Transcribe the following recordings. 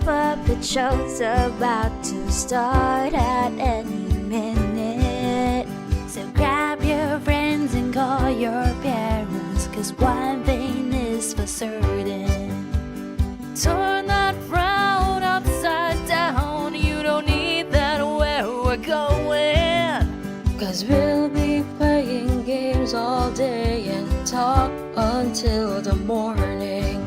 puppet show's about to start at any minute. So grab your friends and call your parents, 'cause one thing is for certain. Turn that frown upside down, you don't need that where we're going. 'Cause we'll be playing games all day and talk until the morning.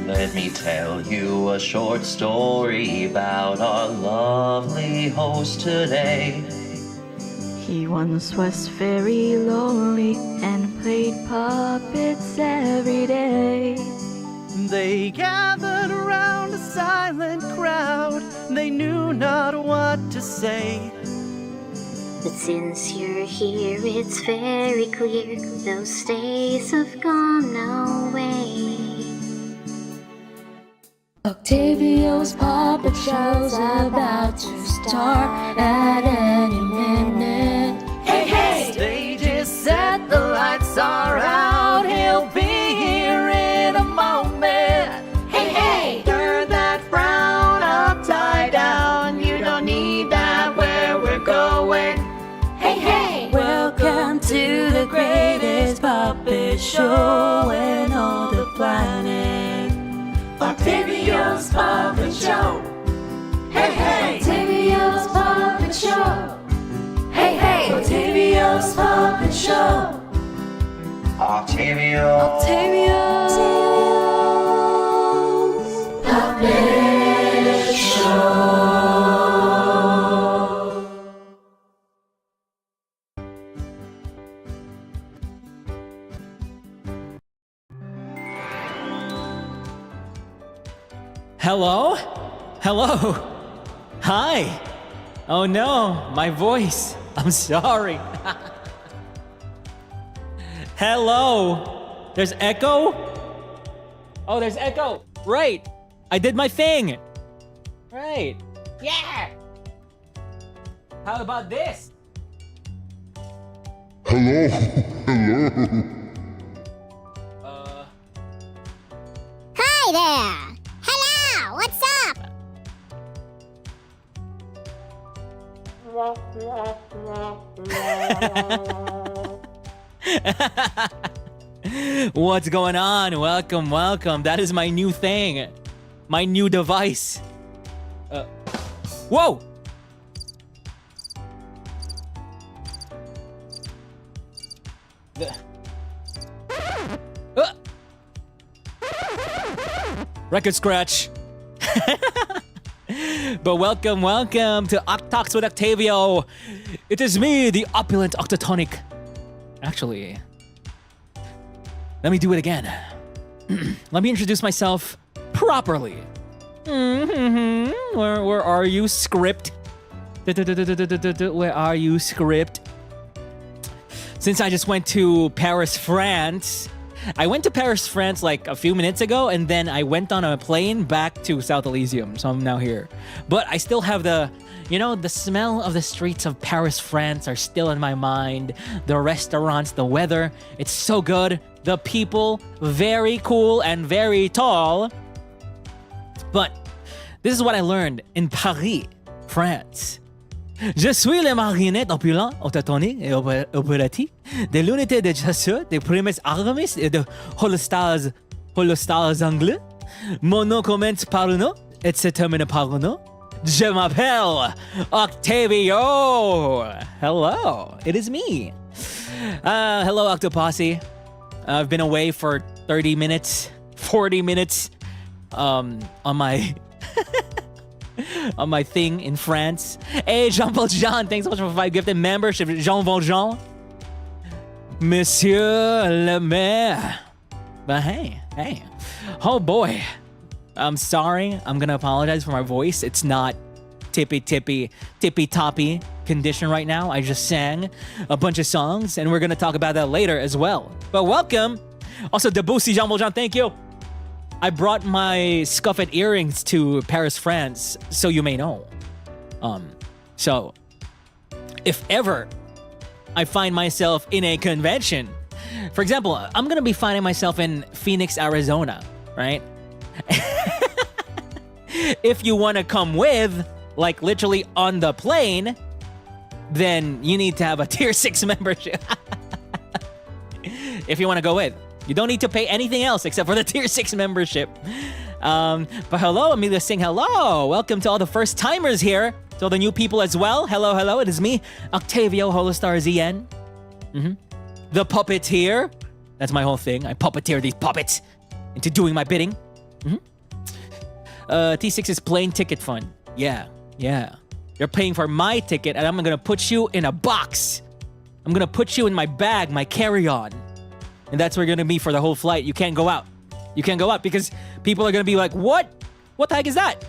Let me tell you a short story about our lovely host today. He once was very lonely and played puppets every day. They gathered around a silent crowd, they knew not what to say. But since you're here, it's very clear those days have gone away. Octavio's puppet show's about to start at any minute. Hey, hey! Stage is set, the lights are out, he'll be here in a moment. Hey, hey! Turn that frown upside down, you don't need that where we're going. Hey, hey! Welcome to the greatest puppet show in all the planet. Octavio's Puppet Show. Hey, hey! Octavio's Puppet Show. Hey, hey! Octavio's Puppet Show. Octavio. Octavio's Puppet Show. Hello? Hello? Hi! Oh no, my voice. I'm sorry. Hello? There's echo? Oh, there's echo. Right. I did my thing. Right. Yeah. How about this? Hello? Hello? Hi there! Hello! What's up? What's going on? Welcome, welcome. That is my new thing. My new device. Whoa! Record scratch. But welcome, welcome to OcTalks with Octavio. It is me, the opulent octatonic. Actually, let me do it again. Let me introduce myself properly. Where are you, script? Where are you, script? Since I just went to Paris, France, I went to Paris, France like a few minutes ago, and then I went on a plane back to South Elysium, so I'm now here. But I still have the smell of the streets of Paris, France are still in my mind. The restaurants, the weather, it's so good. The people, very cool and very tall. But this is what I learned in Paris, France. Je suis le marionnette opulent, octatonique et opératique de l'unité de chasseurs des premiers ARMIS et de HOLOSTARS anglais. Mon nom commence par le nom et se termine par le nom. Je m'appelle Octavio. Hello, it is me. Hello, Octoposse. I've been away for 30 minutes, 40 minutes on my on my thing in France. Hey, Jean-Paul Jean, thanks so much for 5 gifted membership. Jean Valjean. Monsieur le Maire. But hey. Oh boy. I'm sorry. I'm gonna apologize for my voice. It's not tippy-toppy condition right now. I just sang a bunch of songs, and we're gonna talk about that later as well. But welcome. Also, Debussy, Jean Valjean, thank you. I brought my scuffed earrings to Paris, France, so you may know. So, if ever I find myself in a convention, for example, I'm gonna be finding myself in Phoenix, Arizona, right? If you want to come with, like literally on the plane, then you need to have a tier 6 membership. If you want to go with. You don't need to pay anything else except for the tier 6 membership. But hello, Amelia saying hello. Welcome to all the first timers here. To all the new people as well. Hello, hello. It is me, Octavio HOLOSTARS-EN. The puppet here. That's my whole thing. I puppeteer these puppets into doing my bidding. T6 is plane ticket fun. Yeah. You're paying for my ticket and I'm gonna put you in a box. I'm gonna put you in my bag, my carry-on. And that's where you're gonna be for the whole flight. You can't go out. You can't go out because people are gonna be like, what? What the heck is that?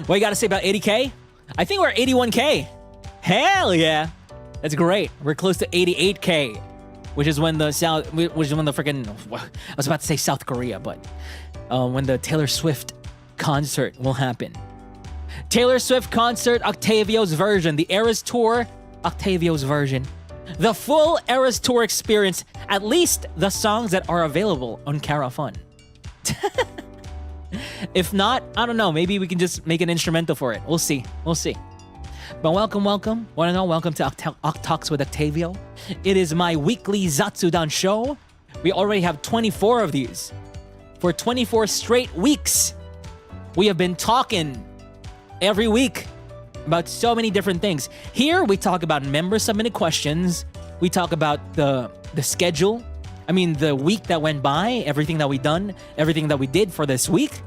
What you gotta say about 80K? I think we're 81K. Hell yeah. That's great. We're close to 88K, which is when the freaking, I was about to say South Korea, but when the Taylor Swift concert will happen. Taylor Swift concert, Octavio's version. The Eras Tour, Octavio's version. The full Eras Tour experience, at least the songs that are available on Cara Fun. If not, I don't know, maybe we can just make an instrumental for it. We'll see. But welcome. Wanna know? Welcome to OcTalks with Octavio. It is my weekly Zatsudan show. We already have 24 of these. For 24 straight weeks, we have been talking every week about so many different things. Here, we talk about member-submitted questions. We talk about the schedule. I mean, the week that went by, everything that we done, everything that we did for this week.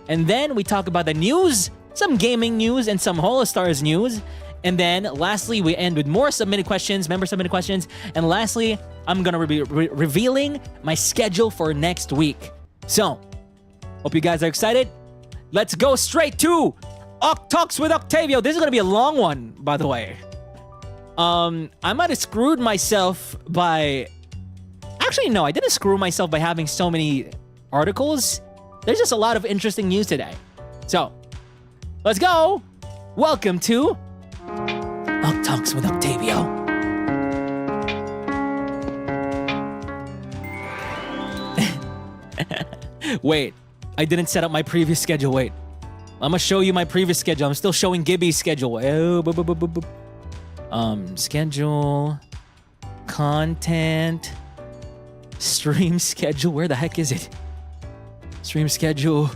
And then we talk about the news, some gaming news, and some HOLOSTARS news. And then lastly, we end with more submitted questions, member-submitted questions. And lastly, I'm gonna be revealing my schedule for next week. So, hope you guys are excited. Let's go straight to OcTalks with Octavio. This is gonna be a long one, by the way. I might have screwed myself by... Actually, no, I didn't screw myself by having so many articles. There's just a lot of interesting news today. So, let's go. Welcome to OcTalks with Octavio. Wait, I didn't set up my previous schedule. Wait. I'm gonna show you my previous schedule. I'm still showing Gibby's schedule. Schedule, content, stream schedule. Where the heck is it? Stream schedule.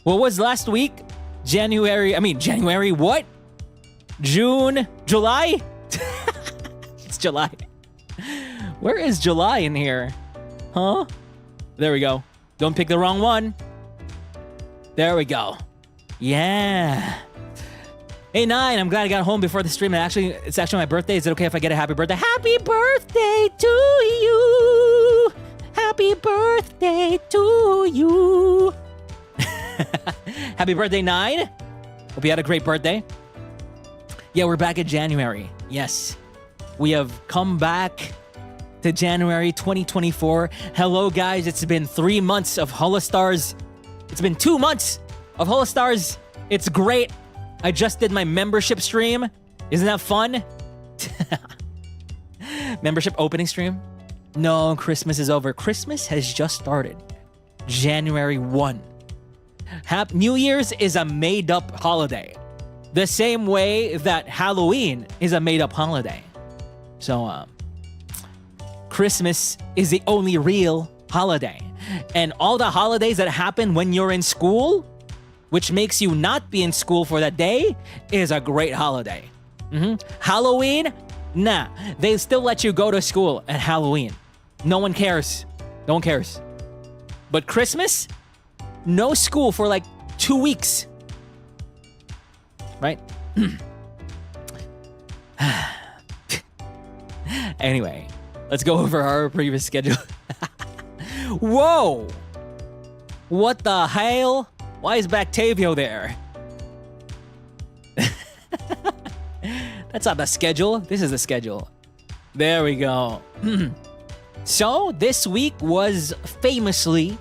What was last week? January, what? June, July? It's July. Where is July in here? Huh? There we go. Don't pick the wrong one. There we go. Yeah. Hey, 9, I'm glad I got home before the stream. It's actually my birthday. Is it okay if I get a happy birthday? Happy birthday to you. Happy birthday to you. Happy birthday, 9. Hope you had a great birthday. Yeah, we're back in January. Yes. We have come back to January 2024. Hello, guys. It's been 3 months of HOLOSTARS. It's been 2 months of HOLOSTARS. It's great. I just did my membership stream. Isn't that fun? Membership opening stream? No, Christmas is over. Christmas has just started. January 1. New Year's is a made-up holiday. The same way that Halloween is a made-up holiday. So, Christmas is the only real holiday. And all the holidays that happen when you're in school, which makes you not be in school for that day, is a great holiday. Halloween? Nah, they still let you go to school at Halloween. No one cares. No one cares. But Christmas? No school for like 2 weeks. Right? Anyway, let's go over our previous schedule. Whoa! What the hell? Why is Octavio there? That's not the schedule. This is the schedule. There we go. So, this week was famously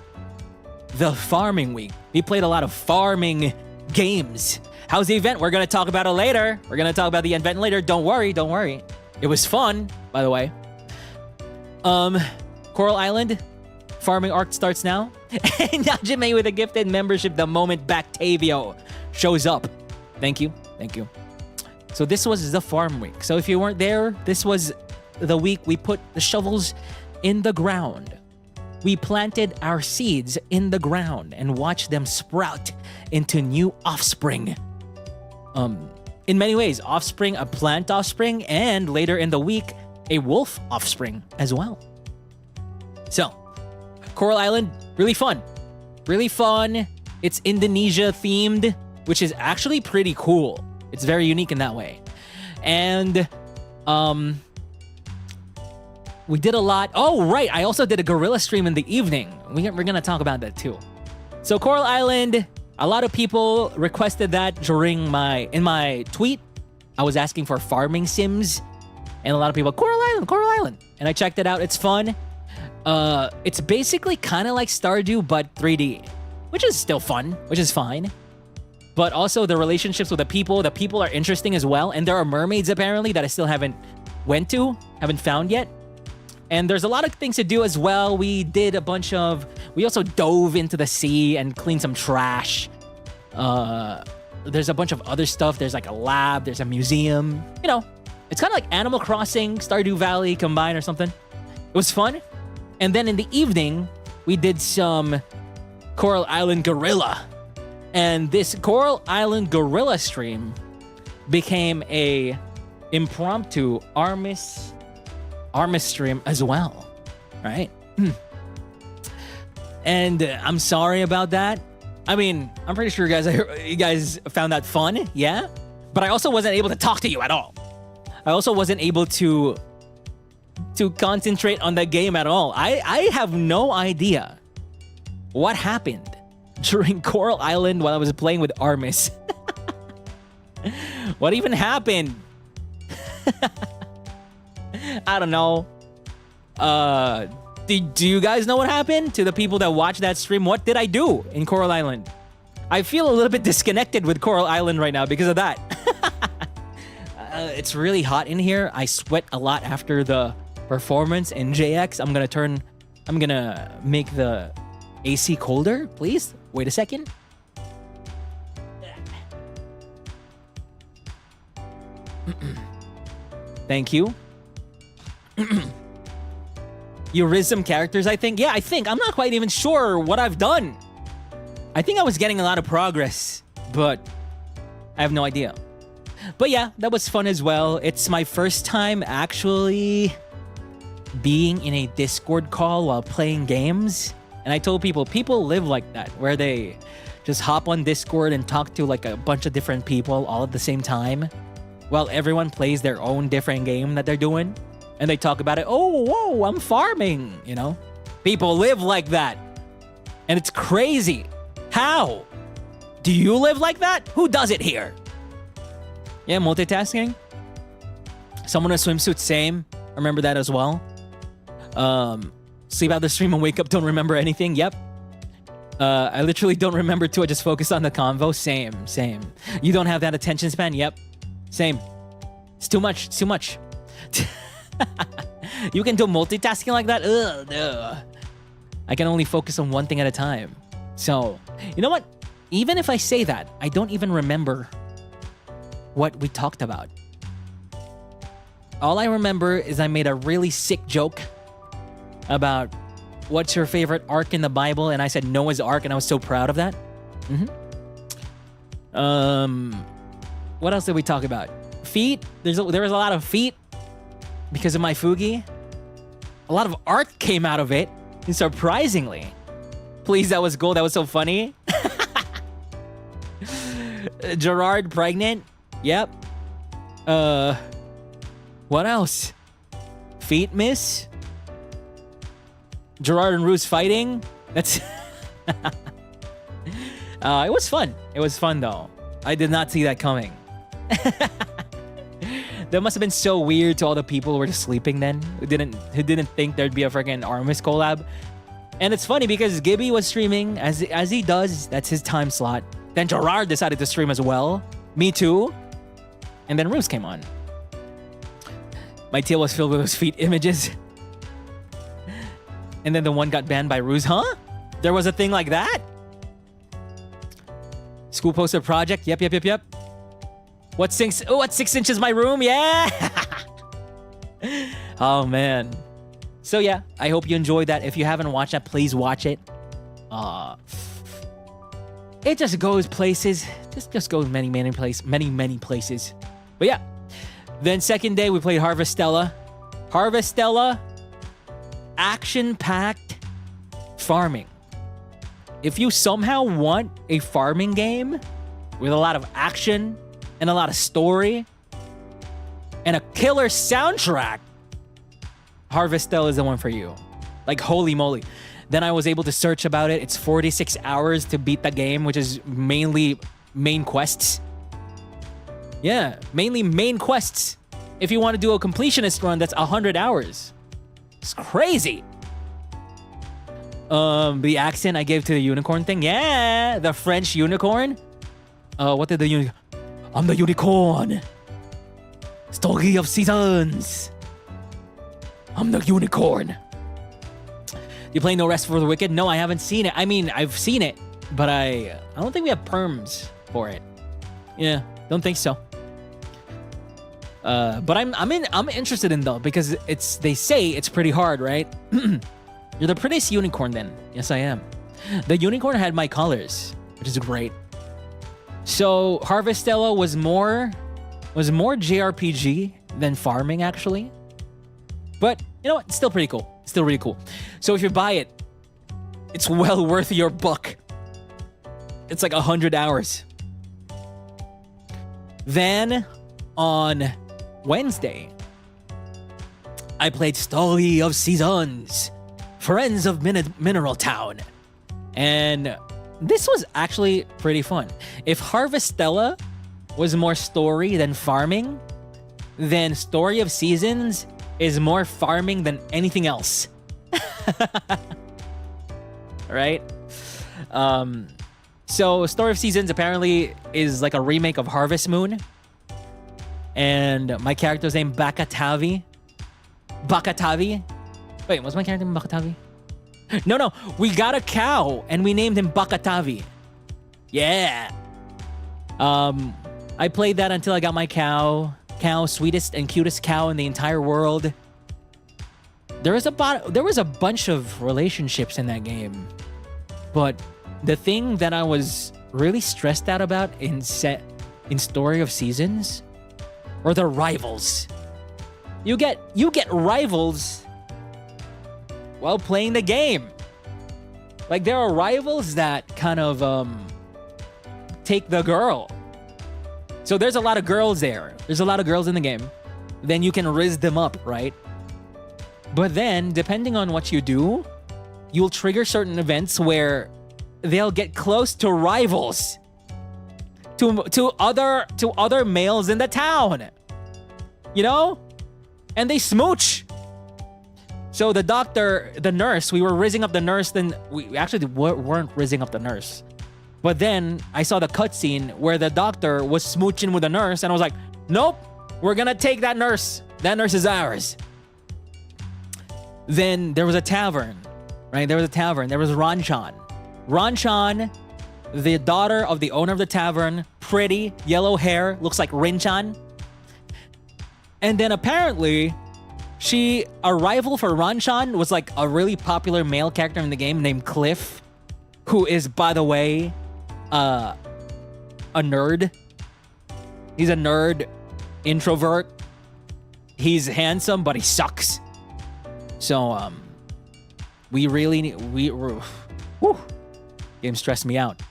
the farming week. We played a lot of farming games. How's the event? We're going to talk about it later. We're going to talk about the event later. Don't worry, don't worry. It was fun, by the way. Coral Island farming arc starts now. And Najime with a gifted membership the moment Bactavio shows up. Thank you. Thank you. So this was the farm week. So if you weren't there, this was the week we put the shovels in the ground. We planted our seeds in the ground and watched them sprout into new offspring. In many ways, offspring, a plant offspring, and later in the week, a wolf offspring as well. So, Coral Island, really fun. Really fun. It's Indonesia themed, which is actually pretty cool. It's very unique in that way. And we did a lot. Oh, right. I also did a gorilla stream in the evening. We're going to talk about that too. So Coral Island, a lot of people requested that in my tweet. I was asking for farming sims. And a lot of people, Coral Island. And I checked it out. It's fun. It's basically kind of like Stardew, but 3D. Which is still fun, which is fine. But also the relationships with the people are interesting as well. And there are mermaids apparently that I still haven't found yet. And there's a lot of things to do as well. We also dove into the sea and cleaned some trash. There's a bunch of other stuff. There's like a lab, there's a museum. You know, it's kind of like Animal Crossing, Stardew Valley combined or something. It was fun. And then in the evening, we did some Coral Island Gorilla. And this Coral Island Gorilla stream became a impromptu ARMIS stream as well, right? And I'm sorry about that. I mean, I'm pretty sure you guys found that fun, yeah? But I also wasn't able to talk to you at all. I also wasn't able to concentrate on the game at all. I have no idea what happened during Coral Island while I was playing with ARMIS. What even happened? I don't know. Do you guys know what happened? To the people that watched that stream, what did I do in Coral Island? I feel a little bit disconnected with Coral Island right now because of that. It's really hot in here. I sweat a lot after the performance in JX. I'm gonna make the AC colder, please. Wait a second. Thank you. You riz some characters, I think. Yeah, I think. I'm not quite even sure what I've done. I think I was getting a lot of progress, but I have no idea. But yeah, that was fun as well. It's my first time actually being in a Discord call while playing games. And I told people live like that, where they just hop on Discord and talk to like a bunch of different people all at the same time, while everyone plays their own different game that they're doing. And they talk about it. Oh, whoa, I'm farming, you know? People live like that. And it's crazy. How? Do you live like that? Who does it here? Yeah, multitasking. Someone in a swimsuit, same. I remember that as well. Sleep out the stream and wake up, don't remember anything. Yep. I literally don't remember too. I just focus on the convo. Same. You don't have that attention span? Yep. Same. It's too much. You can do multitasking like that? Ugh, no. I can only focus on one thing at a time. So, you know what? Even if I say that, I don't even remember what we talked about. All I remember is I made a really sick joke about what's your favorite arc in the Bible, and I said Noah's Ark, and I was so proud of that. What else did we talk about? Feet. There was a lot of feet because of my Fugi. A lot of art came out of it, surprisingly. Please, that was gold. That was so funny. Gerard pregnant. Yep. What else? Feet miss. Gerard and Ruse fighting. That's... it was fun. It was fun, though. I did not see that coming. That must have been so weird to all the people who were just sleeping then, who didn't think there'd be a freaking ARMIS collab. And it's funny because Gibby was streaming, as he does. That's his time slot. Then Gerard decided to stream as well. Me too. And then Ruse came on. My tail was filled with those feet images. And then the one got banned by Ruse. Huh? There was a thing like that? School poster project. Yep. What's 6 inches my room? Yeah. Oh man. So yeah, I hope you enjoyed that. If you haven't watched that, please watch it. It just goes places. Just goes many places. But yeah. Then second day we played Harvestella. Harvestella, action-packed farming. If you somehow want a farming game with a lot of action and a lot of story and a killer soundtrack, Harvestella is the one for you. Like, holy moly. Then I was able to search about it. It's 46 hours to beat the game, which is mainly main quests. Yeah, mainly main quests. If you want to do a completionist run, that's 100 hours. It's crazy. The accent I gave to the unicorn thing. Yeah, the French unicorn. What did the unicorn? I'm the unicorn. Story of seasons. I'm the unicorn. You play No Rest for the Wicked? No, I haven't seen it. I mean, I've seen it, but I don't think we have perms for it. Yeah, don't think so. But I'm interested in though, because they say it's pretty hard, right? You're the prettiest unicorn then. Yes, I am. The unicorn had my colors, which is great. So Harvestella was more JRPG than farming actually. But you know what? It's still pretty cool. It's still really cool. So if you buy it, it's well worth your buck. It's like 100 hours. Then on Wednesday, I played Story of Seasons, Friends of Mineral Town. And this was actually pretty fun. If Harvestella was more story than farming, then Story of Seasons is more farming than anything else. Right? So Story of Seasons apparently is like a remake of Harvest Moon. And my character's named Bakatavi. Wait, was my character named Bakatavi? No, we got a cow and we named him Bakatavi. Yeah. I played that until I got my cow, sweetest and cutest cow in the entire world. There was a bunch of relationships in that game. But the thing that I was really stressed out about in Story of Seasons were the rivals. You get rivals while playing the game. Like, there are rivals that kind of take the girl. So there's a lot of girls there. There's a lot of girls in the game. Then you can riz them up, right? But then, depending on what you do, you'll trigger certain events where they'll get close to rivals. To other males in the town. You know? And they smooch. So the nurse, we were rizzing up the nurse, then we actually weren't rizzing up the nurse. But then I saw the cutscene where the doctor was smooching with the nurse, and I was like, nope, we're gonna take that nurse. That nurse is ours. Then there was a tavern, right? There was Ranchan. Ranchan, the daughter of the owner of the tavern, pretty, yellow hair, looks like Rinchan. And then apparently, a rival for Ranchan was like a really popular male character in the game named Cliff, who is, by the way, a nerd. He's a nerd, introvert. He's handsome, but he sucks. So, game stressed me out.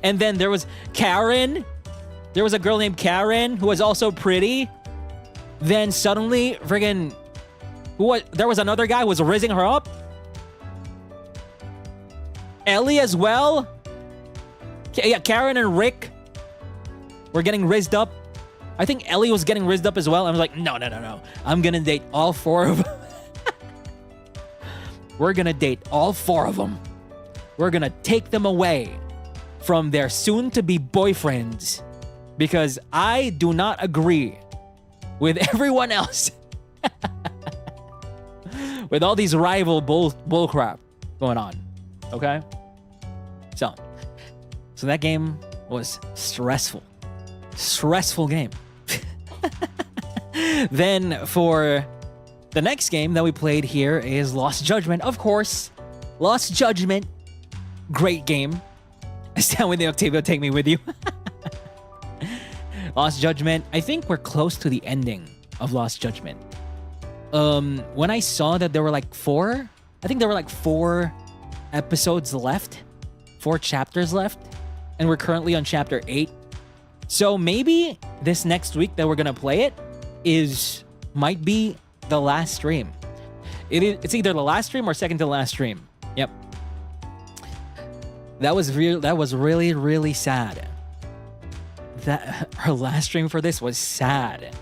And then there was Karen. There was a girl named Karen who was also pretty. Then suddenly, there was another guy who was rizzing her up. Ellie as well. Yeah, Karen and Rick were getting rizzed up. I think Ellie was getting rizzed up as well. I was like, no. I'm gonna date all 4 of them. We're gonna date all 4 of them. We're gonna take them away from their soon-to-be boyfriends because I do not agree with everyone else. with all these rival bull crap going on. Okay? So that game was stressful. Stressful game. Then for the next game that we played here is Lost Judgment. Of course, Lost Judgment. Great game. Stand with the Octavio, take me with you. Lost Judgment. I think we're close to the ending of Lost Judgment. When I saw that there were like 4 episodes left, 4 chapters left, and we're currently on chapter 8. So maybe this next week that we're gonna play it might be the last stream. It's either the last stream or second to last stream. Yep. That was really, really sad. That our last stream for this was sad.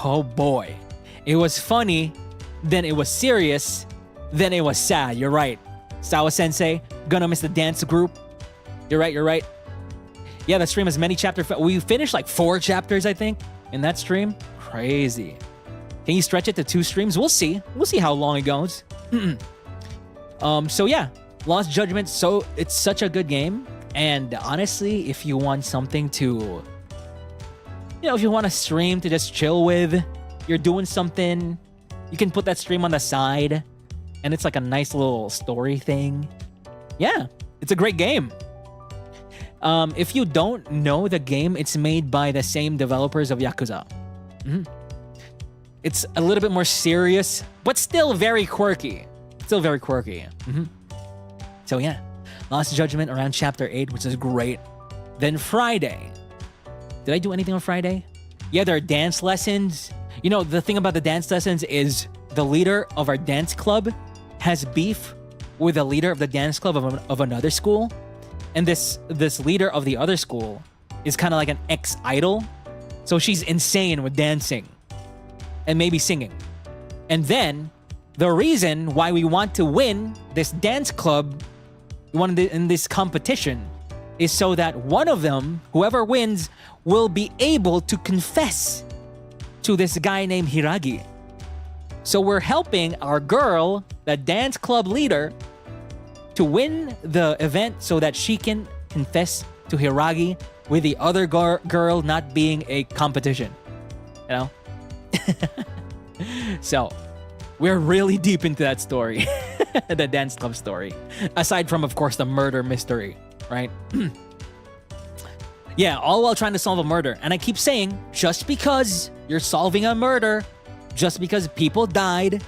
Oh boy. It was funny, then it was serious, then it was sad. You're right. Sawa Sensei, gonna miss the dance group. You're right. Yeah, the stream has many chapters. We finished like 4 chapters, I think, in that stream. Crazy. Can you stretch it to 2 streams? We'll see. We'll see how long it goes. So yeah, Lost Judgment. So it's such a good game. And honestly, if you want something to, if you want a stream to just chill with, you're doing something, you can put that stream on the side, and it's like a nice little story thing. Yeah, it's a great game. If you don't know the game, it's made by the same developers of Yakuza. It's a little bit more serious, but still very quirky. So yeah, Lost Judgment around chapter 8, which is great. Then Friday. Did I do anything on Friday? Yeah, there are dance lessons. The thing about the dance lessons is the leader of our dance club has beef with the leader of the dance club of another school. And this leader of the other school is kind of like an ex-idol. So she's insane with dancing and maybe singing. And then the reason why we want to win this dance club in this competition is so that one of them, whoever wins, will be able to confess to this guy named Hiragi. So we're helping our girl, the dance club leader, to win the event so that she can confess to Hiragi, with the other girl not being a competition. So we're really deep into that story. The dance club story. Aside from, of course, the murder mystery, right? Yeah, all while trying to solve a murder. And I keep saying, just because you're solving a murder, just because people died,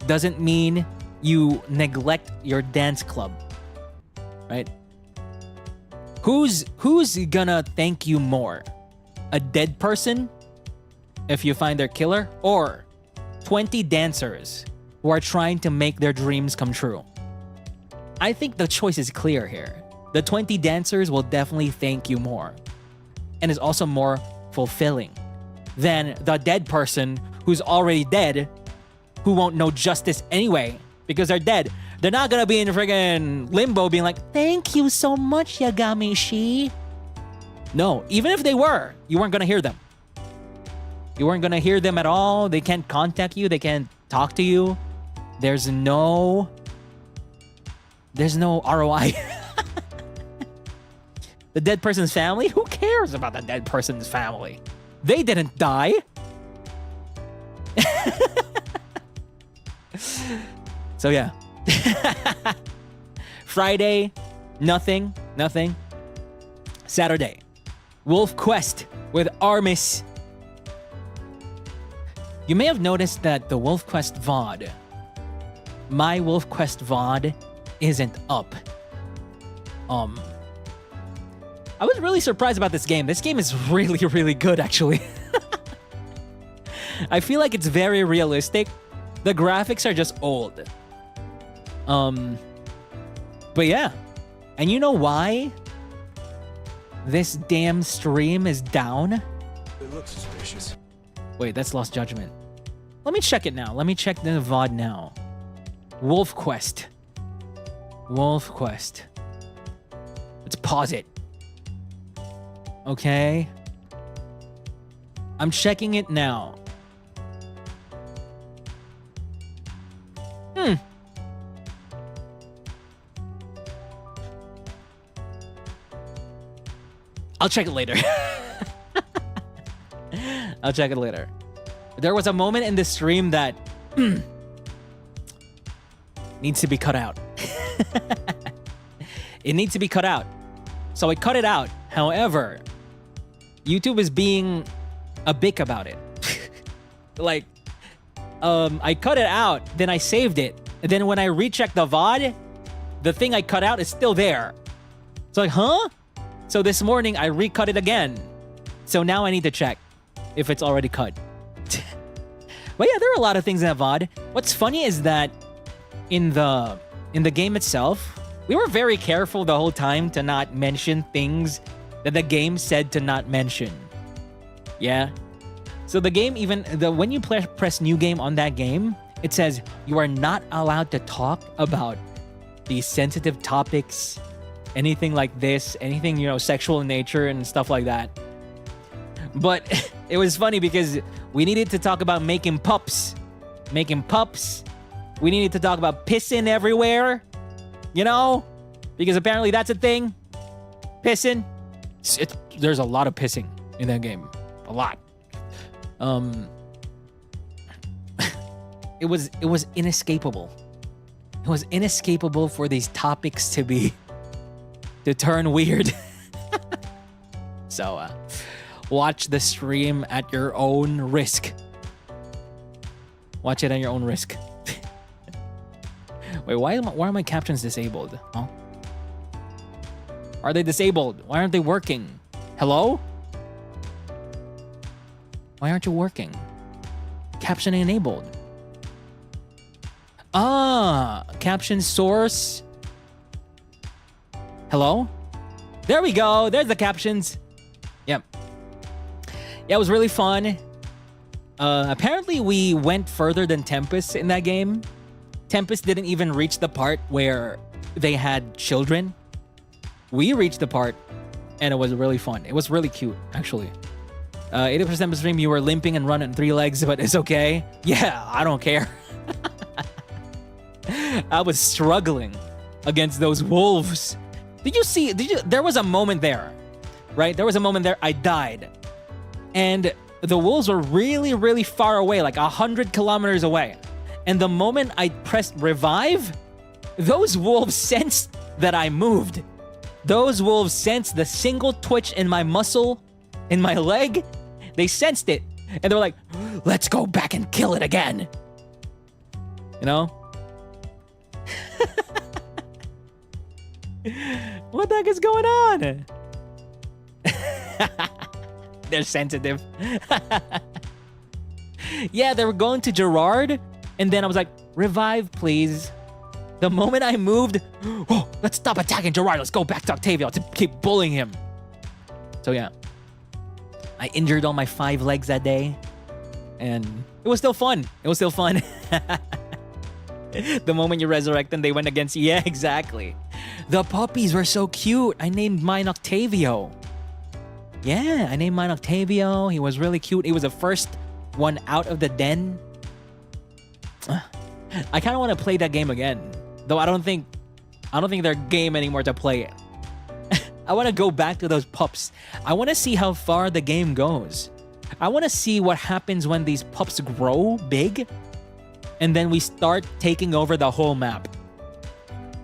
doesn't mean you neglect your dance club, right? Who's gonna thank you more? A dead person, if you find their killer, or 20 dancers who are trying to make their dreams come true? I think the choice is clear here. The 20 dancers will definitely thank you more, and is also more fulfilling than the dead person who's already dead, who won't know justice anyway because they're dead. They're not gonna be in friggin' limbo being like, thank you so much, Yagami-shi. No, even if they were, you weren't gonna hear them. You weren't gonna hear them at all. They can't contact you. They can't talk to you. There's no ROI. The dead person's family? Who cares about the dead person's family? They didn't die. So yeah. Friday, nothing. Saturday, Wolf Quest with ARMIS. You may have noticed that the Wolf Quest VOD, my Wolf Quest VOD, isn't up. I was really surprised about this game. This game is really, really good, actually. I feel like it's very realistic. The graphics are just old. But yeah. And you know why this damn stream is down? It looks suspicious. Wait, that's Lost Judgment. Let me check it now. Let me check the VOD now. Wolf Quest. Wolf Quest. Let's pause it. Okay. I'm checking it now. I'll check it later. I'll check it later. There was a moment in the stream that needs to be cut out. It needs to be cut out. So I cut it out. However, YouTube is being a bick about it. Like, I cut it out, then I saved it. And then when I recheck the VOD, the thing I cut out is still there. It's like, huh? So this morning, I recut it again. So now I need to check if it's already cut. But yeah, there are a lot of things in that VOD. What's funny is that in the game itself, we were very careful the whole time to not mention things that the game said to not mention. Yeah. So the game, when you press new game on that game, it says you are not allowed to talk about these sensitive topics, anything like this, anything, you know, sexual in nature and stuff like that. But it was funny because we needed to talk about making pups. Making pups. We needed to talk about pissing everywhere. You know? Because apparently that's a thing. Pissing. There's a lot of pissing in that game. A lot. It was inescapable. It was inescapable for these topics to turn weird. So, watch the stream at your own risk. Watch it at your own risk. Wait, why are my captions disabled? Huh? Are they disabled? Why aren't they working? Hello? Why aren't you working? Captioning enabled. Caption source. Hello? There we go. There's the captions. Yep. Yeah, it was really fun. Apparently, we went further than Tempus in that game. Tempus didn't even reach the part where they had children. We reached the part, and it was really fun. It was really cute, actually. 80% of the stream, you were limping and running 3 legs, but it's okay. Yeah, I don't care. I was struggling against those wolves. There was a moment there, right? There was a moment there I died. And the wolves were really, really far away, like 100 kilometers away. And the moment I pressed revive, those wolves sensed that I moved. Those wolves sensed the single twitch in my muscle, in my leg. They sensed it. And they were like, let's go back and kill it again. You know? What the heck is going on? They're sensitive. Yeah, they were going to Gerard, and then I was like, revive, please. The moment I moved, oh, let's stop attacking Gerard. Let's go back to Octavio to keep bullying him. So yeah, I injured all my 5 legs that day, and it was still fun. It was still fun. The moment you resurrect them, they went against you. Yeah, exactly. The puppies were so cute. I named mine Octavio. Yeah, I named mine Octavio. He was really cute. He was the first one out of the den. I kind of want to play that game again, though I don't think they're game anymore to play it. I want to go back to those pups. I want to see how far the game goes. I want to see what happens when these pups grow big, and then we start taking over the whole map.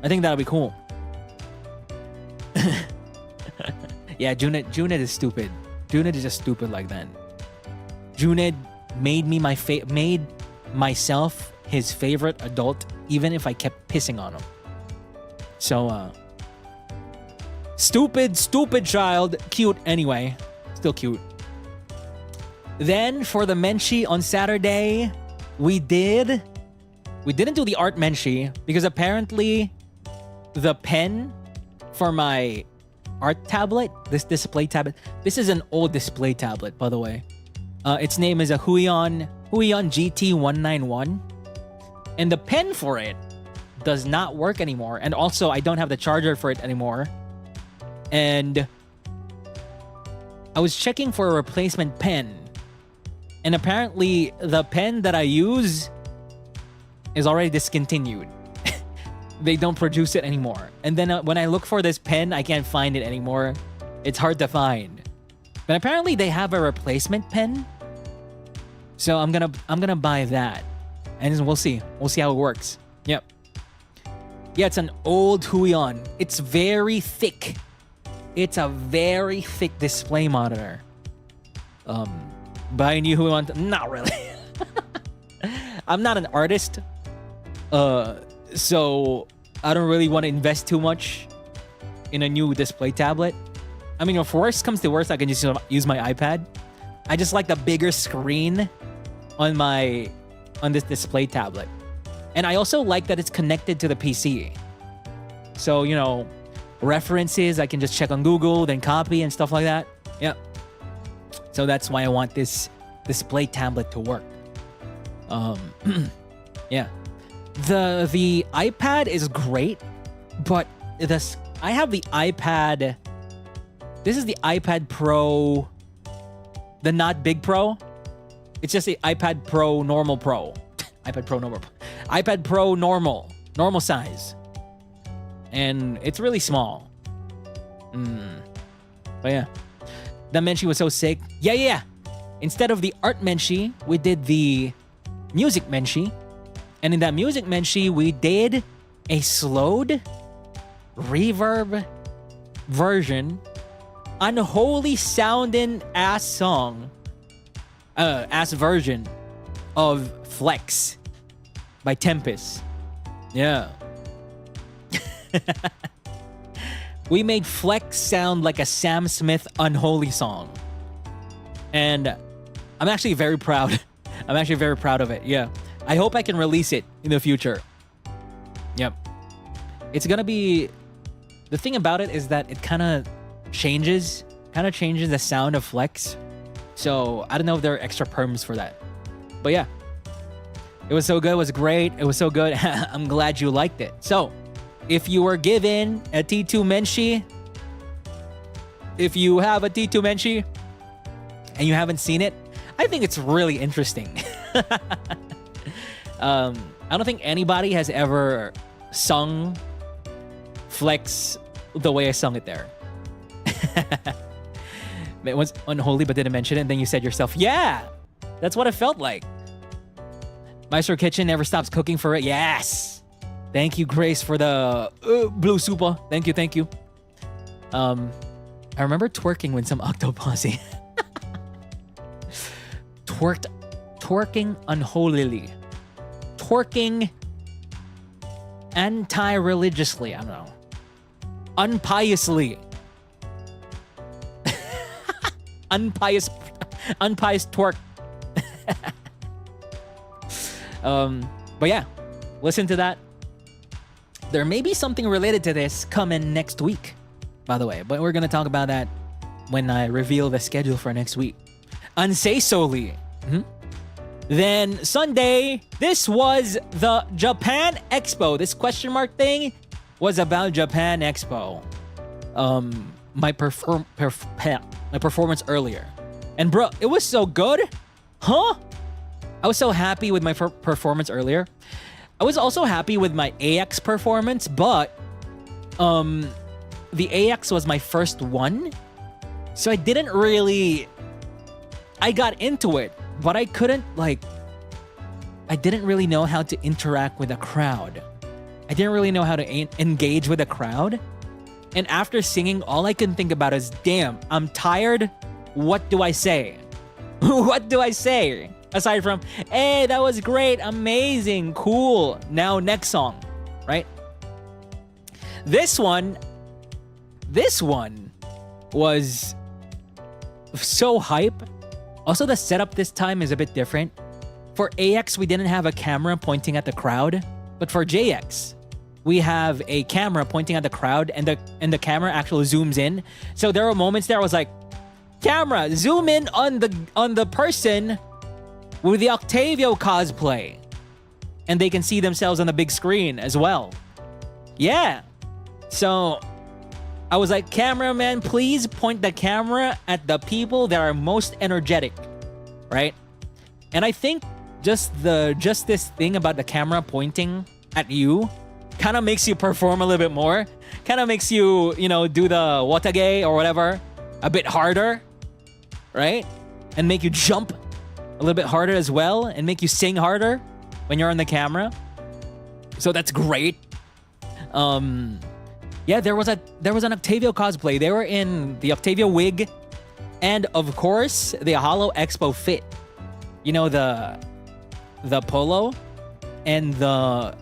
I think that would be cool. Yeah, Junid is stupid. Junid is just stupid like that. Junid made me made myself his favorite adult, even if I kept pissing on him. So, stupid child. Cute anyway. Still cute. Then for the Menshi on Saturday, we didn't do the art Menshi because apparently the pen for my art tablet, this display tablet, this is an old display tablet, by the way. Its name is a Huion GT191. And the pen for it does not work anymore. And also, I don't have the charger for it anymore. And I was checking for a replacement pen. And apparently, the pen that I use is already discontinued. They don't produce it anymore. And then when I look for this pen, I can't find it anymore. It's hard to find. But apparently they have a replacement pen. So I'm gonna buy that. And we'll see. We'll see how it works. Yep. Yeah, it's an old Huion. It's very thick. It's a very thick display monitor. Buy a new Huion? Not really. I'm not an artist. So I don't really want to invest too much in a new display tablet. I mean, if worst comes to worst, I can just use my iPad. I just like the bigger screen on this display tablet. And I also like that it's connected to the PC. So, you know, references, I can just check on Google, then copy and stuff like that. Yep. So that's why I want this display tablet to work. Yeah. The iPad is great, but I have the iPad. This is the iPad Pro, the not big Pro. It's just the iPad Pro normal Pro. iPad Pro normal. iPad Pro normal size. And it's really small. But yeah. That Menshi was so sick. Yeah. Instead of the art Menshi, we did the music Menshi. And in that music Menshi, we did a slowed reverb version, unholy sounding ass song, ass version of Flex by Tempus. Yeah. We made Flex sound like a Sam Smith unholy song. And I'm actually very proud. I'm actually very proud of it. Yeah. I hope I can release it in the future. Yep. It's gonna be... The thing about it is that it kind of changes the sound of Flex. So I don't know if there are extra perms for that. But yeah. It was so good. It was great. It was so good. I'm glad you liked it. So, if you were given a T2 Menshi, if you have a T2 Menshi and you haven't seen it, I think it's really interesting. I don't think anybody has ever sung Flex the way I sung it there. It was unholy but didn't mention it, and then you said yourself, yeah, that's what it felt like. Maestro Kitchen never stops cooking for it. Yes. Thank you, Grace, for the blue super. Thank you. I remember twerking with some Octoposse. Twerking unholily. Twerking anti-religiously. I don't know. Unpiously. Unpious twerk. But yeah, listen to that. There may be something related to this coming next week, by the way, but we're gonna talk about that when I reveal the schedule for next week. Unsay solely. Then Sunday, this was the Japan Expo. This question mark thing was about Japan Expo. My performance earlier, and bro, it was so good, huh? I was so happy with my performance earlier. I was also happy with my AX performance, but the AX was my first one, so I didn't really. I got into it, but I couldn't I didn't really know how to interact with a crowd. I didn't really know how to engage with a crowd. And after singing, all I can think about is, damn, I'm tired. What do I say? What do I say? Aside from, hey, that was great, amazing, cool. Now next song, right? This one was so hype. Also, the setup this time is a bit different. For AX, we didn't have a camera pointing at the crowd, but for JX, we have a camera pointing at the crowd, and the camera actually zooms in. So there were moments there I was like, camera, zoom in on the person with the Octavio cosplay, and they can see themselves on the big screen as well. Yeah. So I was like, cameraman, please point the camera at the people that are most energetic, right? And I think just this thing about the camera pointing at you kind of makes you perform a little bit more. Kind of makes you, do the watage or whatever. a bit harder, right? And make you jump a little bit harder as well, and make you sing harder when you're on the camera. So that's great. Yeah, there was an Octavio cosplay. They were in the Octavio wig, and of course the Holo Expo fit. You know, the polo and the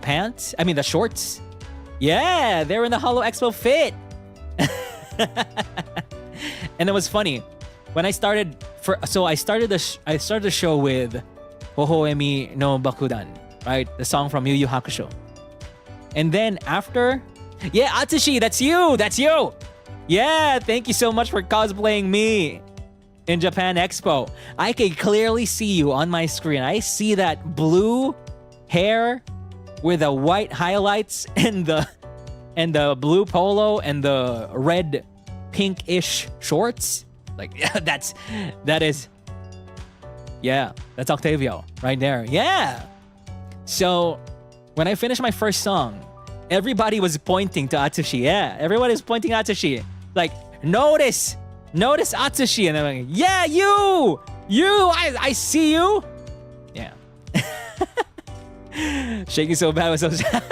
pants. I mean the shorts. Yeah, they were in the Holo Expo fit. And it was funny when I started. I started the show with Hohoemi no Bakudan, right? The song from Yu Yu Hakusho. And then after, yeah, Atsushi, that's you. Yeah, thank you so much for cosplaying me in Japan Expo. I can clearly see you on my screen. I see that blue hair with the white highlights and the blue polo and the red pinkish shorts. Like, yeah, that's Octavio right there. Yeah. So when I finished my first song, everybody was pointing to Atsushi. Yeah, everybody was pointing at Atsushi. Like, notice Atsushi. And I'm like, yeah, you, I see you. Yeah. Shaking so bad was so sad.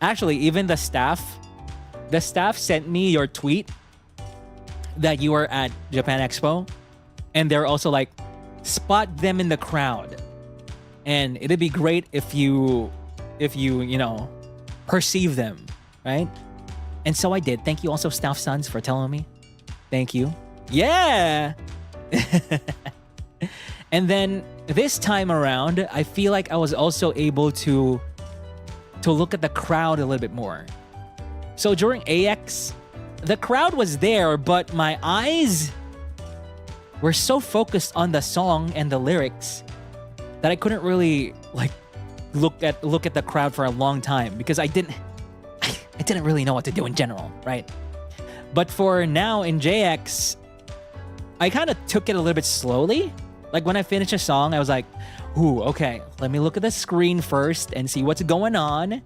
Actually, even the staff sent me your tweet that you were at Japan Expo, and they're also like, spot them in the crowd, and it'd be great if you perceive them, right? And so I did. Thank you also, Staff Sons, for telling me. Thank you. Yeah. And then this time around, I feel like I was also able to look at the crowd a little bit more. So during AX, the crowd was there, but my eyes were so focused on the song and the lyrics that I couldn't really like look at the crowd for a long time, because I didn't really know what to do in general, right? But for now in JX, I kind of took it a little bit slowly. Like when I finished a song, I was like, ooh, okay, let me look at the screen first and see what's going on,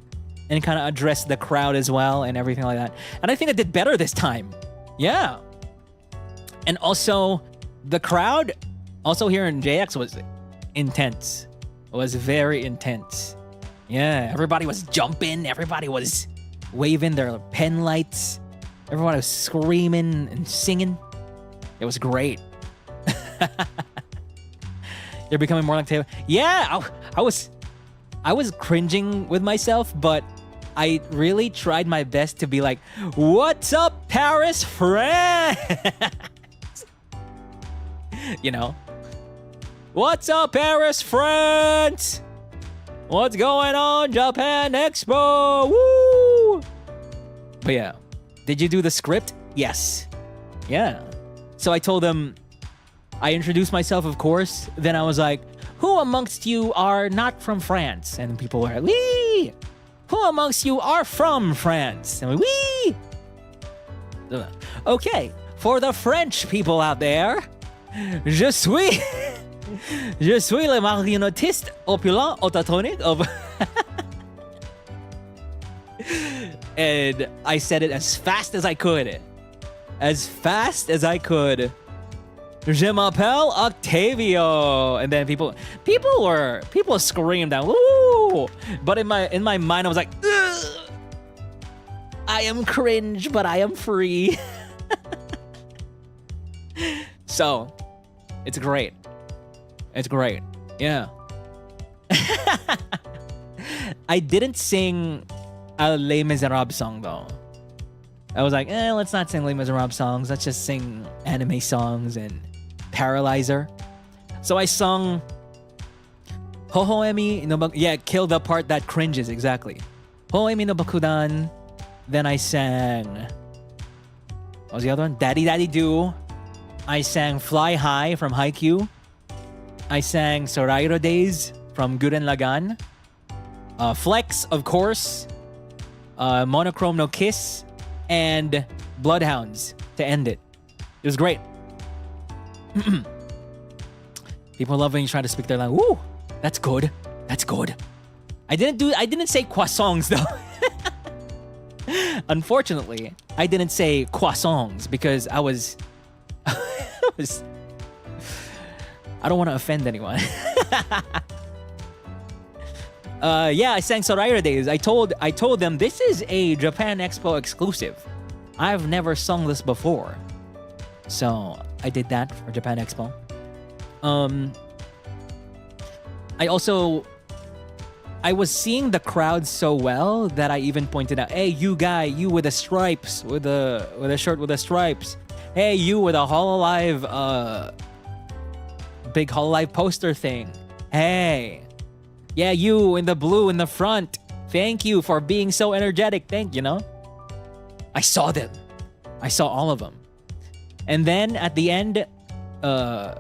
and kind of address the crowd as well and everything like that. And I think I did better this time. Yeah. And also, the crowd also here in JX was intense. It was very intense. Yeah, everybody was jumping. Everybody was waving their pen lights. Everyone was screaming and singing. It was great. You're becoming more like Taylor. Yeah, I was cringing with myself, but I really tried my best to be like, what's up, Paris friends? You know? What's up, Paris friends? What's going on, Japan Expo? Woo! But yeah, did you do the script? Yes. Yeah. So I told them, I introduced myself, of course. Then I was like, who amongst you are not from France? And people were like, wee! Who amongst you are from France? And we, wee! Okay, for the French people out there, je suis le marionnettiste opulent autatonic of... And I said it as fast as I could. As fast as I could. Je m'appelle Octavio. And then people screamed out, woo! But in my mind I was like, ugh! I am cringe, but I am free. So, it's great. It's great. Yeah. I didn't sing a Les Miserables song though. I was like, let's not sing Les Miserables songs. Let's just sing anime songs and Paralyzer. So I sung Hohoemi no Bakudan. Yeah, kill the part that cringes, exactly. Hohoemi no Bakudan. Then I sang, what was the other one? Daddy Daddy Do. I sang Fly High from Haikyuu. I sang Sorairo Days from Gurren Lagann. Flex, of course. Monochrome no Kiss. And Bloodhounds to end it. It was great. People love when you try to speak their language. Woo! That's good. That's good. I didn't say croissants though. Unfortunately, I didn't say croissants because I was I don't want to offend anyone. Yeah, I sang Soraira Days. I told them this is a Japan Expo exclusive. I've never sung this before. So I did that for Japan Expo. I was seeing the crowd so well that I even pointed out, hey, you guy, you with the stripes, with a shirt with the stripes. Hey, you with a Hololive, big Hololive poster thing. Hey, yeah, you in the blue in the front. Thank you for being so energetic. You know? I saw them. I saw all of them. And then at the end, I'm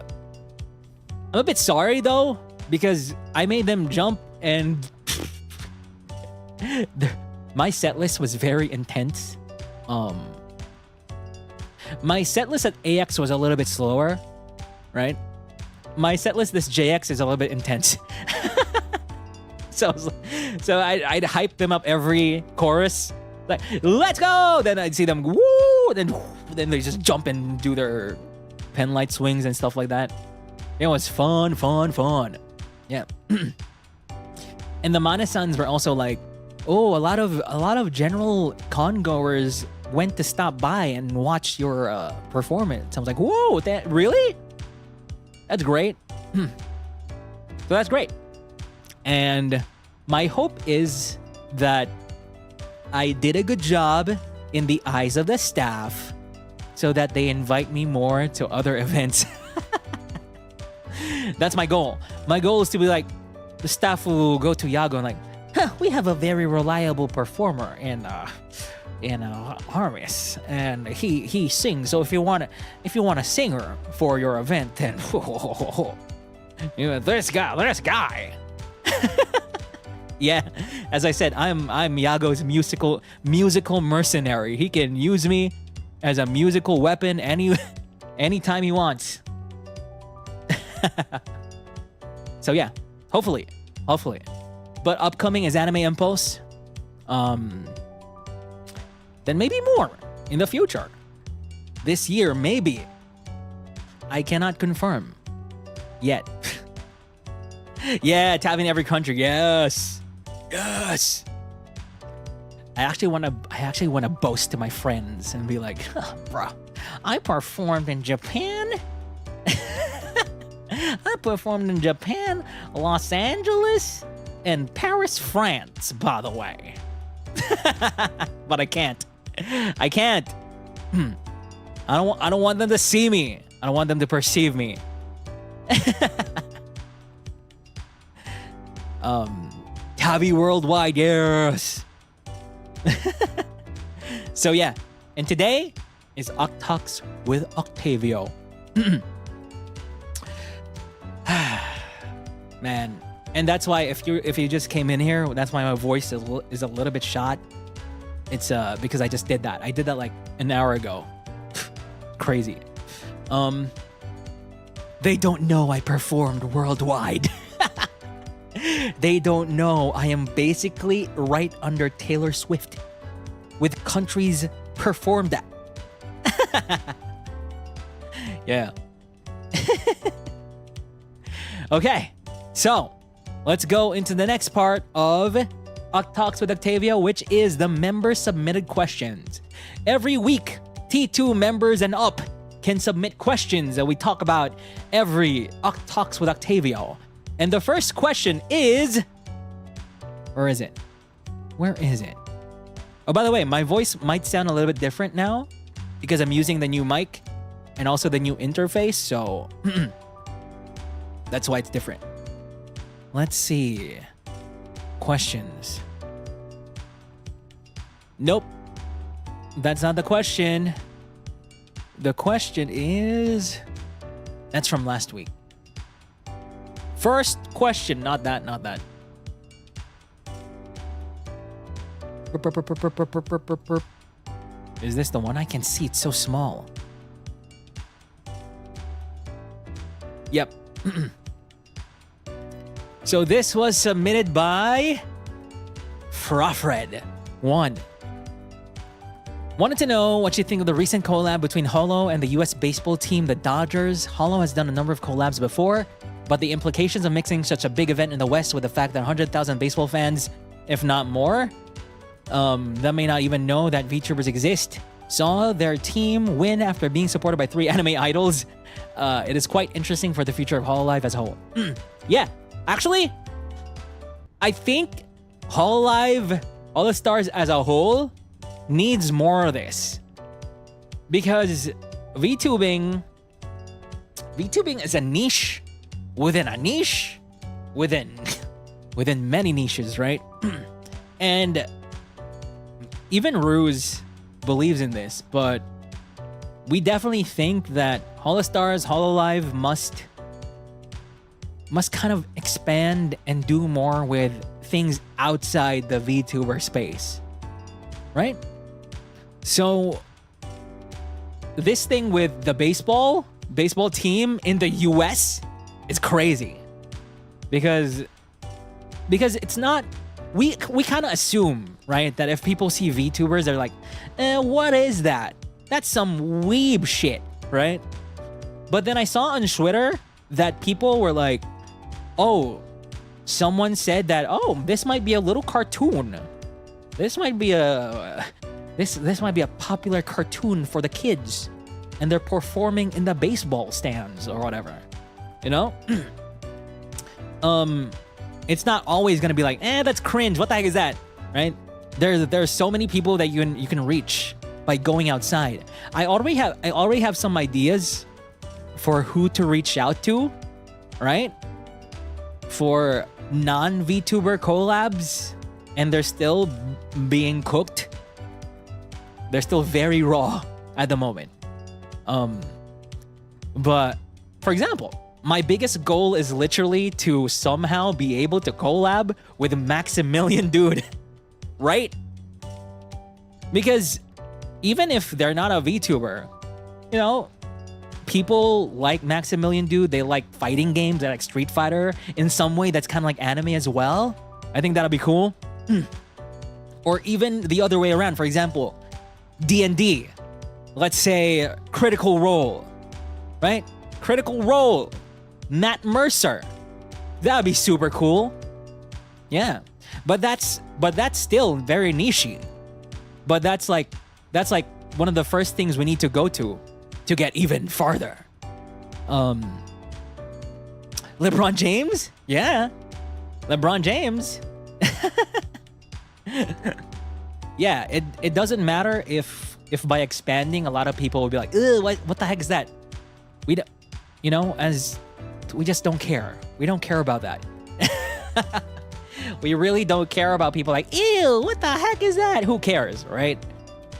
a bit sorry though, because I made them jump and my set list was very intense. My set list at AX was a little bit slower, right? My set list this JX is a little bit intense. So I'd hype them up every chorus, like let's go. Then I'd see them woo. Then they just jump and do their pen light swings and stuff like that. It was fun. Yeah. And the Manasans were also like, oh, a lot of general con goers went to stop by and watch your performance. I was like, whoa, that really? That's great. So that's great. And my hope is that I did a good job in the eyes of the staff so that they invite me more to other events. That's my goal. My goal is to be like, the staff will go to Yago and like, we have a very reliable performer in ARMIS, and he sings. So if you want a singer for your event, then you know, this guy. Yeah, as I said, I'm Yago's musical mercenary. He can use me as a musical weapon anytime he wants. So yeah, hopefully. But upcoming is Anime Impulse. Then maybe more in the future. This year, maybe. I cannot confirm yet. Yeah, tapping every country. Yes. I actually want to boast to my friends and be like, bro, I performed in Japan. I performed in Japan, Los Angeles, and Paris, France, by the way. But I can't. I don't want them to see me. I don't want them to perceive me. Tavi worldwide, yes. So yeah, and today is OcTalks with Octavio. Man, and that's why if you just came in here, that's why my voice is a little bit shot. It's because I just did that. I did that like an hour ago. Crazy. They don't know I performed worldwide. They don't know I am basically right under Taylor Swift with countries performed at. Yeah. Okay, so let's go into the next part of OcTalks with Octavio, which is the member submitted questions. Every week, T2 members and up can submit questions that we talk about every OcTalks with Octavio. And the first question is... Where is it? Oh, by the way, my voice might sound a little bit different now because I'm using the new mic and also the new interface, so... That's why it's different. Let's see. Questions. Nope. That's not the question. The question is... That's from last week. First question. Not that. Is this the one? I can see. It's so small. Yep. So this was submitted by Frofred 1. Wanted to know what you think of the recent collab between Holo and the US baseball team, the Dodgers. Holo has done a number of collabs before, but the implications of mixing such a big event in the West with the fact that 100,000 baseball fans, if not more, that may not even know that VTubers exist, saw their team win after being supported by 3 anime idols. It is quite interesting for the future of Hololive as a whole. Yeah, actually, I think Hololive, HOLOSTARS as a whole, needs more of this. Because VTubing is a niche within a niche within many niches, right? And even Ruse believes in this, but we definitely think that HOLOSTARS, Hololive must kind of expand and do more with things outside the VTuber space, right? So this thing with the baseball team in the US is crazy because it's not, we kind of assume, right, that if people see VTubers, they're like, what is that? That's some weeb shit, right? But then I saw on Twitter that people were like, oh, someone said that, oh, this might be a little cartoon. This might be a popular cartoon for the kids, and they're performing in the baseball stands or whatever, you know? It's not always gonna be like, that's cringe. What the heck is that, right? There's so many people that you can reach by going outside. I already have some ideas for who to reach out to, right? For non-VTuber collabs, and they're still being cooked. They're still very raw at the moment. But for example, my biggest goal is literally to somehow be able to collab with Maximilian Dude, right? Because even if they're not a VTuber, you know, people like Maximilian Dude, they like fighting games, they like Street Fighter in some way that's kind of like anime as well. I think that'll be cool. Or even the other way around, for example, D&D. Let's say Critical Role, right? Critical Role, Matt Mercer. That'd be super cool. Yeah, but that's still very niche. But that's like one of the first things we need to go to get even farther. LeBron James? Yeah. LeBron James. Yeah, it doesn't matter if by expanding, a lot of people will be like, ugh, what the heck is that? We don't, you know, as we just don't care. We don't care about that. We really don't care about people like, ew, what the heck is that? Who cares, right?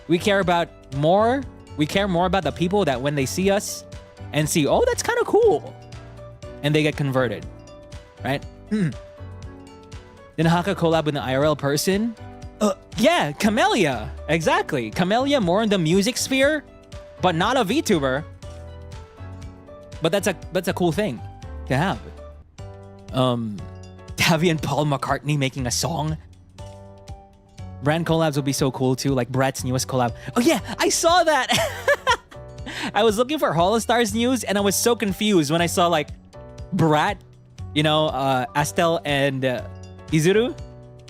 We care more about the people that when they see us and see, oh, that's kind of cool, and they get converted, right? Then Haka collab with an IRL person. Yeah, Camellia. Exactly. Camellia more in the music sphere, but not a VTuber. But that's a cool thing to have. Tavi and Paul McCartney making a song. Brand collabs would be so cool too, like Brett's newest collab. Oh yeah, I saw that. I was looking for HOLOSTARS news and I was so confused when I saw like Brat, you know, Astel and Izuru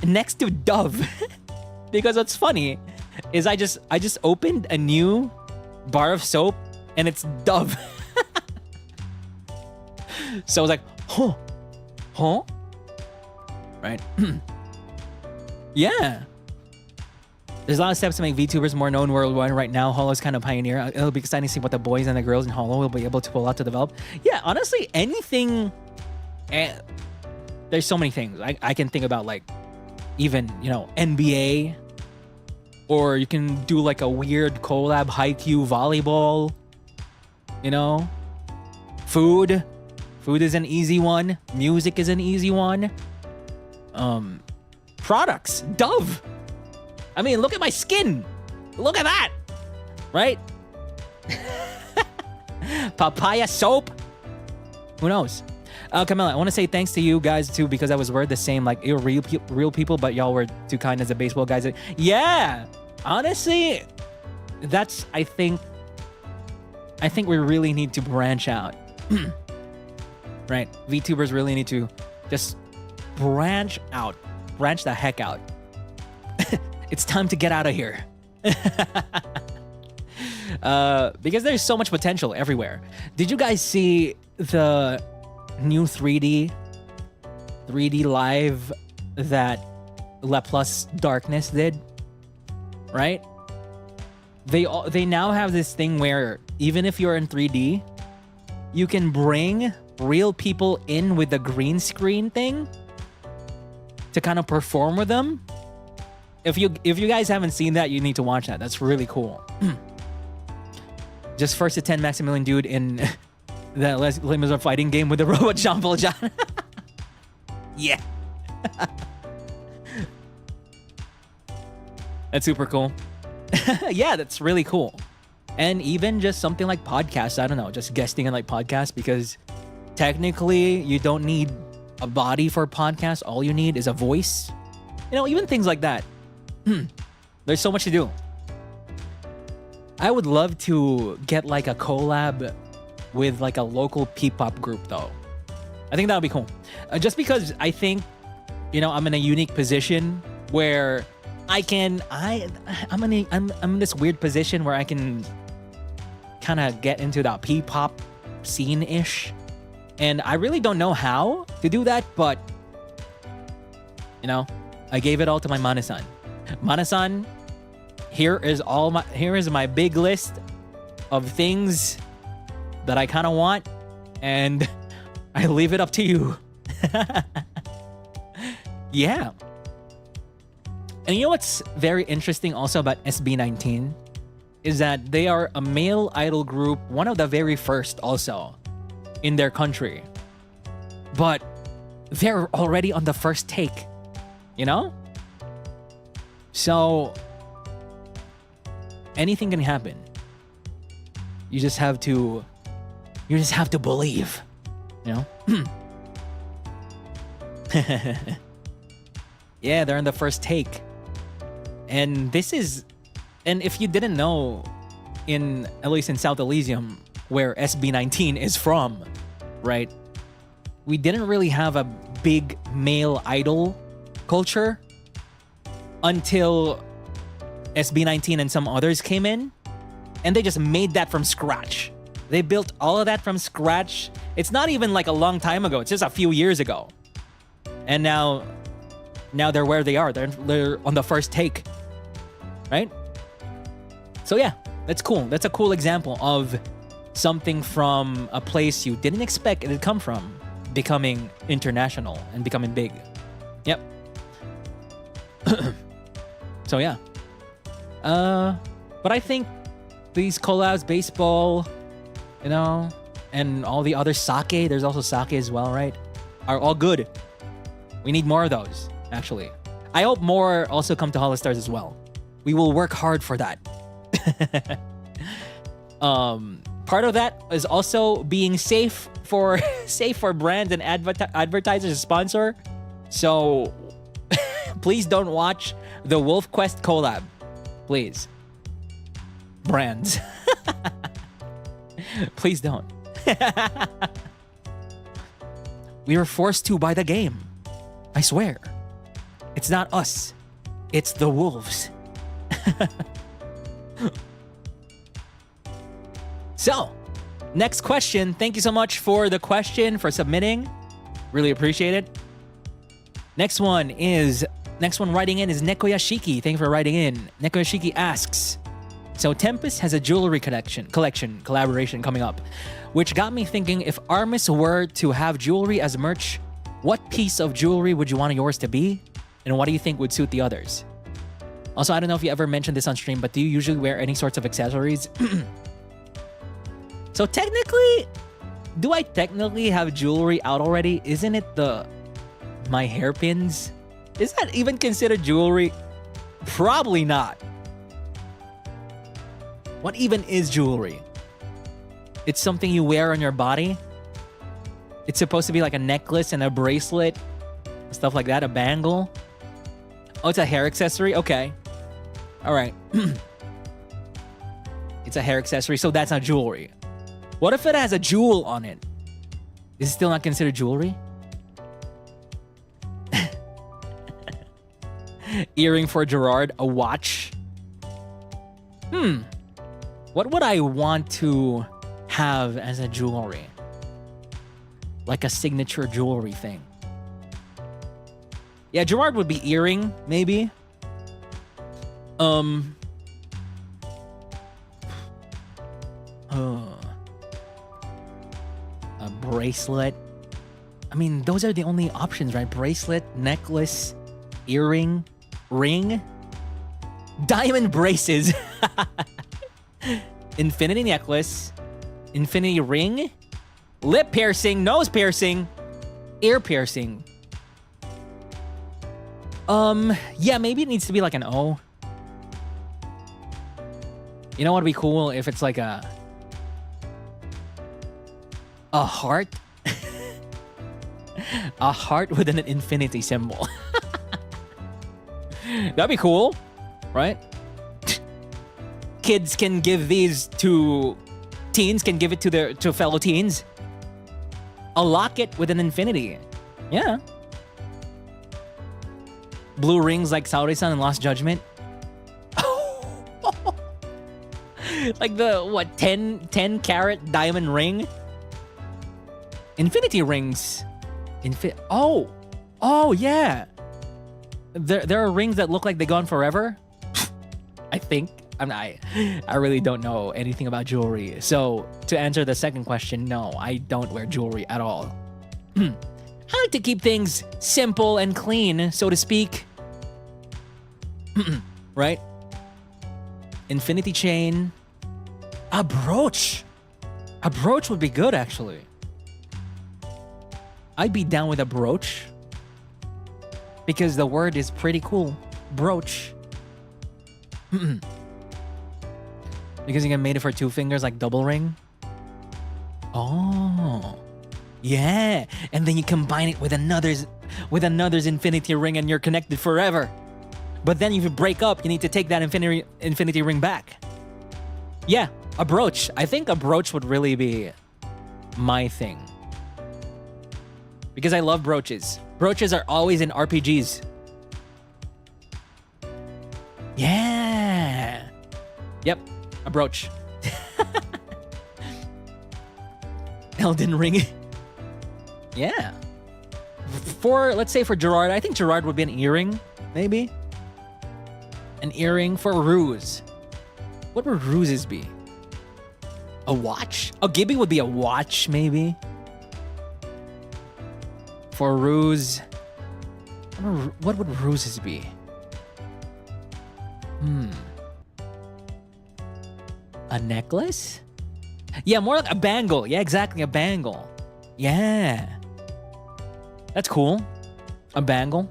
next to Dove. Because what's funny is I just opened a new bar of soap and it's Dove. So I was like, huh? Right? Yeah. There's a lot of steps to make VTubers more known worldwide right now. Holo's kind of pioneer. It'll be exciting to see what the boys and the girls in Holo will be able to pull out to develop. Yeah, honestly, anything. There's so many things. I can think about, like, even, you know, NBA. Or you can do like a weird collab Haikyuu volleyball. You know? Food. Food is an easy one. Music is an easy one. Products. Dove. I mean, look at my skin. Look at that. Right? Papaya soap. Who knows? Camilla, I want to say thanks to you guys too, because I was worried the same. Like, you're real people, but y'all were too kind as the baseball guys. Yeah. Honestly, that's I think we really need to branch out. Right? VTubers really need to just branch out. Branch the heck out. It's time to get out of here. Because there's so much potential everywhere. Did you guys see the new 3D live that Laplace Darkness did? Right? They now have this thing where even if you're in 3D, you can bring real people in with the green screen thing to kind of perform with them. If you guys haven't seen that, you need to watch that. That's really cool. Just first to 10 Maximilian dude in the Limits of Fighting game with the robot Jean Paul John. Yeah. That's super cool. Yeah, that's really cool. And even just something like podcasts, I don't know, just guesting in like podcasts, because technically you don't need a body for a podcast. All you need is a voice. You know, even things like that. There's so much to do. I would love to get like a collab with like a local P-pop group though. I think that would be cool. Just because I think, you know, I'm in a unique position where I'm in this weird position where I can kind of get into that P-pop scene-ish. And I really don't know how to do that, but you know, I gave it all to my Mana-san. Mana-san, here is my big list of things that I kind of want, and I leave it up to you. Yeah. And you know what's very interesting also about SB19 is that they are a male idol group, one of the very first also in their country. But they're already on the first take, you know? So anything can happen. You just have to believe, you know? Yeah, they're in the first take. And if you didn't know, at least in South Elysium, where SB19 is from, right? We didn't really have a big male idol culture until SB19 and some others came in, and they just made that from scratch. They built all of that from scratch. It's not even like a long time ago. It's just a few years ago. And now they're where they are. They're on the first take, right? So yeah, that's cool. That's a cool example of something from a place you didn't expect it to come from becoming international and becoming big. Yep. So yeah. But I think these collabs, baseball, you know, and all the other sake, there's also sake as well, right? Are all good. We need more of those, actually. I hope more also come to HOLOSTARS as well. We will work hard for that. Part of that is also being safe for brands and advertisers to sponsor. So please don't watch the Wolf Quest collab. Please. Brands. Please don't. We were forced to by the game. I swear. It's not us. It's the wolves. So, next question. Thank you so much for the question, for submitting. Really appreciate it. Next one writing in is Nekoyashiki. Thank you for writing in. Nekoyashiki asks, so Tempus has a jewelry collaboration coming up, which got me thinking, if ARMIS were to have jewelry as merch, what piece of jewelry would you want yours to be? And what do you think would suit the others? Also, I don't know if you ever mentioned this on stream, but do you usually wear any sorts of accessories? So technically, do I technically have jewelry out already? Isn't it my hairpins? Is that even considered jewelry? Probably not. What even is jewelry? It's something you wear on your body. It's supposed to be like a necklace and a bracelet, stuff like that, a bangle. Oh, it's a hair accessory? Okay. All right. It's a hair accessory, so that's not jewelry. What if it has a jewel on it? Is it still not considered jewelry? Earring for Gerard, a watch. What would I want to have as a jewelry? Like a signature jewelry thing. Yeah, Gerard would be earring, maybe. A bracelet. I mean, those are the only options, right? Bracelet, necklace, earring, ring, diamond braces, infinity necklace, infinity ring, lip piercing, nose piercing, ear piercing. Yeah, maybe it needs to be like an O. You know what would be cool if it's like a heart? A heart with an infinity symbol. That'd be cool, right? Kids can give these to teens, can give it to fellow teens. A locket with an infinity. Yeah. Blue rings like Saori-san in Lost Judgment. Like the, what, 10 carat diamond ring? Infinity rings. Oh, yeah. There are rings that look like they gone forever. I think. I really don't know anything about jewelry. So, to answer the second question, no, I don't wear jewelry at all. I like to keep things simple and clean, so to speak. Right? Infinity chain. A brooch. A brooch would be good, actually. I'd be down with a brooch. Because the word is pretty cool. Brooch. Because you can make it for 2 fingers like double ring. Oh. Yeah. And then you combine it with another's infinity ring and you're connected forever. But then if you break up, you need to take that infinity ring back. Yeah, a brooch. I think a brooch would really be my thing. Because I love brooches. Brooches are always in RPGs. Yeah. Yep, a brooch. Elden Ring. Yeah. Let's say for Gerard, I think Gerard would be an earring, maybe. An earring for Ruse. What would Ruses be? A watch? Oh, Gibby would be a watch, maybe. For Ruse, what would Ruses be? A necklace? Yeah, more like a bangle. Yeah, exactly, a bangle. Yeah. That's cool. A bangle.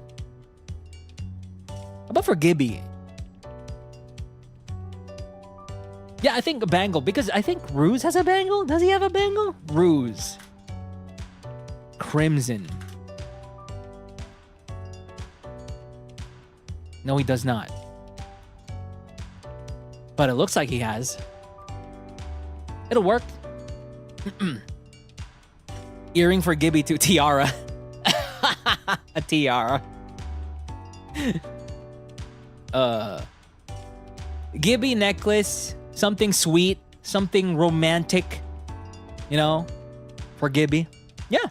How about for Gibby? Yeah, I think a bangle, because I think Ruse has a bangle. Does he have a bangle? Ruse. Crimson. No, he does not. But it looks like he has. It'll work. Earring for Gibby to tiara. A tiara. Gibby necklace. Something sweet. Something romantic. You know? For Gibby. Yeah.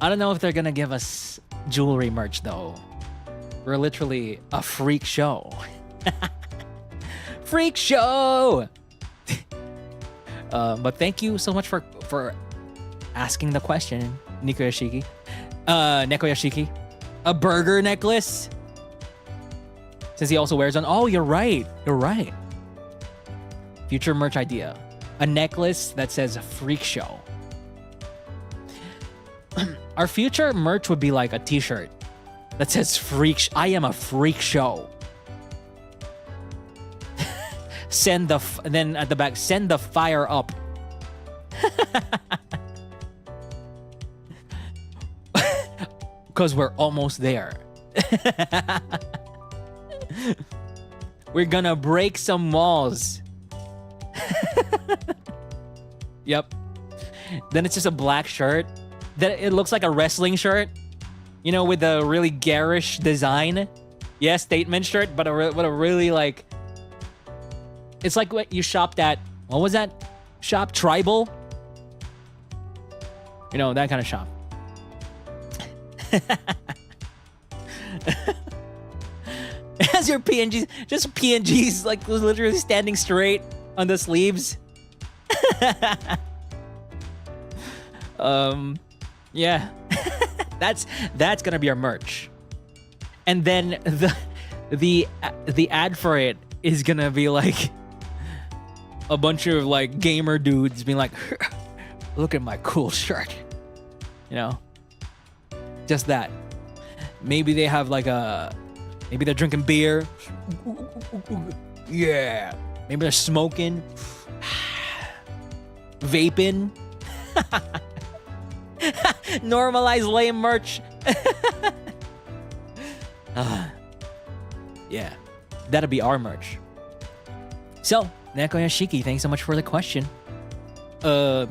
I don't know if they're gonna give us jewelry merch though. We're literally a freak show. Freak show! But thank you so much for asking the question, Nekoyashiki. Nekoyashiki. A burger necklace? Since he also wears one. Oh, you're right. You're right. Future merch idea. A necklace that says freak show. Our future merch would be like a t-shirt that says freak. I am a freak show. And then at the back, send the fire up. Because we're almost there. We're gonna break some walls. Yep. Then it's just a black shirt. Then it looks like a wrestling shirt. You know, with a really garish design. Yeah, statement shirt, but a really like... It's like what you shopped at... What was that? Shop? Tribal? You know, that kind of shop. It has your PNGs, just PNGs, like literally standing straight on the sleeves. Yeah. That's gonna be our merch. And then the ad for it is gonna be like a bunch of like gamer dudes being like, look at my cool shirt. You know? Just that. Maybe they have like maybe they're drinking beer. Yeah. Maybe they're smoking. Vaping. Normalize lame merch. Yeah. That'll be our merch. So, Neko Yashiki, thanks so much for the question. But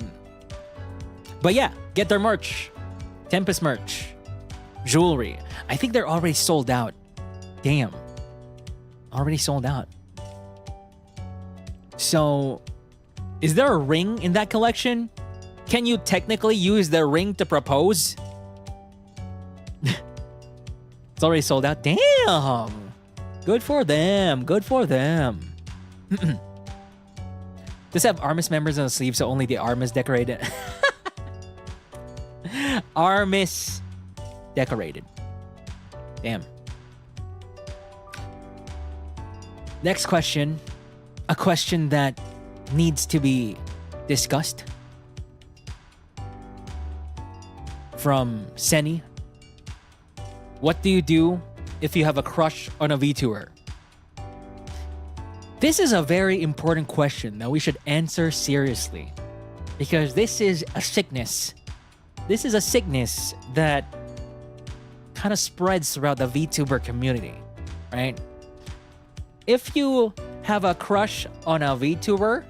yeah, get their merch. Tempus merch. Jewelry. I think they're already sold out. Damn. Already sold out. So, is there a ring in that collection? Can you technically use the ring to propose? It's already sold out. Damn. Good for them. Good for them. Just have ARMIS members on the sleeve, so only the ARMIS decorated. ARMIS decorated. Damn. Next question. A question that needs to be discussed. From Seni. What do you do if you have a crush on a VTuber? This is a very important question that we should answer seriously. Because this is a sickness. This is a sickness that kind of spreads throughout the VTuber community, right? If you have a crush on a VTuber,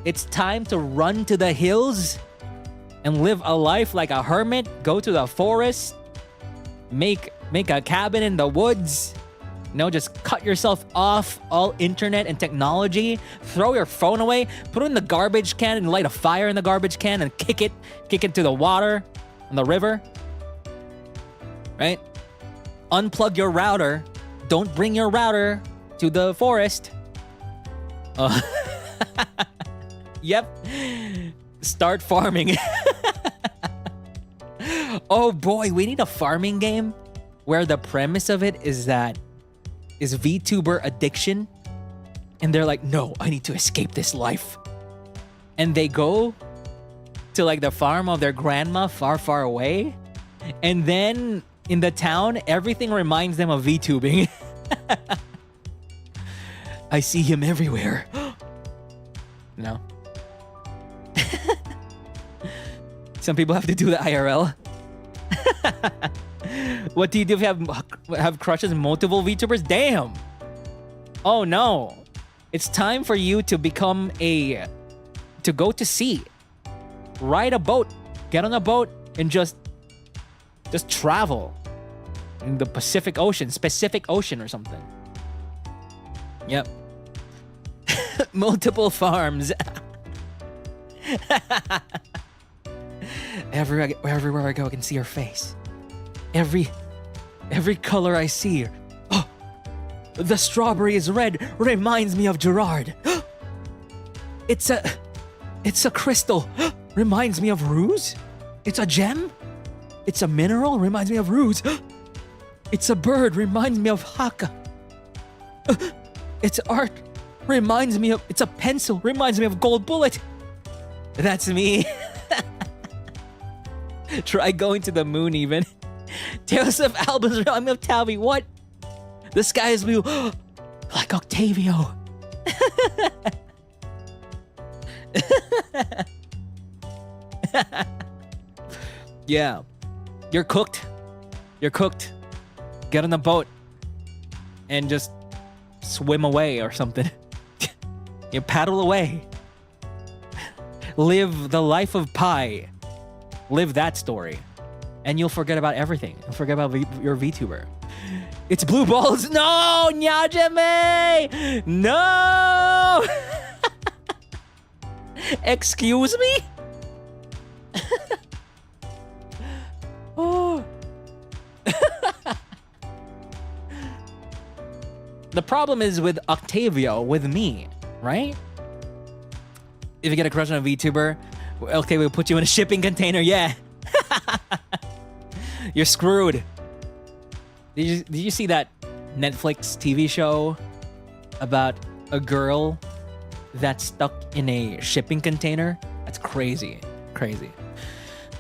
it's time to run to the hills and live a life like a hermit, go to the forest, make a cabin in the woods, you know, just cut yourself off all internet and technology, throw your phone away, put it in the garbage can and light a fire in the garbage can and kick it to the water in the river, right? Unplug your router. Don't bring your router to the forest. Yep. Start farming. Oh boy, we need a farming game where the premise of it is VTuber addiction. And they're like, no, I need to escape this life. And they go to like the farm of their grandma far, far away. And then in the town, everything reminds them of VTubing. I see him everywhere. No. Some people have to do the IRL. What do you do if you have crushes on multiple VTubers? Damn. Oh no. It's time for you to become to go to sea. Ride a boat. Get on a boat and just travel in the Pacific Ocean or something. Yep. Multiple farms. Everywhere I go, I can see her face. Every color I see. Oh, the strawberry is red. Reminds me of Gerard. It's a crystal. Reminds me of Ruse. It's a gem. It's a mineral. Reminds me of Ruse. It's a bird. Reminds me of Haka. It's art. Reminds me of... It's a pencil. Reminds me of Gold Bullet. That's me. Try going to the moon even. Tales of Albus remind me of Talby. What? The sky is blue. Like Octavio. Yeah. You're cooked. You're cooked. Get on the boat. And just swim away or something. You paddle away. Live the life of pi. Live that story. And you'll forget about everything. You'll forget about your VTuber. It's blue balls. No, Nyajime! No! Excuse me? Oh. The problem is with Octavio, with me, right? If you get a crush on a VTuber, Octavio will put you in a shipping container, yeah. You're screwed. Did you see that Netflix TV show about a girl that's stuck in a shipping container? That's crazy. Crazy.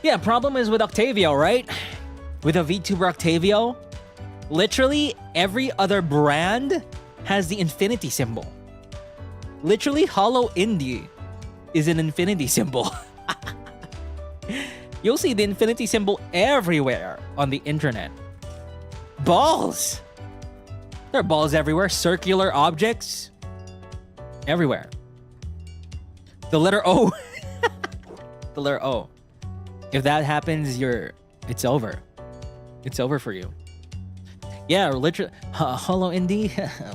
Yeah, problem is with Octavio, right? With a VTuber Octavio, literally every other brand has the infinity symbol. Literally, Holo Indie is an infinity symbol. You'll see the infinity symbol everywhere on the internet. Balls! There are balls everywhere. Circular objects. Everywhere. The letter O. The letter O. If that happens, it's over. It's over for you. Yeah, literally. Holo Indie?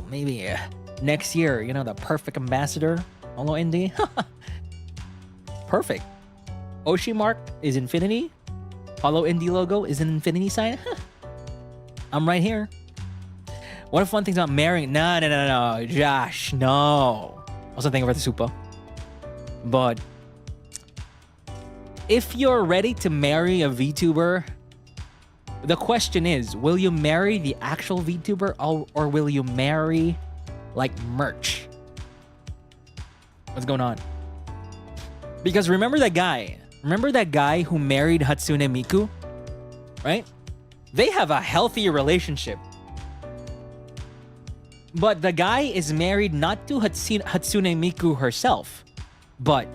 Maybe next year, you know, the perfect ambassador. Holo Indie? Perfect. Oshi mark is infinity. Holo Indie logo is an infinity sign. I'm right here. What if one thing's not marrying? No, Josh, no. Also thinking about the super. But if you're ready to marry a VTuber, the question is, will you marry the actual VTuber or will you marry like merch? What's going on? Because remember that guy who married Hatsune Miku? Right? They have a healthy relationship. But the guy is married not to Hatsune Miku herself, but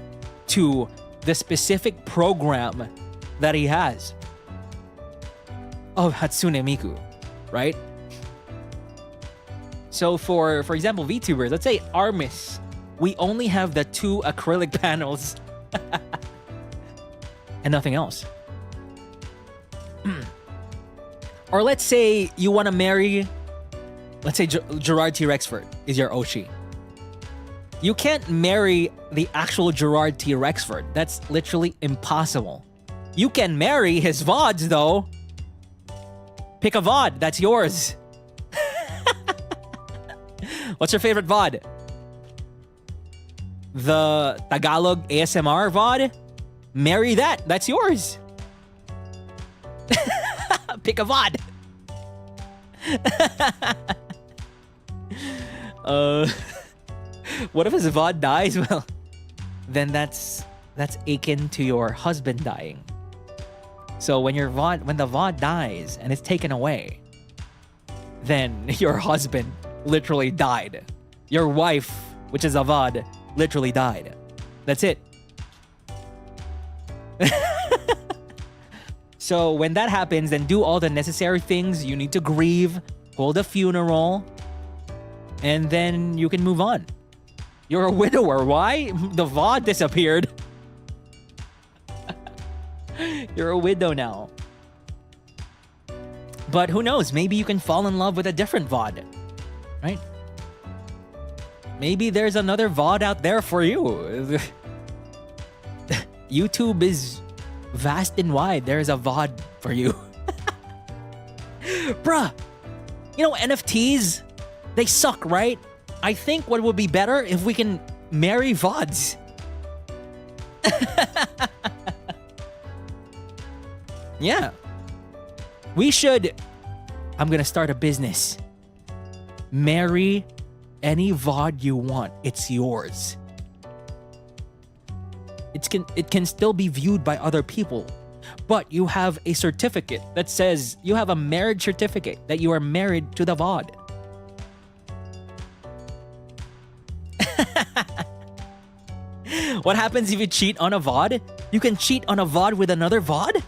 to the specific program that he has of Hatsune Miku, right? So for example, VTubers, let's say ARMIS, we only have the 2 acrylic panels and nothing else. Or let's say you want to marry, let's say Gerard T. Rexford is your Oshi. You can't marry the actual Gerard T. Rexford. That's literally impossible. You can marry his VODs though. Pick a VOD, that's yours. What's your favorite VOD? The Tagalog ASMR VOD? Marry that, that's yours. Pick a VOD. What if his VOD dies? Well, then that's akin to your husband dying. So when the VOD dies and it's taken away, then your husband literally died. Your wife, which is a VOD, literally died. That's it. So when that happens, then do all the necessary things. You need to grieve, hold a funeral, and then you can move on. You're a widower. Why? The VOD disappeared. You're a widow now. But who knows? Maybe you can fall in love with a different VOD, right? Maybe there's another VOD out there for you. YouTube is vast and wide. There's a VOD for you. Bruh, you know, NFTs, they suck, right? I think what would be better if we can marry VODs. Yeah. We should... I'm gonna start a business. Marry any VOD you want. It's yours. It can still be viewed by other people, but you have a certificate that says you have a marriage certificate that you are married to the VOD. What happens if you cheat on a VOD? You can cheat on a VOD with another VOD?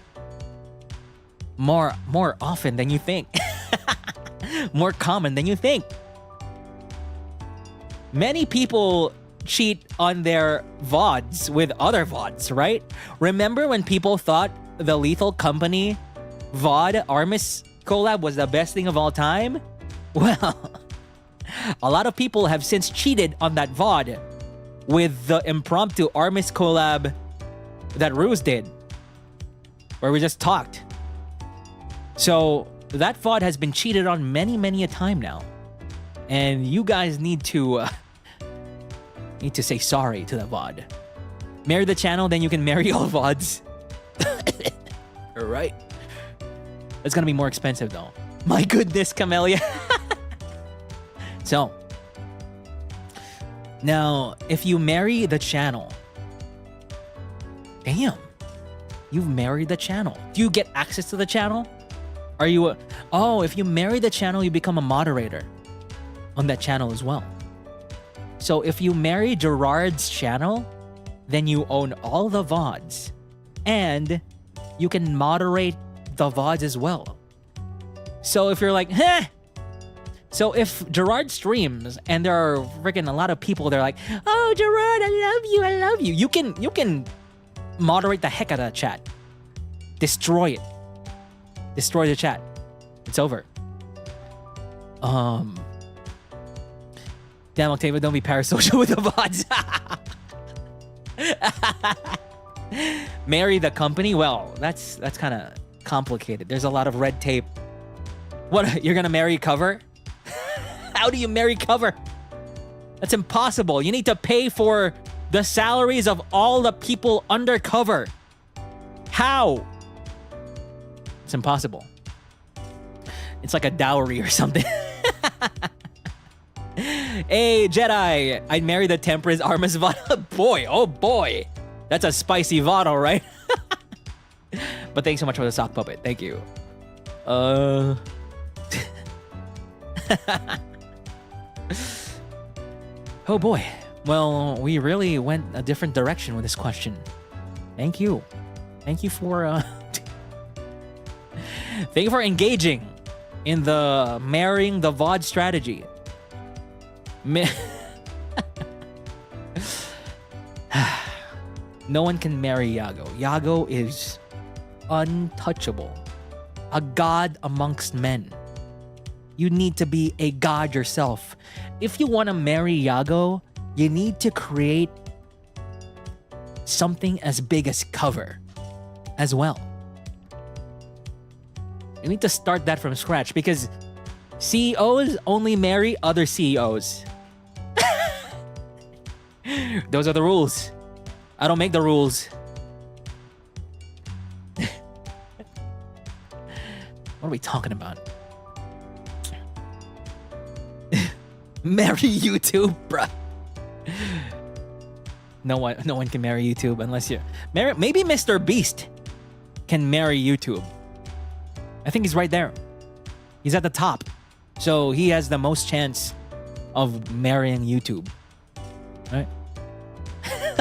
More often than you think. More common than you think. many people cheat on their VODs with other VODs, right? Remember when people thought the Lethal Company VOD ARMIS collab was the best thing of all time? Well, a lot of people have since cheated on that VOD with the impromptu ARMIS collab that Ruse did, where we just talked. So that VOD has been cheated on many a time now. And you guys need to say sorry to the VOD. Marry the channel, then you can marry all VODs. Alright. It's gonna be more expensive though. My goodness, Camellia. So, now, if you marry the channel, damn, you've married the channel. Do you get access to the channel? Are you if you marry the channel, you become a moderator on that channel as well. So if you marry Gerard's channel, then you own all the VODs and you can moderate the VODs as well. So if you're like, heh! So if Gerard streams and there are freaking a lot of people, they're like, oh, Gerard, I love you. You can moderate the heck out of that chat. Destroy it. Destroy the chat. It's over. Damn, Octavio, don't be parasocial with the VODs. Marry the company? Well, that's kind of complicated. There's a lot of red tape. What, you're gonna marry cover? How do you marry cover? That's impossible. You need to pay for the salaries of all the people undercover. How? It's impossible. It's like a dowry or something. Hey, Jedi, I'd marry the Temperance ARMIS VOD. Boy, oh boy. That's a spicy VOD, all right? But thanks so much for the sock puppet. Thank you. Oh boy. Well, we really went a different direction with this question. Thank you. Thank you for thank you for engaging in the marrying the VOD strategy. No one can marry Yago. Yago is untouchable. A god amongst men. You need to be a god yourself. If you want to marry Yago, you need to create something as big as cover as well. You need to start that from scratch because CEOs only marry other CEOs. Those are the rules. I don't make the rules. What are we talking about? Marry YouTube, bruh. No one can marry YouTube unless you marry. Maybe Mr. Beast can marry YouTube. I think he's right there. He's at the top, so he has the most chance of marrying YouTube. Right?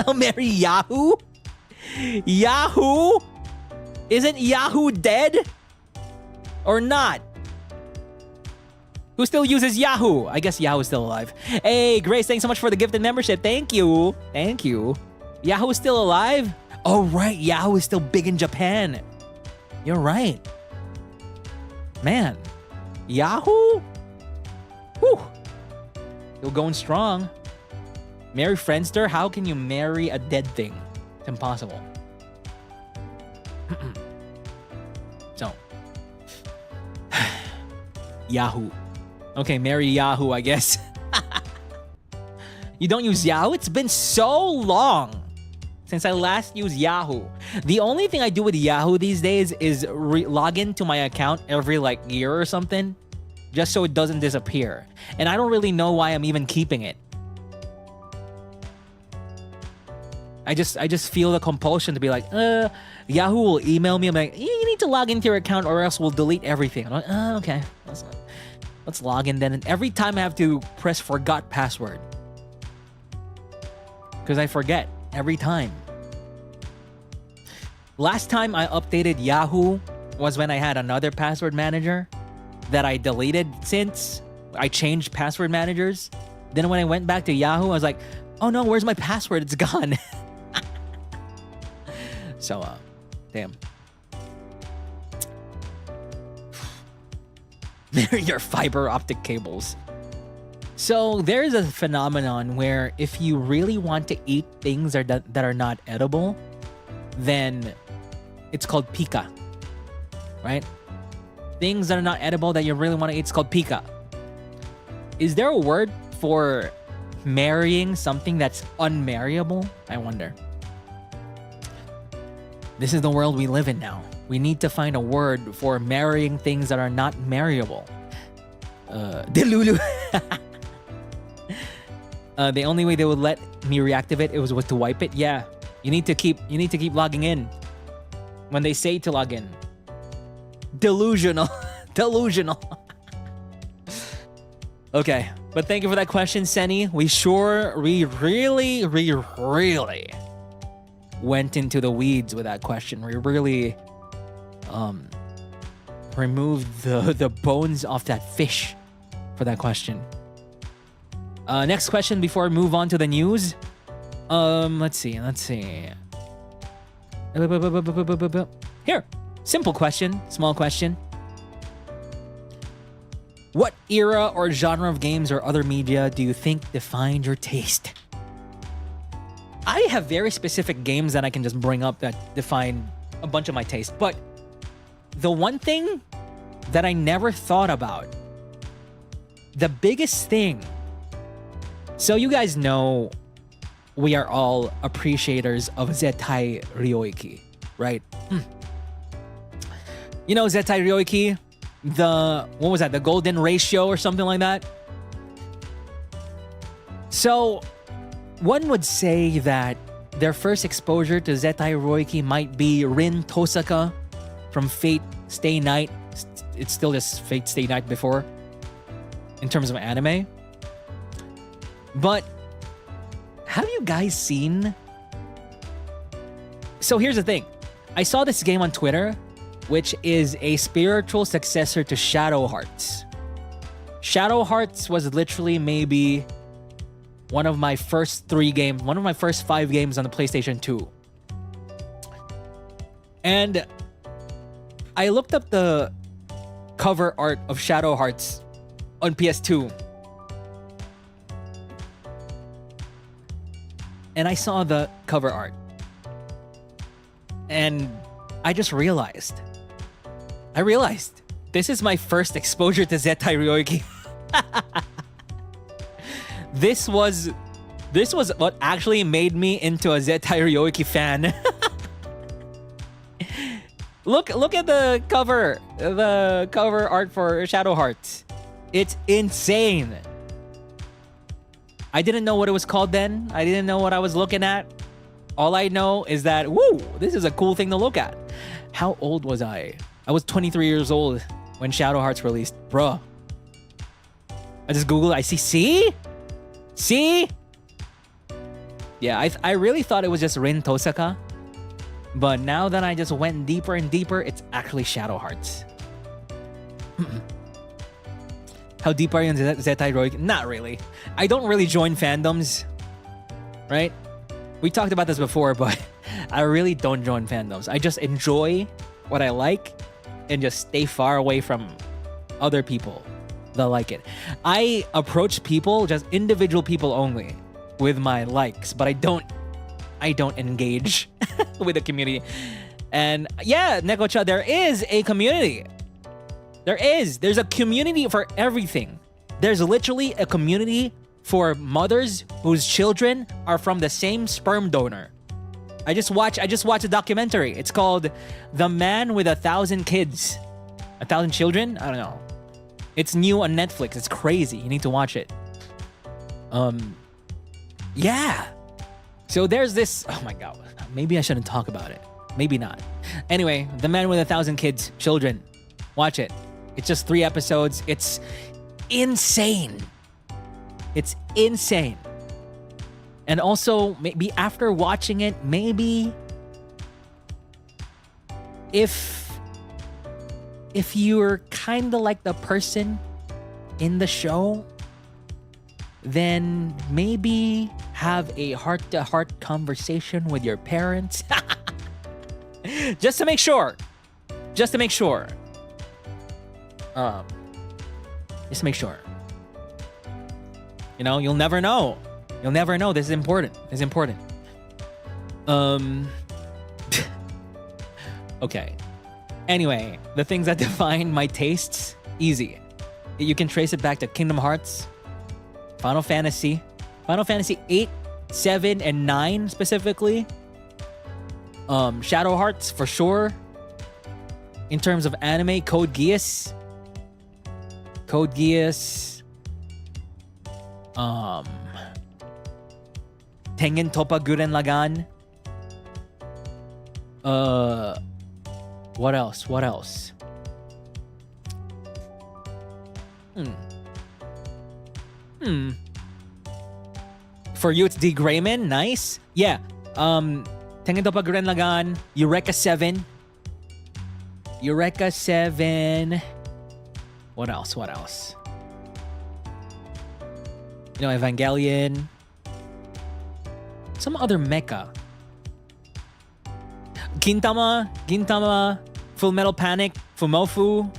I'll marry Yahoo. Yahoo? Isn't Yahoo dead? Or not? Who still uses Yahoo? I guess Yahoo's still alive. Hey, Grace, thanks so much for the gifted membership. Thank you. Thank you. Yahoo is still alive? Oh, right. Yahoo is still big in Japan. You're right. Man. Yahoo? Whew. Still going strong. Marry Friendster? How can you marry a dead thing? It's impossible. So. Yahoo. Okay, marry Yahoo, I guess. You don't use Yahoo? It's been so long since I last used Yahoo. The only thing I do with Yahoo these days is log into my account every year or something, just so it doesn't disappear. And I don't really know why I'm even keeping it. I just feel the compulsion to be like, Yahoo will email me. I'm like, you need to log into your account or else we'll delete everything. I'm like, okay, let's log in then. And every time I have to press forgot password. Because I forget every time. Last time I updated Yahoo was when I had another password manager that I deleted since I changed password managers. Then when I went back to Yahoo, I was like, oh no, where's my password? It's gone. So, damn. They're your fiber optic cables. So there's a phenomenon where if you really want to eat things that are not edible, then it's called pika, right? Things that are not edible that you really want to eat, it's called pika. Is there a word for marrying something that's unmarryable? I wonder. This is the world we live in now. We need to find a word for marrying things that are not marryable. Delulu. The only way they would let me reactivate it was to wipe it. Yeah, you need to keep logging in when they say to log in. Delusional. Delusional. Okay, but thank you for that question, Seni. We really went into the weeds with that question. We really removed the bones off that fish for that question. Next question before we move on to the news. Let's see. Here, simple question, small question. What era or genre of games or other media do you think defined your taste? I have very specific games that I can just bring up that define a bunch of my taste. But the one thing that I never thought about, the biggest thing. So you guys know we are all appreciators of Zettai Ryoiki, right? You know Zettai Ryoiki? What was that? The golden ratio or something like that? So one would say that their first exposure to Zettai Ryoiki might be Rin Tosaka from Fate Stay Night. It's still just Fate Stay Night before in terms of anime. But have you guys seen? So here's the thing. I saw this game on Twitter, which is a spiritual successor to Shadow Hearts. Shadow Hearts was literally maybe one of my first 5 games on the PlayStation 2. And I looked up the cover art of Shadow Hearts on PS2. And I saw the cover art. And I just realized. This is my first exposure to Zettai Ryoiki. This was what actually made me into a Zettai Ryoiki fan. Look at the cover art for Shadow Hearts. It's insane. I didn't know what it was called then. I didn't know what I was looking at. All I know is that, woo, this is a cool thing to look at. How old was I? I was 23 years old when Shadow Hearts released. Bruh. I just Googled, I see? Yeah, I really thought it was just Rin Tosaka. But now that I just went deeper and deeper, it's actually Shadow Hearts. How deep are you in Zettai Ryoiki? Not really. I don't really join fandoms, right? We talked about this before, but I really don't join fandoms. I just enjoy what I like and just stay far away from other people that like it. I approach people, just individual people only, with my likes, but I don't engage with the community. And yeah, Nekocha, there is a community. There's a community for everything. There's literally a community for mothers whose children are from the same sperm donor. I just watched a documentary. It's called The Man with 1,000 Kids. 1,000 Children? I don't know. It's new on Netflix. It's crazy. You need to watch it. Yeah. So there's this, oh my god. Maybe I shouldn't talk about it. Maybe not. Anyway, The Man with 1,000 Kids, Children. Watch it. It's just 3 episodes. It's insane. It's insane. And also, maybe after watching it, maybe if you're kind of like the person in the show, then maybe have a heart-to-heart conversation with your parents. Just to make sure. Just to make sure. Just to make sure. You know, you'll never know. You'll never know. This is important. This is important. Okay. Anyway, the things that define my tastes, easy. You can trace it back to Kingdom Hearts, Final Fantasy 8, 7, and 9 specifically. Shadow Hearts for sure. In terms of anime, Code Geass. Tengen Toppa Gurren Lagann. What else? For you, it's D. Grayman. Nice. Yeah. Tengen Toppa Gurren Lagann. Eureka 7. What else? You know, Evangelion. Some other mecha. Gintama, Full Metal Panic, Fumofu.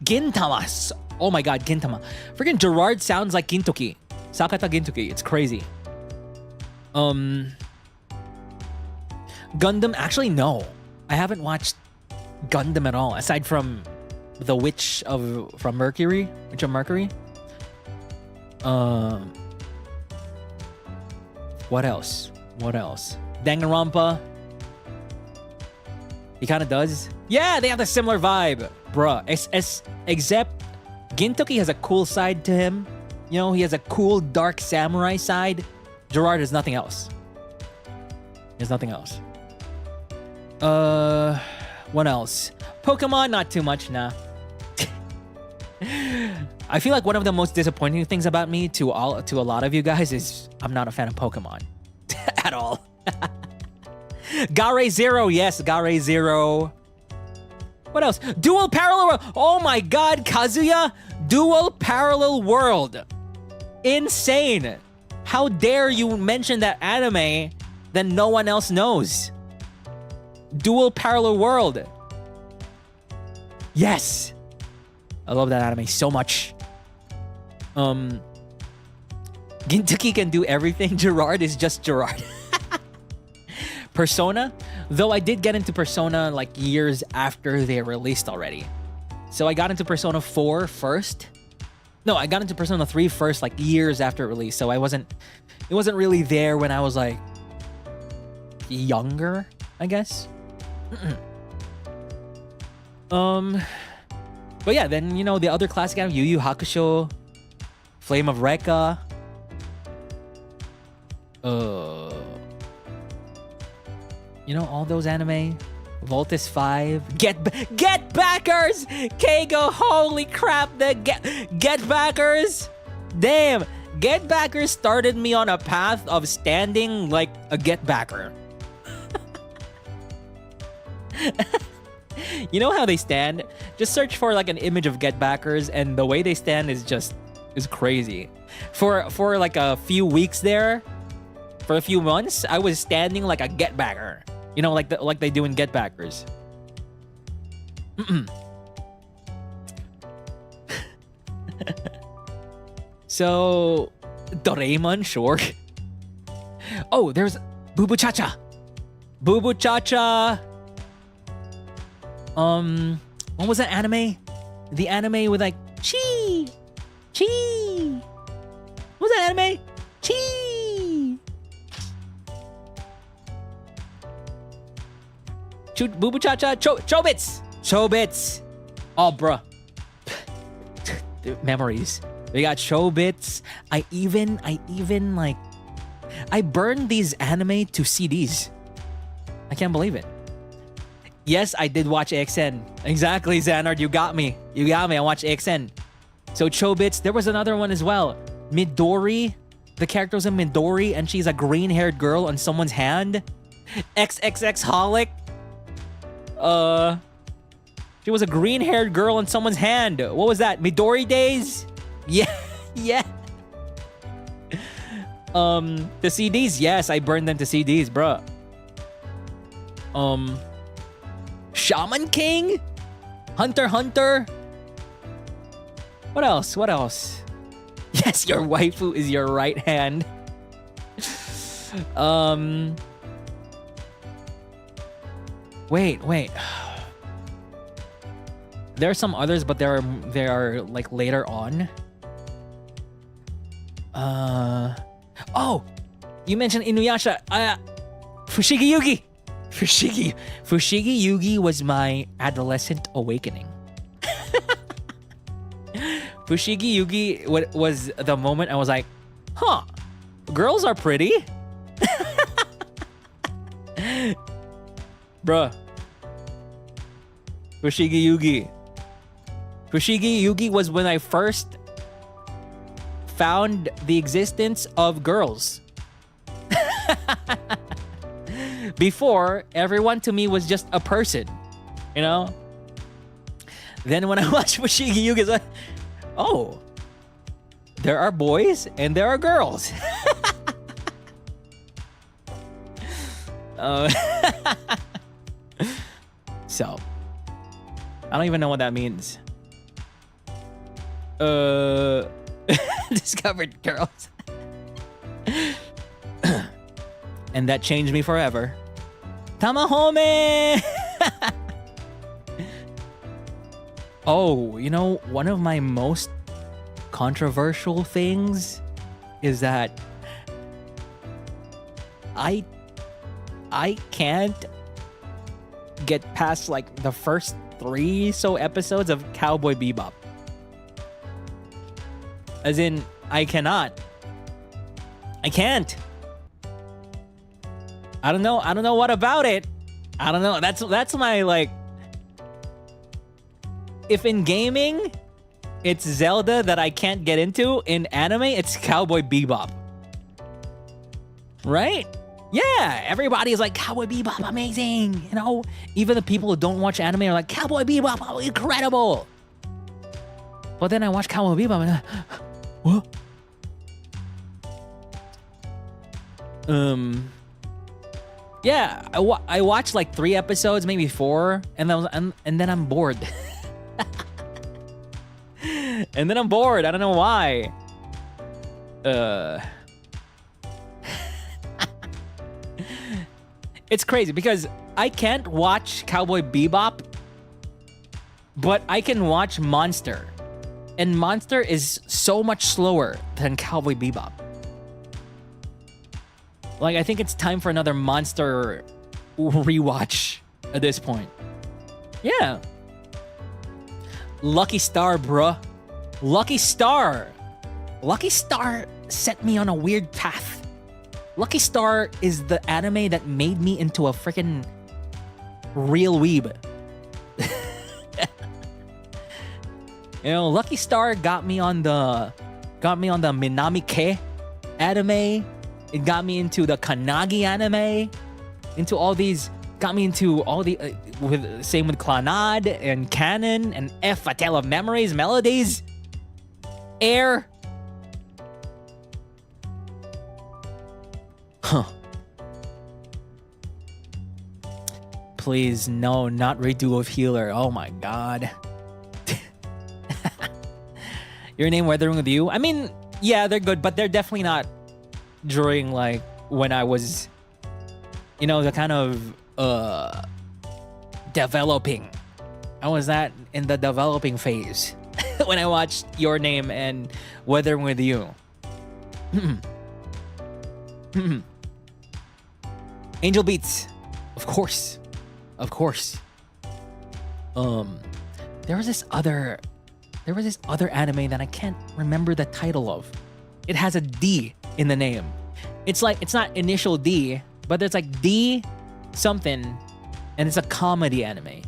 Gintama. Oh my god, Gintama. Freaking Gerard sounds like Gintoki. Sakata Gintoki. It's crazy. Gundam, actually no. I haven't watched Gundam at all, aside from the Witch of Mercury. What else? Danganronpa. He kind of does. Yeah, they have a similar vibe, bruh. Except Gintoki has a cool side to him. You know, he has a cool dark samurai side. Gerard has nothing else. What else? Pokemon, not too much, nah. I feel like one of the most disappointing things about me to a lot of you guys is I'm not a fan of Pokemon at all. Gare Zero, yes, Gare Zero. What else? Dual Parallel World. Oh my god, Kazuya! Dual Parallel World. Insane. How dare you mention that anime that no one else knows? Dual Parallel World. Yes. I love that anime so much. Gintoki can do everything. Gerard is just Gerard. Persona, though I did get into Persona like years after they released already. So I got into Persona 4 first. No, I got into Persona 3 first, like years after it released. So it wasn't really there when I was like younger, I guess. But yeah, then you know the other classic anime, Yu Yu Hakusho, Flame of Recca. You know, all those anime. Voltus 5. Get Backers! Keigo, holy crap, the Get Backers! Damn! Get Backers started me on a path of standing like a Get Backer. You know how they stand? Just search for like an image of Get Backers, and the way they stand is crazy. For like a few weeks there, for a few months, I was standing like a Get Backer. You know, like they do in Get Backers. So, Doraemon, sure. Oh, there's Bubu Cha-Cha. What was that anime? The anime with like Chi. What was that anime? Chi. Bubu Cha-Cha. Chobits. Oh, bruh. Memories. We got Chobits. I even like, I burned these anime to CDs. I can't believe it. Yes, I did watch AXN. Exactly, Xanard. You got me. I watched AXN. So Chobits. There was another one as well. Midori. The character's in Midori, and she's a green-haired girl on someone's hand. XXX Holic. She was a green-haired girl in someone's hand. What was that? Midori Days? Yeah, yeah. The CDs, yes, I burned them to CDs, bruh. Shaman King? Hunter x Hunter? What else? What else? Yes, your waifu is your right hand. Wait. There are some others, but they are like later on. Oh, you mentioned Inuyasha. Fushigi Yugi. Fushigi Yugi was my adolescent awakening. Fushigi Yugi was the moment I was like, huh, girls are pretty. Bruh. Fushigi Yugi. Fushigi Yugi was when I first found the existence of girls. Before, everyone to me was just a person, you know? Then when I watched Fushigi Yugi, it's like, oh, there are boys and there are girls. So, I don't even know what that means. Discovered girls. And that changed me forever. Tamahome! Oh, you know, one of my most controversial things is that I can't get past like the first 3 so episodes of Cowboy Bebop. As in, I cannot. I can't. I don't know what about it. I don't know. That's my like. If in gaming, it's Zelda that I can't get into, in anime, it's Cowboy Bebop. Right? Yeah, everybody is like, Cowboy Bebop, amazing. You know, even the people who don't watch anime are like, Cowboy Bebop, oh, incredible. But then I watch Cowboy Bebop and what? Yeah, I watched like 3 episodes, maybe 4, and then I'm bored. And then I'm bored. I don't know why. It's crazy because I can't watch Cowboy Bebop, but I can watch Monster. And Monster is so much slower than Cowboy Bebop. Like, I think it's time for another Monster rewatch at this point. Yeah. Lucky Star, bruh. Lucky Star. Lucky Star set me on a weird path. Lucky Star is the anime that made me into a freaking real weeb. You know, Lucky Star got me on the Minami-ke anime. It got me into the Kanagi anime. Into all these, got me into all the same with Clannad and Canon and F, A Tale of Memories, Melodies, Air. Huh. Please, no, not redo of Healer. Oh my god. Your Name Weathering With You? I mean, yeah, they're good, but they're definitely not during like when I was, you know, the kind of developing. I was that in the developing phase when I watched Your Name and Weathering With You. Angel Beats, of course. There was this other anime that I can't remember the title of. It has a D in the name. It's like, it's not initial D, but there's like D something, and it's a comedy anime.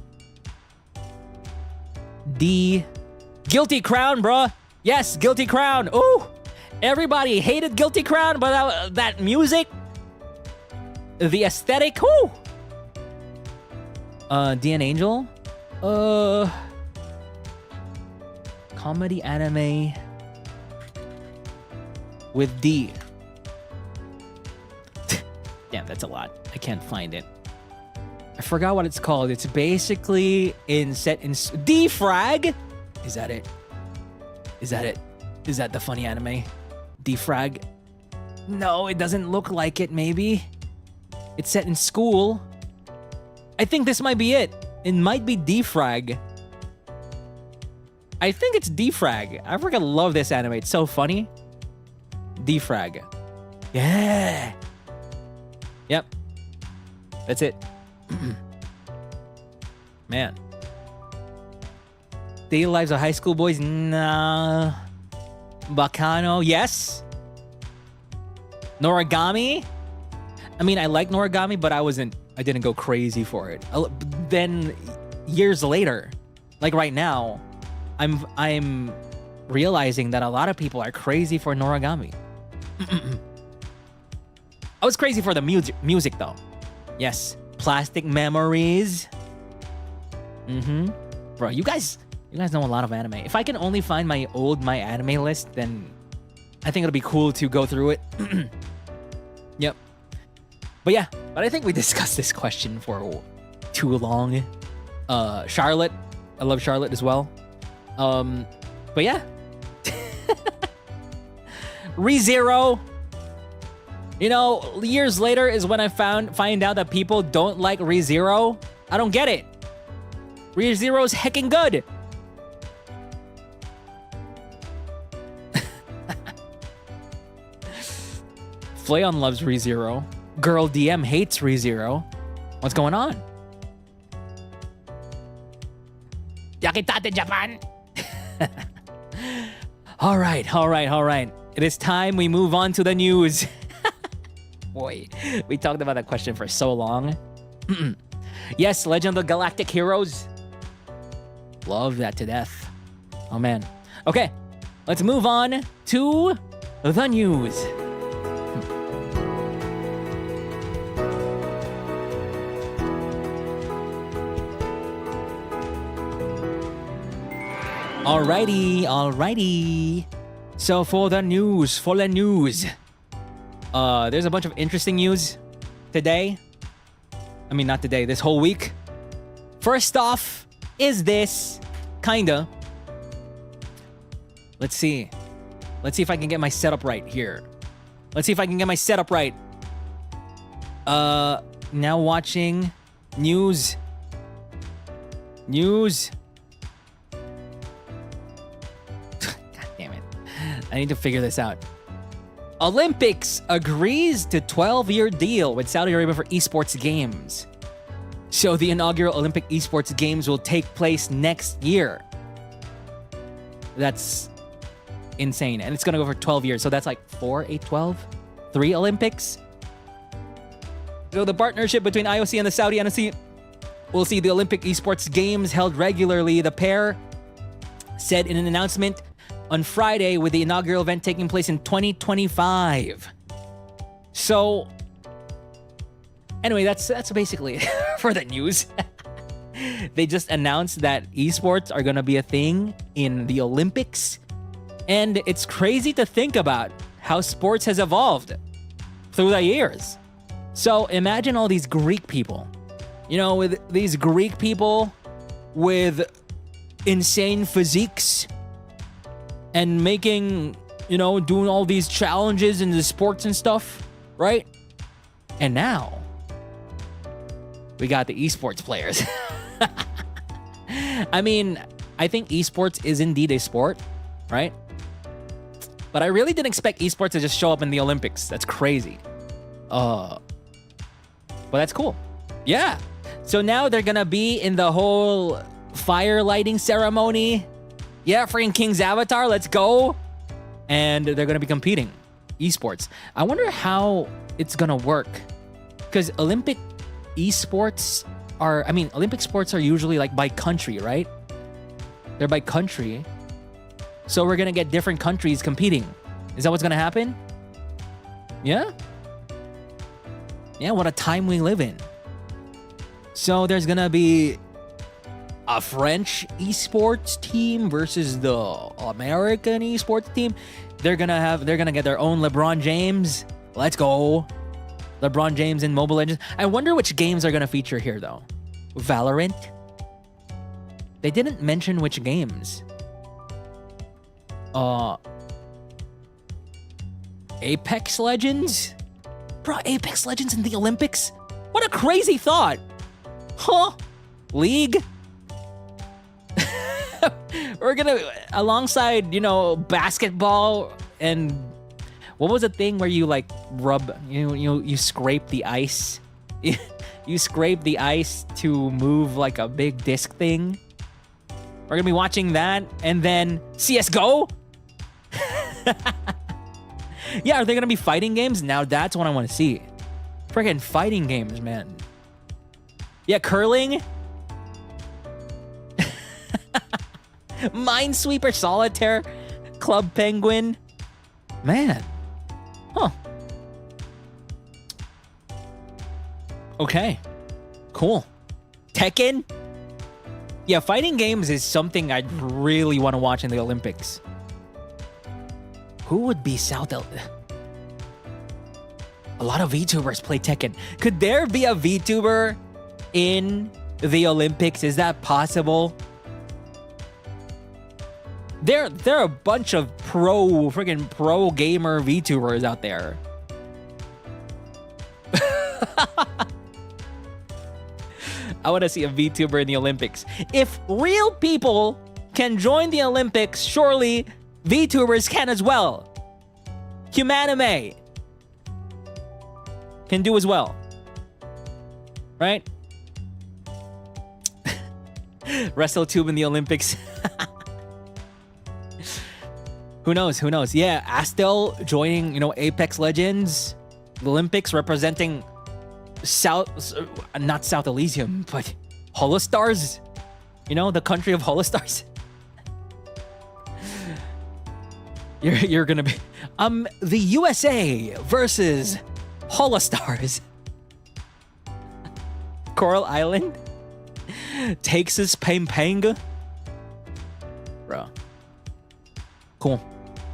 D. Guilty Crown, bruh. Yes, Guilty Crown. Ooh, everybody hated Guilty Crown, but that music, the aesthetic, whoo. D and Angel. Comedy anime with D. Damn, that's a lot. I can't find it. I forgot what it's called. It's basically set in Defrag. Is that it? Is that it? Is that the funny anime? Defrag? No, it doesn't look like it. Maybe it's set in school. I think this might be it. It might be Defrag. I think it's Defrag. I freaking love this anime. It's so funny. Defrag. Yeah. Yep. That's it. Man. Daily lives of high school boys? Nah. Bacano? Yes. Noragami? I mean, I like Noragami, but I didn't go crazy for it. Then years later, like right now, I'm realizing that a lot of people are crazy for Noragami. I was crazy for the music though. Yes. Plastic Memories. Bro, you guys know a lot of anime. If I can only find my anime list, then I think it'll be cool to go through it. Yep. But I think we discussed this question for too long. Charlotte. I love Charlotte as well. But yeah. ReZero. You know, years later is when I find out that people don't like ReZero. I don't get it. ReZero's heckin' good. Flayon loves ReZero. Girl DM hates ReZero. What's going on? Yakitate Japan. All right. It is time we move on to the news. Boy, we talked about that question for so long. Yes, Legend of the Galactic Heroes. Love that to death. Oh man. Okay, let's move on to the news. Alrighty. So for the news, there's a bunch of interesting news today. I mean, not today, this whole week. First off, is this kinda. Let's see if I can get my setup right here. Now watching news. I need to figure this out. Olympics agrees to 12-year deal with Saudi Arabia for esports games. So the inaugural Olympic esports games will take place next year. That's insane. And it's going to go for 12 years. So that's like 4, 8, 12? 3 Olympics? So the partnership between IOC and the Saudi NOC will see the Olympic esports games held regularly. The pair said in an announcement on Friday, with the inaugural event taking place in 2025. So, anyway, that's basically it for the news. They just announced that esports are gonna be a thing in the Olympics, and it's crazy to think about how sports has evolved through the years. So imagine all these Greek people, with these Greek people with insane physiques. And making, doing all these challenges in the sports and stuff, right? And now, we got the esports players. I mean, I think esports is indeed a sport, right? But I really didn't expect esports to just show up in the Olympics. That's crazy. But that's cool. Yeah. So now they're gonna be in the whole fire lighting ceremony. Yeah, freaking King's Avatar, let's go. And they're gonna be competing. Esports. I wonder how it's gonna work. Because Olympic sports are usually like by country, right? They're by country. So we're gonna get different countries competing. Is that what's gonna happen? Yeah? Yeah, what a time we live in. So there's gonna be a French esports team versus the American esports team. They're gonna get their own LeBron James. Let's go. LeBron James in Mobile Legends. I wonder which games are gonna feature here though. Valorant? They didn't mention which games. Apex Legends? Bro, Apex Legends in the Olympics? What a crazy thought. Huh? League? We're gonna, alongside, you know, basketball and what was the thing where you like rub, you scrape the ice? You scrape the ice to move like a big disc thing. We're gonna be watching that, and then CSGO? Yeah, are they gonna be fighting games? Now that's what I wanna see. Freaking fighting games, man. Yeah, curling? Minesweeper Solitaire? Club Penguin? Man. Huh. Okay. Cool. Tekken? Yeah, fighting games is something I'd really want to watch in the Olympics. Who would be A lot of VTubers play Tekken. Could there be a VTuber in the Olympics? Is that possible? There are a bunch of freaking pro gamer VTubers out there. I want to see a VTuber in the Olympics. If real people can join the Olympics, surely VTubers can as well. Humanime can do as well. Right? WrestleTube in the Olympics. Who knows? Who knows? Yeah, Astel joining, you know, Apex Legends, the Olympics, representing not South Elysium, but HOLOSTARS. You know, the country of HOLOSTARS. You're gonna be the USA versus HOLOSTARS. Coral Island takes us Pampanga. Bro. Cool.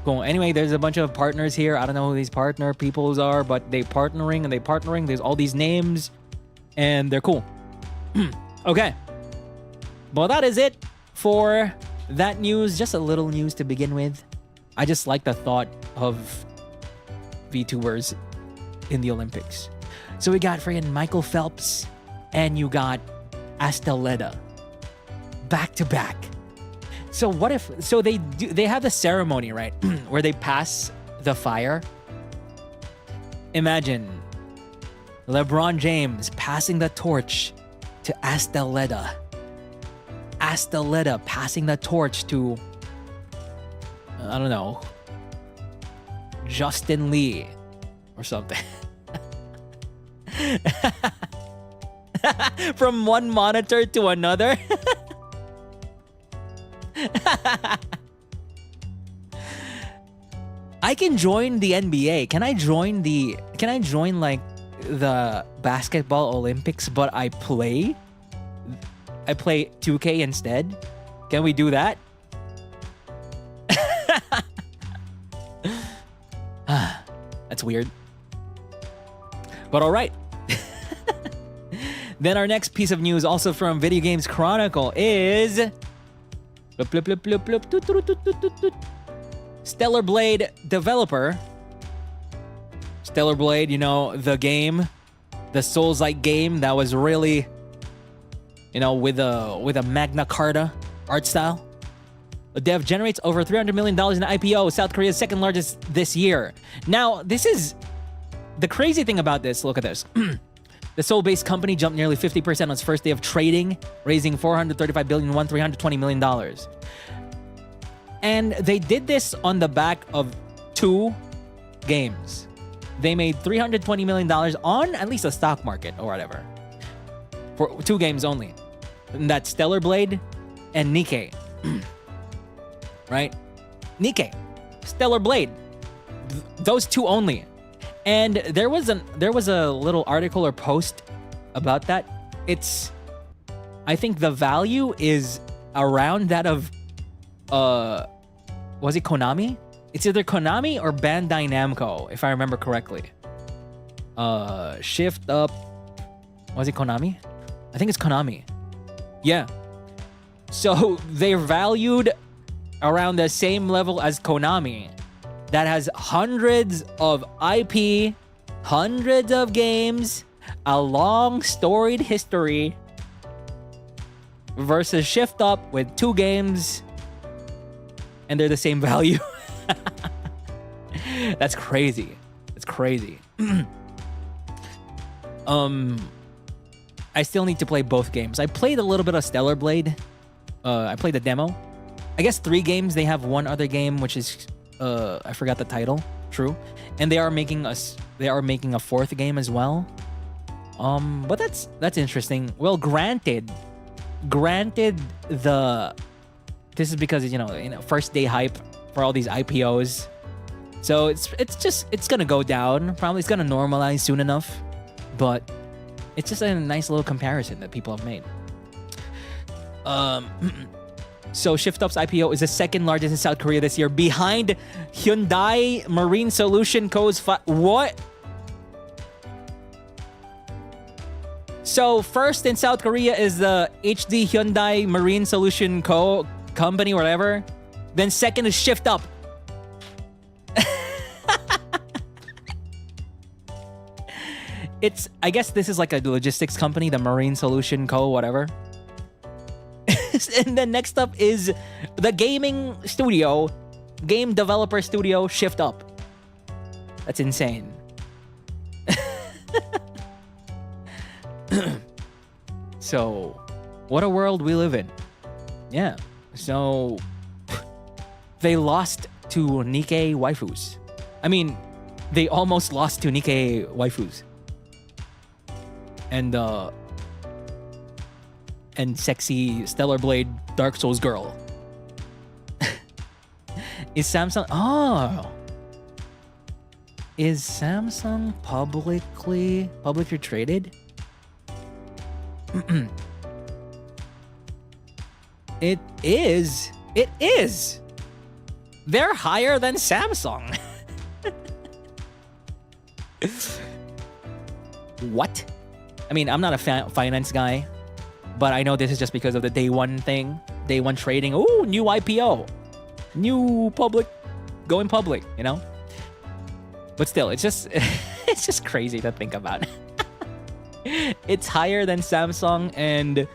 Cool. Anyway, there's a bunch of partners here. I don't know who these partner peoples are, but they partnering. There's all these names, and they're cool. Okay. Well, that is it for that news. Just a little news to begin with. I just like the thought of VTubers in the Olympics. So we got friggin' Michael Phelps, and you got Asteleda back to back. So what if, so they have the ceremony, right? Where they pass the fire. Imagine LeBron James passing the torch to Asteleda. Asteleda passing the torch to, I don't know, Justin Lee or something. From one monitor to another. I can join the NBA. Can I join like the basketball Olympics, but I play 2K instead? Can we do that? That's weird. But all right. Then our next piece of news, also from Video Games Chronicle, is Stellar Blade developer. Stellar Blade, you know, the game, the Souls-like game that was really, you know, with a Magna Carta art style. The dev generates over $300 million in IPO, South Korea's second largest this year. Now, this is the crazy thing about this. Look at this. The Seoul-based company jumped nearly 50% on its first day of trading, raising $435 billion, won $320 million. And they did this on the back of 2 games. They made $320 million on at least the stock market or whatever. For 2 games only. And that's Stellar Blade and Nikkei. Right? Nikkei. Stellar Blade. Those 2 only. And there was a little article or post about that. It's I think the value is around that of was it Konami? It's either Konami or Bandai Namco, if I remember correctly. Shift Up. Was it Konami? I think it's Konami. Yeah. So they're valued around the same level as Konami, that has hundreds of IP, hundreds of games, a long storied history, versus Shift Up with 2 games, and they're the same value. That's crazy. That's crazy. I still need to play both games. I played a little bit of Stellar Blade. I played the demo. I guess 3 games. They have one other game, which is I forgot the title. True, and they are making a 4th game as well. But that's interesting. Well, granted, this is because first day hype for all these IPOs. So it's gonna go down. Probably it's gonna normalize soon enough. But it's just a nice little comparison that people have made. So Shift Up's IPO is the 2nd largest in South Korea this year, behind Hyundai Marine Solution Co.'s what? So first in South Korea is the HD Hyundai Marine Solution Co. company, whatever. Then second is Shift Up. I guess this is like a logistics company, the Marine Solution Co. whatever. And then next up is the game developer studio, Shift Up. That's insane. So, what a world we live in. Yeah. So, they lost to Nikkei waifus. I mean, they almost lost to Nikkei waifus. And sexy Stellar Blade Dark Souls girl. Is Samsung publicly traded? It is. They're higher than Samsung. What? I mean, I'm not a finance guy, but I know this is just because of the day one thing. Day one trading. Ooh, new IPO. New public. Going public, But still, it's just crazy to think about. It's higher than Samsung and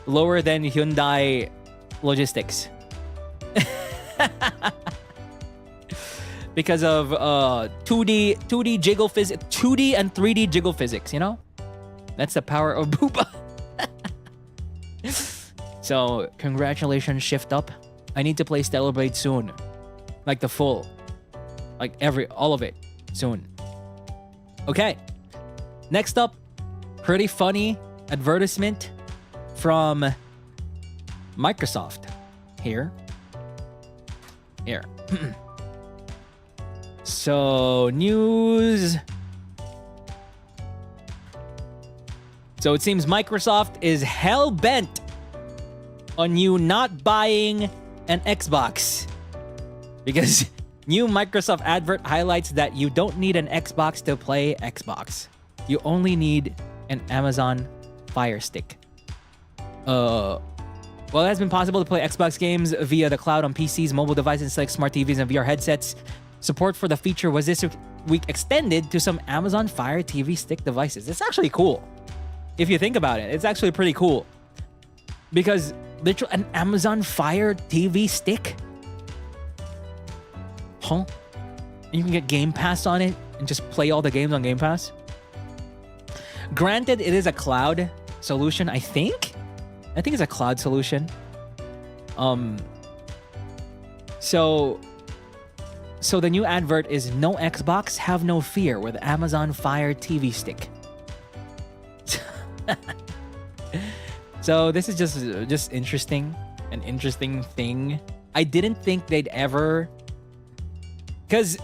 lower than Hyundai Logistics. Because of 2D jiggle physics, 2D and 3D jiggle physics, That's the power of Booba. So, congratulations, Shift Up. I need to play Stellar Blade soon. Like the full. Like all of it soon. Okay. Next up, pretty funny advertisement from Microsoft. Here. So, news. So it seems Microsoft is hell-bent on you not buying an Xbox. Because new Microsoft advert highlights that you don't need an Xbox to play Xbox. You only need an Amazon Fire Stick. Well, it has been possible to play Xbox games via the cloud on PCs, mobile devices, like smart TVs and VR headsets. Support for the feature was this week extended to some Amazon Fire TV Stick devices. It's actually cool. If you think about it, it's actually pretty cool. Because literally an Amazon Fire TV Stick? Huh? And you can get Game Pass on it and just play all the games on Game Pass? Granted, it is a cloud solution, I think. I think it's a cloud solution. So the new advert is no Xbox, have no fear with Amazon Fire TV Stick. So this is just interesting, an interesting thing. I didn't think they'd ever, because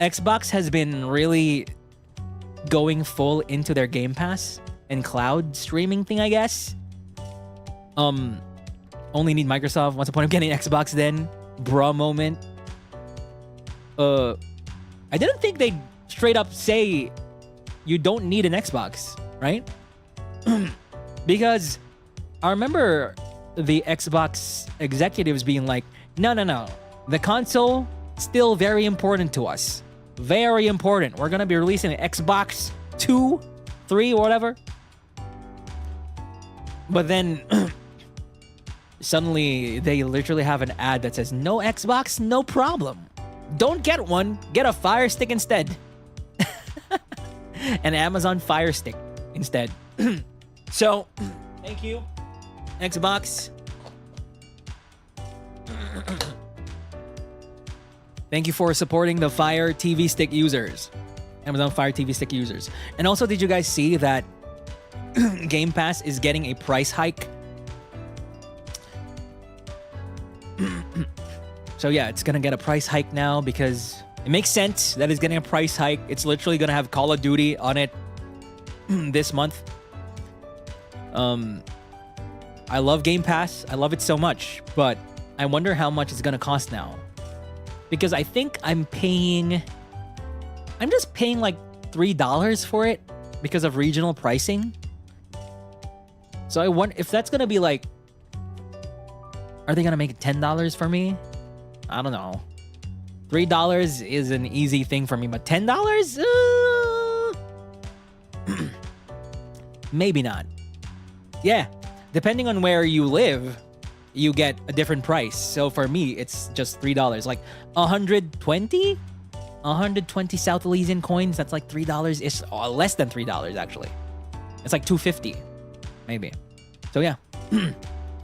Xbox has been really going full into their Game Pass and cloud streaming thing, I guess. Only need Microsoft. What's the point of getting Xbox then? Bruh moment. I didn't think they'd straight up say you don't need an Xbox, right? Because I remember the Xbox executives being like, no. The console, still very important to us. Very important. We're going to be releasing an Xbox 2, 3, or whatever. But then suddenly they literally have an ad that says, no Xbox, no problem. Don't get one. Get a Fire Stick instead. An Amazon Fire Stick instead. So, thank you, Xbox. Thank you for supporting the Fire TV Stick users. Amazon Fire TV Stick users. And also, did you guys see that Game Pass is getting a price hike? So yeah, it's gonna get a price hike now because it makes sense that it's getting a price hike. It's literally gonna have Call of Duty on it this month. I love Game Pass. I love it so much, but I wonder how much it's gonna cost now. Because I think I'm just paying like $3 for it because of regional pricing. So I wonder if that's gonna be like, are they gonna make it $10 for me? I don't know. $3 is an easy thing for me, but $10? Maybe not. Yeah, depending on where you live, you get a different price. So for me, it's just $3. Like 120 South Elysian coins. That's like $3. It's less than $3 actually. It's like $2.50, maybe. So yeah,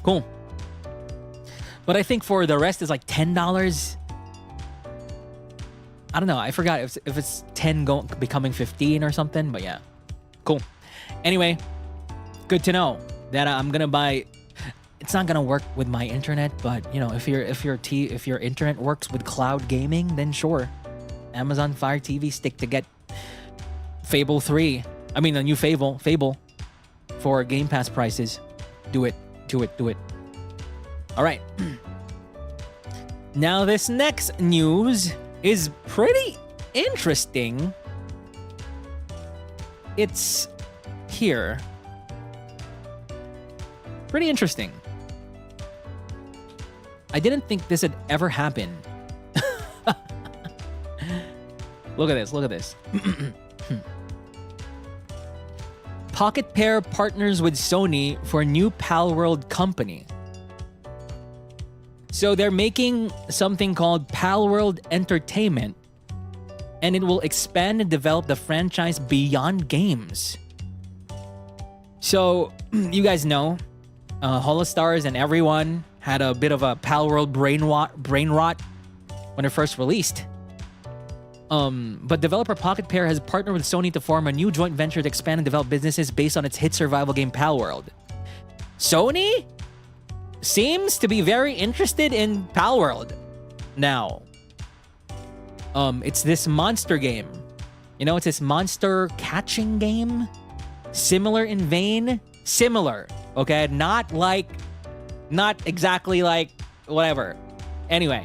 cool. But I think for the rest is like $10. I don't know. I forgot if it's 10 becoming 15 or something. But yeah, cool. Anyway, good to know that I'm gonna buy. It's not gonna work with my internet, but you know, if your internet works with cloud gaming, then sure, Amazon Fire TV Stick to get Fable 3. I mean, the new Fable for Game Pass prices. Do it. All right. Now this next news is pretty interesting. It's here. Pretty interesting. I didn't think this had ever happened. Look at this. Pocket Pair partners with Sony for new Palworld company. So they're making something called Palworld Entertainment, and it will expand and develop the franchise beyond games. So you guys know, HOLOSTARS and everyone had a bit of a Palworld brain rot when it first released. But developer Pocket Pair has partnered with Sony to form a new joint venture to expand and develop businesses based on its hit survival game Palworld. Sony seems to be very interested in Palworld now. It's this monster game. You know, it's this monster catching game. Similar in vein. Similar, okay? Not exactly like whatever. Anyway.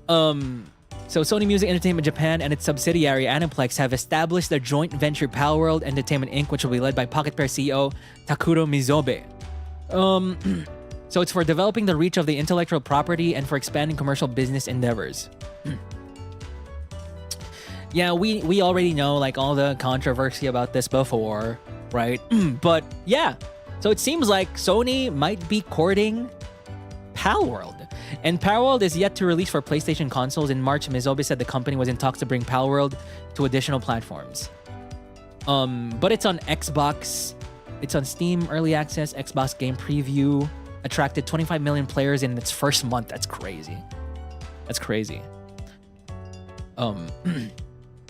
So Sony Music Entertainment Japan and its subsidiary Aniplex have established a joint venture Palworld Entertainment Inc., which will be led by Pocket Pair CEO Takuro Mizobe. So it's for developing the reach of the intellectual property and for expanding commercial business endeavors. Yeah, we already know like all the controversy about this before, right? But yeah, so it seems like Sony might be courting Palworld. And Palworld is yet to release for PlayStation consoles. In March, Mizobe said the company was in talks to bring Palworld to additional platforms. But it's on Xbox. It's on Steam Early Access, Xbox Game Preview. Attracted 25 million players in its first month. That's crazy.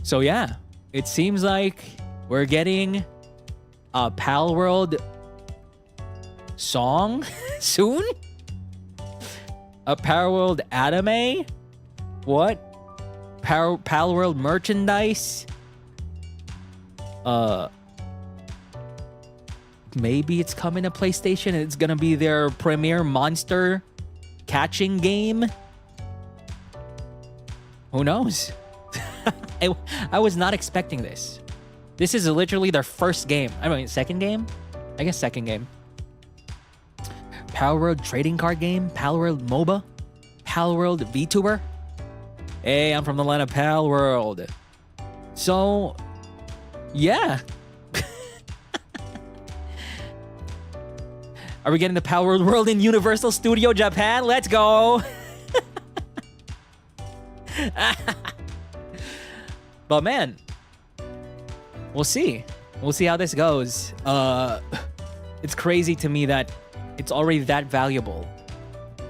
So yeah, it seems like we're getting a Palworld song soon. A Palworld anime? What? Palworld merchandise? maybe it's coming to PlayStation. It's gonna be their premier monster catching game. Who knows? I was not expecting this. This is literally their first game. I mean, second game? I guess second game. Palworld trading card game? Palworld MOBA? Palworld Vtuber? Hey, I'm from the land of Palworld. So, yeah. Are we getting the Palworld world in Universal Studio Japan? Let's go. But man, we'll see. We'll see how this goes. It's crazy to me that it's already that valuable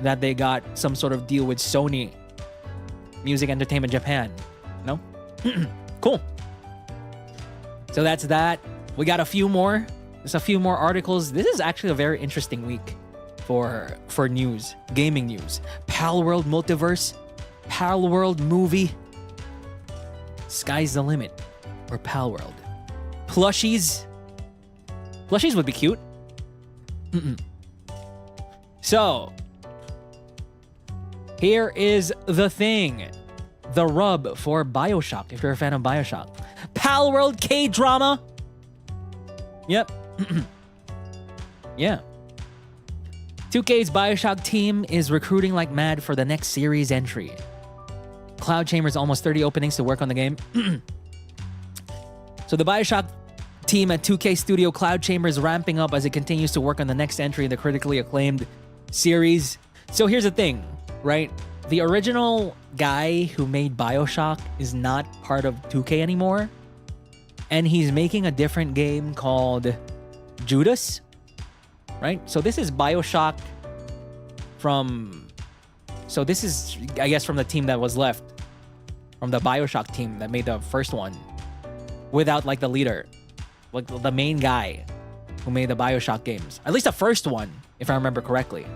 that they got some sort of deal with Sony Music Entertainment Japan. No? Cool. So that's that. We got a few more. There's a few more articles. This is actually a very interesting week for news, gaming news. Palworld Multiverse, Palworld movie. Sky's the limit for Palworld. Plushies. Plushies would be cute. So, here is the thing. The rub for Bioshock, if you're a fan of Bioshock. Palworld K-drama. Yep. Yeah. 2K's Bioshock team is recruiting like mad for the next series entry. Cloud Chamber's almost 30 openings to work on the game. So the Bioshock team at 2K Studio Cloud Chamber is ramping up as it continues to work on the next entry in the critically acclaimed series. So here's the thing, right? The original guy who made Bioshock is not part of 2K anymore. And he's making a different game called Judas, right? So this is Bioshock from... So this is, I guess, from the team that was left. From the Bioshock team that made the first one. Without, like, the leader. Like, the main guy who made the Bioshock games. At least the first one, if I remember correctly.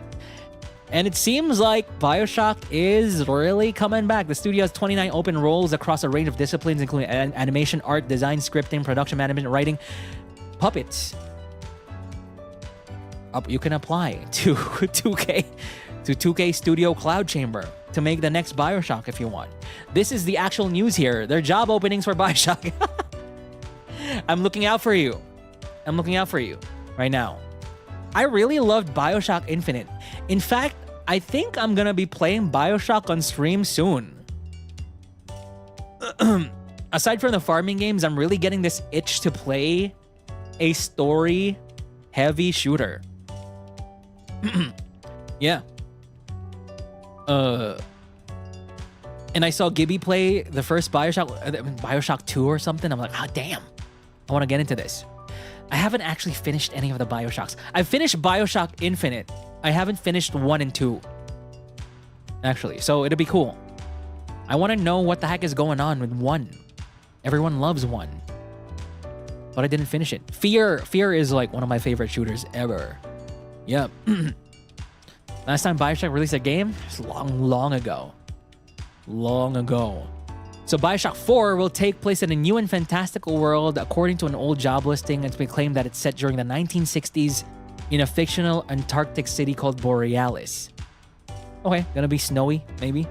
And it seems like Bioshock is really coming back. The studio has 29 open roles across a range of disciplines, including animation, art, design, scripting, production management, writing, puppets. You can apply to 2K Studio Cloud Chamber to make the next Bioshock if you want. This is the actual news here. Their job openings for Bioshock. I'm looking out for you. I'm looking out for you right now. I really loved Bioshock Infinite. In fact, I think I'm gonna be playing Bioshock on stream soon. Aside from the farming games, I'm really getting this itch to play a story-heavy shooter. Yeah. And I saw Gibby play the first Bioshock 2 or something. I'm like, ah, damn. I want to get into this. I haven't actually finished any of the Bioshocks. I've finished Bioshock Infinite. I haven't finished 1 and 2. Actually, so it'll be cool. I want to know what the heck is going on with 1. Everyone loves 1. But I didn't finish it. Fear is like one of my favorite shooters ever. Yep. Last time Bioshock released a game? It's long ago. Long ago. So Bioshock 4 will take place in a new and fantastical world. According to an old job listing, it's been claimed that it's set during the 1960s in a fictional Antarctic city called Borealis. Okay, gonna be snowy, maybe.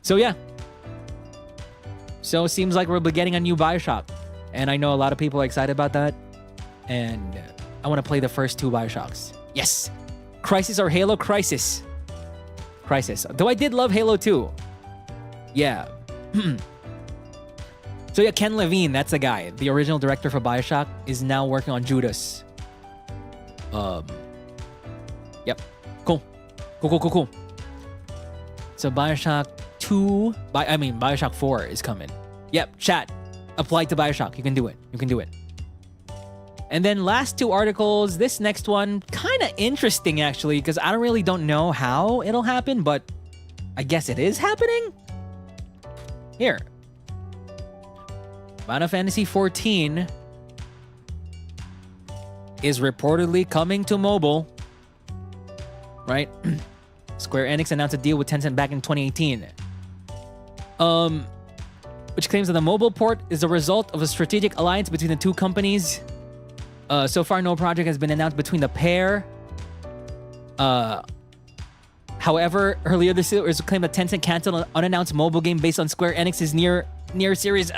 So yeah. So it seems like we'll be getting a new Bioshock. And I know a lot of people are excited about that. And I want to play the first 2 Bioshocks. Yes! Crisis or Halo? Crisis. Crisis. Though I did love Halo 2. Yeah. So yeah, Ken Levine, that's the guy. The original director for Bioshock is now working on Judas. Yep. Cool. Cool. So Bioshock 2... Bioshock 4 is coming. Yep, chat. Apply to Bioshock. You can do it. You can do it. And then last 2 articles. This next one, kind of interesting actually, because I don't know how it'll happen, but I guess it is happening? Here. Final Fantasy XIV is reportedly coming to mobile. Right? Square Enix announced a deal with Tencent back in 2018. Which claims that the mobile port is a result of a strategic alliance between the 2 companies. So far, no project has been announced between the pair. However, earlier this year, it was claimed that Tencent canceled an unannounced mobile game based on Square Enix's near series.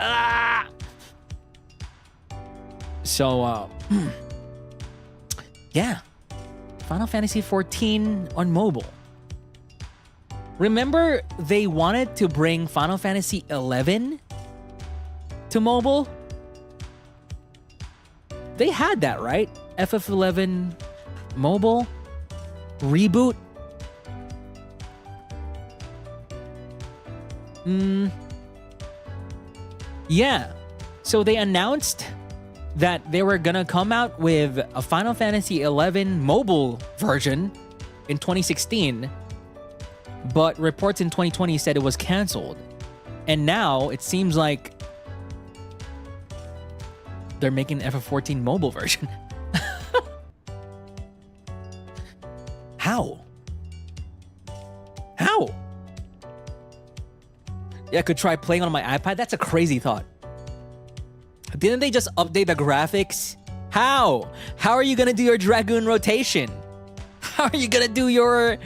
So, yeah. Final Fantasy XIV on mobile. Remember, they wanted to bring Final Fantasy XI to mobile? They had that, right? FF11 mobile reboot. Yeah. So they announced that they were gonna come out with a Final Fantasy XI mobile version in 2016, but reports in 2020 said it was canceled. And now it seems like they're making an FF14 mobile version. How? Yeah, I could try playing on my iPad. That's a crazy thought. Didn't they just update the graphics? How? How are you gonna do your Dragoon rotation? How are you gonna do your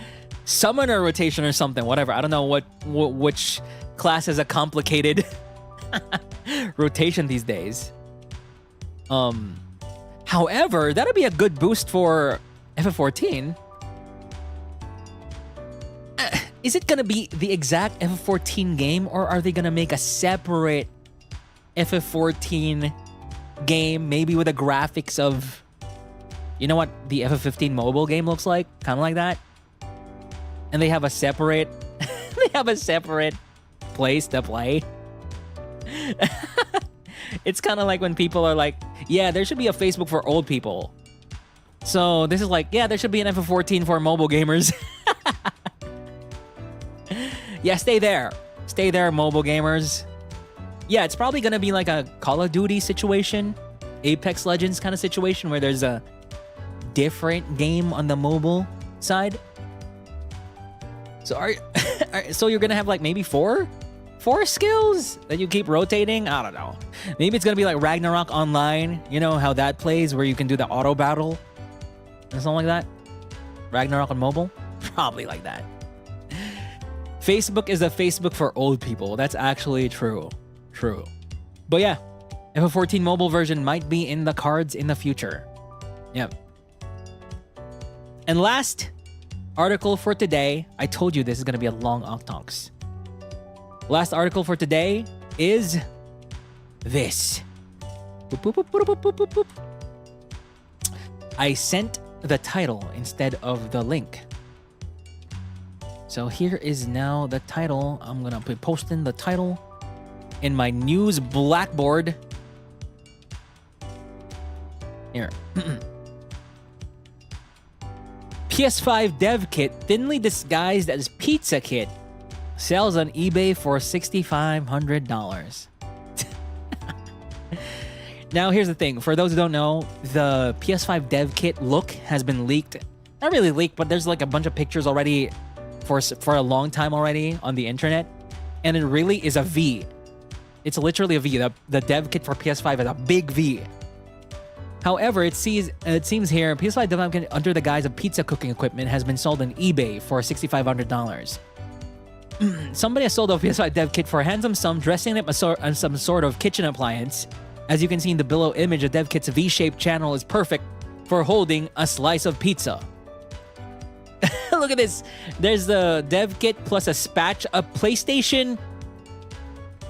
Summoner rotation or something? Whatever. I don't know which class has a complicated rotation these days. However, that'll be a good boost for FF14. Is it gonna be the exact FF14 game, or are they gonna make a separate FF14 game, maybe with the graphics of, you know what the FF15 mobile game looks like? Kind of like that. And they have a separate place to play. It's kind of like when people are like, yeah, there should be a Facebook for old people. So this is like, yeah, there should be an FF14 for mobile gamers. Yeah, stay there, mobile gamers. Yeah, it's probably gonna be like a Call of Duty situation, Apex Legends kind of situation where there's a different game on the mobile side. So so you're gonna have like maybe four skills that you keep rotating? I don't know. Maybe it's gonna be like Ragnarok Online. You know how that plays, where you can do the auto battle and something like that. Ragnarok on mobile, probably like that. Facebook is the Facebook for old people. That's actually true. But yeah, FF14 mobile version might be in the cards in the future. Yep. And last article for today, I told you this is going to be a long OcTalks. Last article for today is this. I sent the title instead of the link. So here is now the title. I'm going to be posting the title in my news blackboard. Here. PS5 dev kit thinly disguised as pizza kit sells on eBay for $6,500. Now here's the thing. For those who don't know, the PS5 dev kit look has been leaked. Not really leaked, but there's like a bunch of pictures already for a long time already on the internet. And it really is a V. It's literally a V. The dev kit for PS5 is a big V. However, it seems here PS5 dev kit under the guise of pizza cooking equipment has been sold on eBay for $6,500. Somebody has sold a PS5 dev kit for a handsome sum, dressing it as some sort of kitchen appliance. As you can see in the below image, the dev kit's V-shaped channel is perfect for holding a slice of pizza. Look at this. There's the dev kit plus a PlayStation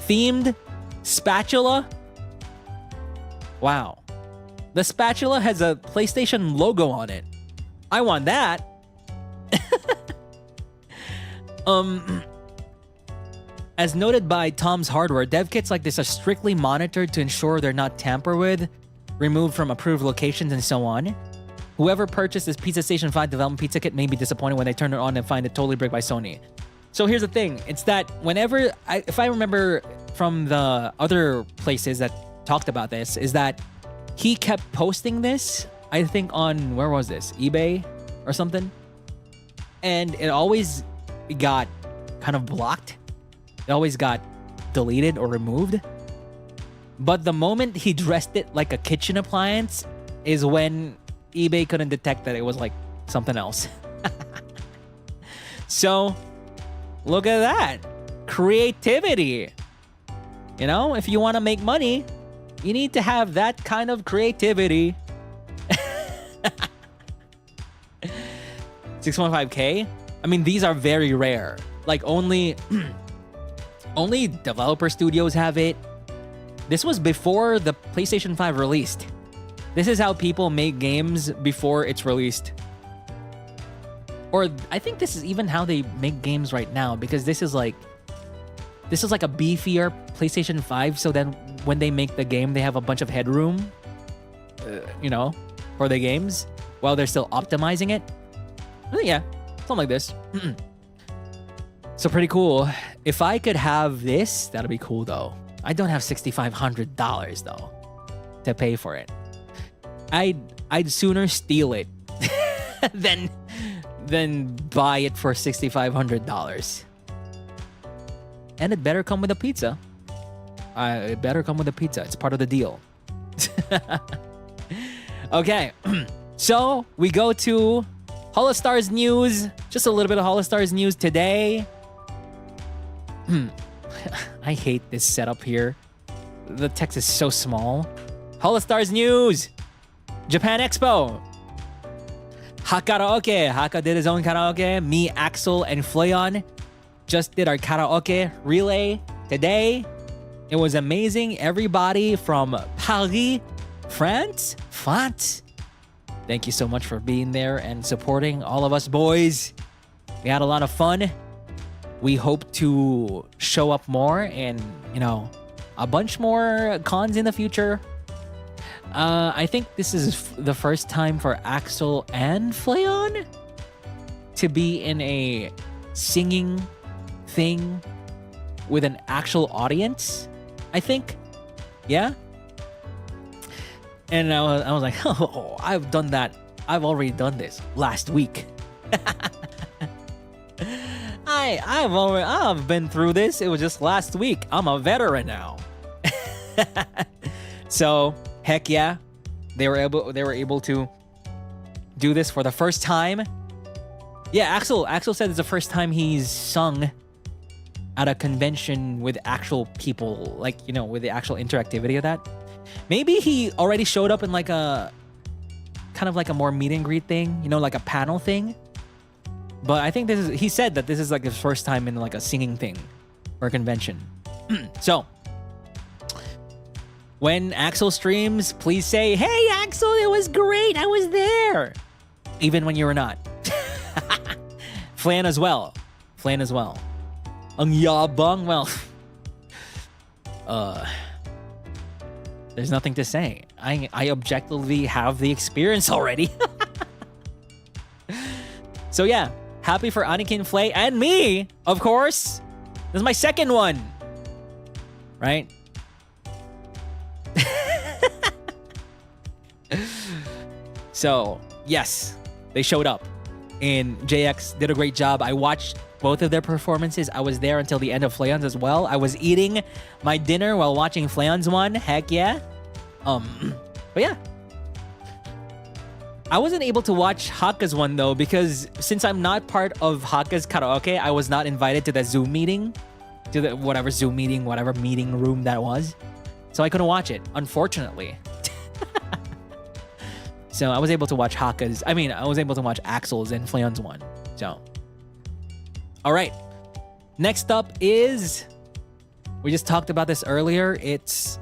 themed spatula. Wow. The spatula has a PlayStation logo on it. I want that. As noted by Tom's Hardware, dev kits like this are strictly monitored to ensure they're not tampered with, removed from approved locations, and so on. Whoever purchased this Pizza Station 5 development pizza kit may be disappointed when they turn it on and find it totally bricked by Sony. So here's the thing. It's that whenever, if I remember from the other places that talked about this, is that he kept posting this, I think on, where was this? eBay or something? And it always got kind of blocked. It always got deleted or removed. But the moment he dressed it like a kitchen appliance, is when eBay couldn't detect that it was like something else. So, look at that. Creativity. You know, if you want to make money, you need to have that kind of creativity. 6.5K? I mean, these are very rare. Like, only developer studios have it. This was before the PlayStation 5 released. This is how people make games before it's released. Or I think this is even how they make games right now, because this is like a beefier PlayStation 5, so then when they make the game, they have a bunch of headroom, you know, for the games while they're still optimizing it. Yeah, something like this. So pretty cool. If I could have this, that'd be cool though. I don't have $6,500 though to pay for it. I'd sooner steal it than buy it for $6,500. And it better come with a pizza. It better come with a pizza. It's part of the deal. Okay, so we go to HOLOSTARS news. Just a little bit of HOLOSTARS news today. I hate this setup here. The text is so small. HOLOSTARS news. Japan Expo. Karaoke. Haka did his own karaoke. Me, Axel, and Fleon just did our karaoke relay today. It was amazing. Everybody from Paris, France. Thank you so much for being there and supporting all of us boys. We had a lot of fun. We hope to show up more and, you know, a bunch more cons in the future. I think this is the first time for Axel and Fleon to be in a singing thing with an actual audience, I think. Yeah? And I was like, oh, I've done that. I've already done this last week. I've been through this. It was just last week. I'm a veteran now. So, heck yeah. They were able to do this for the first time. Yeah, Axel said it's the first time he's sung at a convention with actual people, like, you know, with the actual interactivity of that. Maybe he already showed up in like a kind of like a more meet and greet thing, you know, like a panel thing. But I think he said that this is like his first time in like a singing thing or a convention. So, when Axel streams, please say, "Hey Axel, it was great. I was there." Even when you were not. Flan as well. Ang yabang, well. There's nothing to say. I objectively have the experience already. So yeah, happy for Anakin, Flay, and me, of course. This is my second one. Right? So, yes, they showed up. And JX did a great job. I watched both of their performances. I was there until the end of Fleon's as well. I was eating my dinner while watching Fleon's one. Heck yeah. But yeah. I wasn't able to watch Haka's one though, because since I'm not part of Haka's karaoke, I was not invited to the Zoom meeting. To the whatever Zoom meeting, whatever meeting room that was. So I couldn't watch it, unfortunately. So I was able to watch I was able to watch Axel's and Fleon's one. So, all right. Next up is, we just talked about this earlier. It's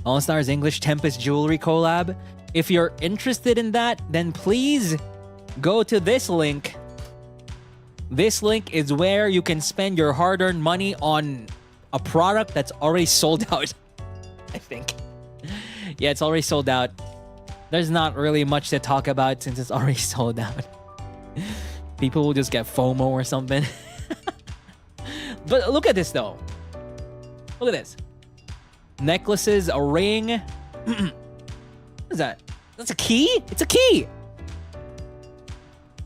All-Stars English TEMPUS Jewelry collab. If you're interested in that, then please go to this link. This link is where you can spend your hard-earned money on a product that's already sold out. I think. Yeah, it's already sold out. There's not really much to talk about since it's already sold out. People will just get FOMO or something. But look at this though. Look at this. Necklaces, a ring. What is that? That's a key? It's a key!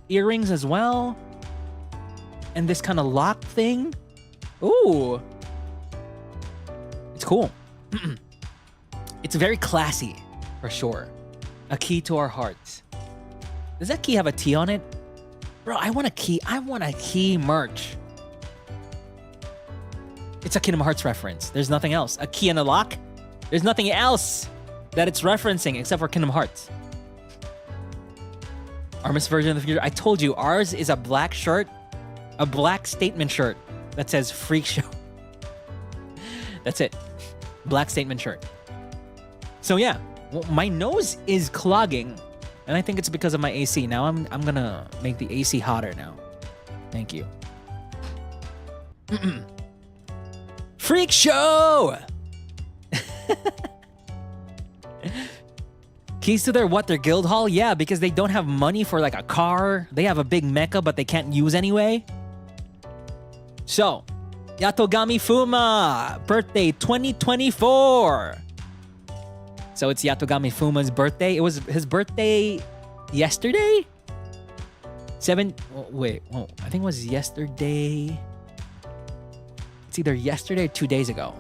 Earrings as well. And this kind of lock thing. Ooh. It's cool. It's very classy. For sure. A key to our hearts. Does that key have a T on it? Bro, I want a key. I want a key merch. It's a Kingdom Hearts reference. There's nothing else. A key and a lock? There's nothing else that it's referencing except for Kingdom Hearts. ARMIS version of the future. I told you, ours is a black shirt. A black statement shirt that says Freak Show. That's it. Black statement shirt. So yeah, well, my nose is clogging. And I think it's because of my AC. Now I'm gonna make the AC hotter now. Thank you. Freak Show! Keys to their guild hall? Yeah, because they don't have money for like a car. They have a big mecha, but they can't use anyway. So, Yatogami Fuma, birthday 2024. So it's Yatogami Fuma's birthday. It was his birthday yesterday? I think it was yesterday. It's either yesterday or 2 days ago.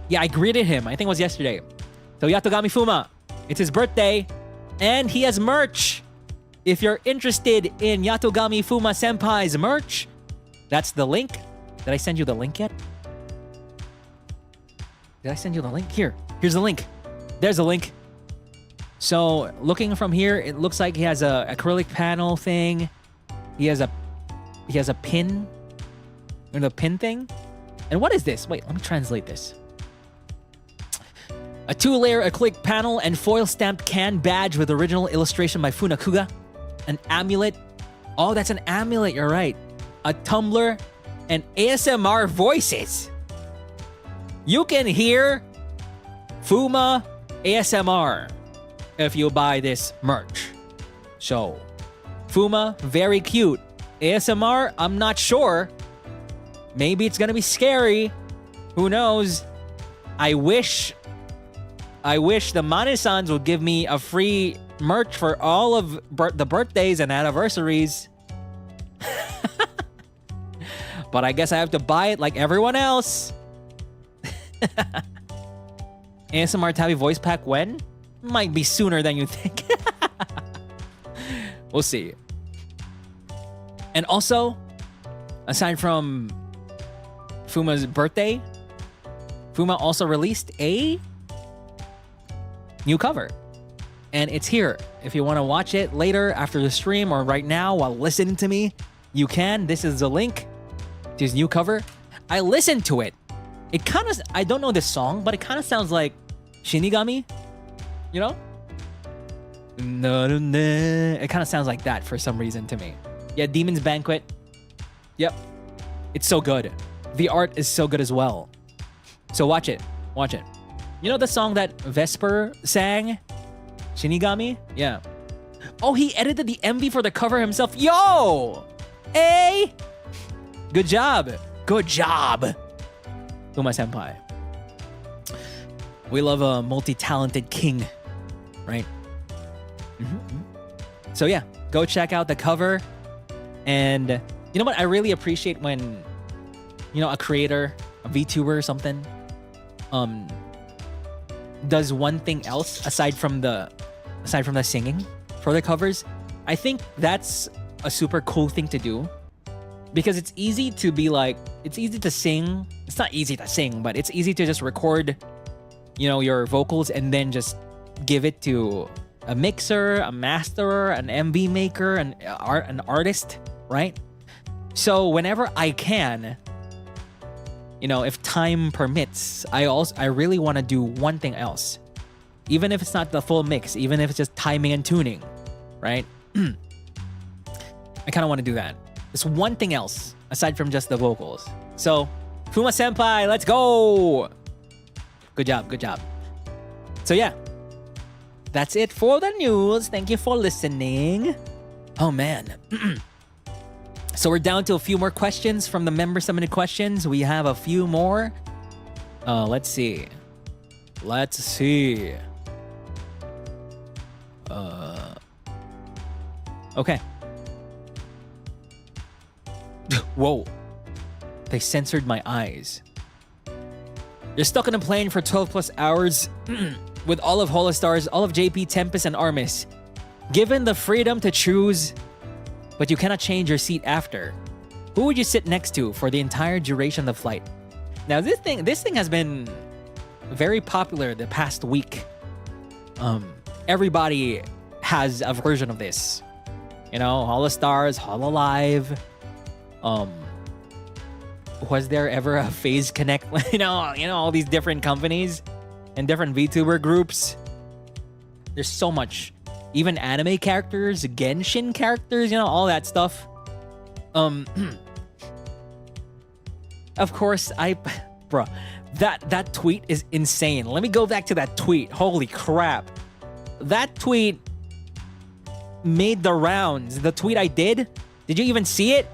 Yeah, I greeted him. I think it was yesterday. So Yatogami Fuma, it's his birthday, and he has merch. If you're interested in Yatogami Fuma Senpai's merch, that's the link. Did I send you the link yet? Did I send you the link? Here's the link. There's a link. So looking from here, it looks like he has a acrylic panel thing. He has a pin. And a pin thing. And what is this? Wait, let me translate this. A 2-layer acrylic panel and foil stamped can badge with original illustration by Funakuga. An amulet. Oh, that's an amulet, you're right. A tumbler and ASMR voices. You can hear Fuma ASMR if you buy this merch. So, Fuma, very cute. ASMR, I'm not sure. Maybe it's gonna be scary. Who knows? I wish the Mane-sans would give me a free merch for all of the birthdays and anniversaries. But I guess I have to buy it like everyone else. ASMR Tabby voice pack when? Might be sooner than you think. We'll see. And also, aside from Fuma's birthday, Fuma also released a new cover. And it's here. If you want to watch it later after the stream or right now while listening to me, you can. This is the link to his new cover. I listened to it. It kind of, I don't know this song, but it kind of sounds like Shinigami, you know? It kind of sounds like that for some reason to me. Yeah, Demon's Banquet. Yep. It's so good. The art is so good as well. So watch it. Watch it. You know the song that Vesper sang? Shinigami? Yeah. Oh, he edited the MV for the cover himself. Yo! Hey! Good job. Good job. Fuma Senpai. We love a multi-talented king, right? So yeah, go check out the cover. And you know what? I really appreciate when, you know, a creator, a VTuber or something, does one thing else aside from the singing for the covers. I think that's a super cool thing to do. Because it's easy to be like, it's easy to sing. It's not easy to sing, but it's easy to just record, you know, your vocals and then just give it to a mixer, a masterer, an MV maker, an artist, right? So whenever I can, you know, if time permits, I really want to do one thing else. Even if it's not the full mix, even if it's just timing and tuning, right? I kind of want to do that. There's one thing else aside from just the vocals. So, Fuma Senpai, let's go! Good job, good job. So yeah, that's it for the news. Thank you for listening. Oh man. So we're down to a few more questions from the member submitted questions. We have a few more. Let's see. Okay. Whoa. They censored my eyes. You're stuck in a plane for 12 plus hours. with all of HOLOSTARS, all of JP, TEMPUS, and ARMIS, given the freedom to choose, but you cannot change your seat after, who would you sit next to for the entire duration of the flight? Now, this thing has been very popular the past week. Everybody has a version of this. You know, HOLOSTARS, Hololive. Was there ever a Phase Connect? you know, all these different companies and different VTuber groups. There's so much. Even anime characters, Genshin characters, all that stuff. Of course, bro, that tweet is insane. Let me go back to that tweet. Holy crap. That tweet made the rounds. The tweet I did you even see it?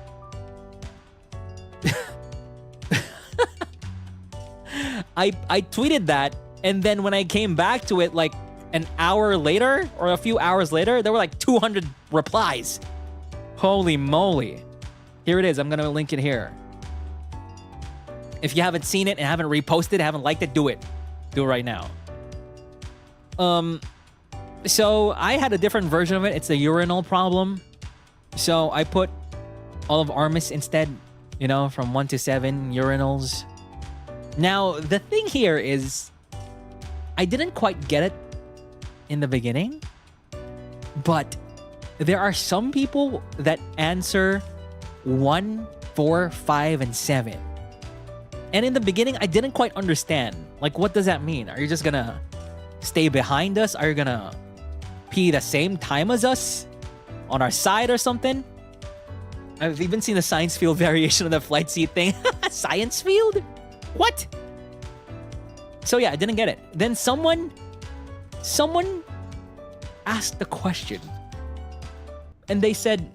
I tweeted that, and then when I came back to it like an hour later or a few hours later, there were like 200 replies. Holy moly. Here it is. I'm gonna link it here. If you haven't seen it and haven't reposted, haven't liked it, do it. Do it right now. So I had a different version of it. It's the urinal problem. So I put all of ARMIS instead, from 1 to 7 urinals. Now, the thing here is I didn't quite get it in the beginning, but there are some people that answer 1, 4, 5, and 7. And in the beginning, I didn't quite understand. Like, what does that mean? Are you just gonna stay behind us? Are you gonna pee the same time as us? On our side or something? I've even seen the science field variation of the flight seat thing. Science field? What? So yeah, I didn't get it. Then someone asked the question. And they said,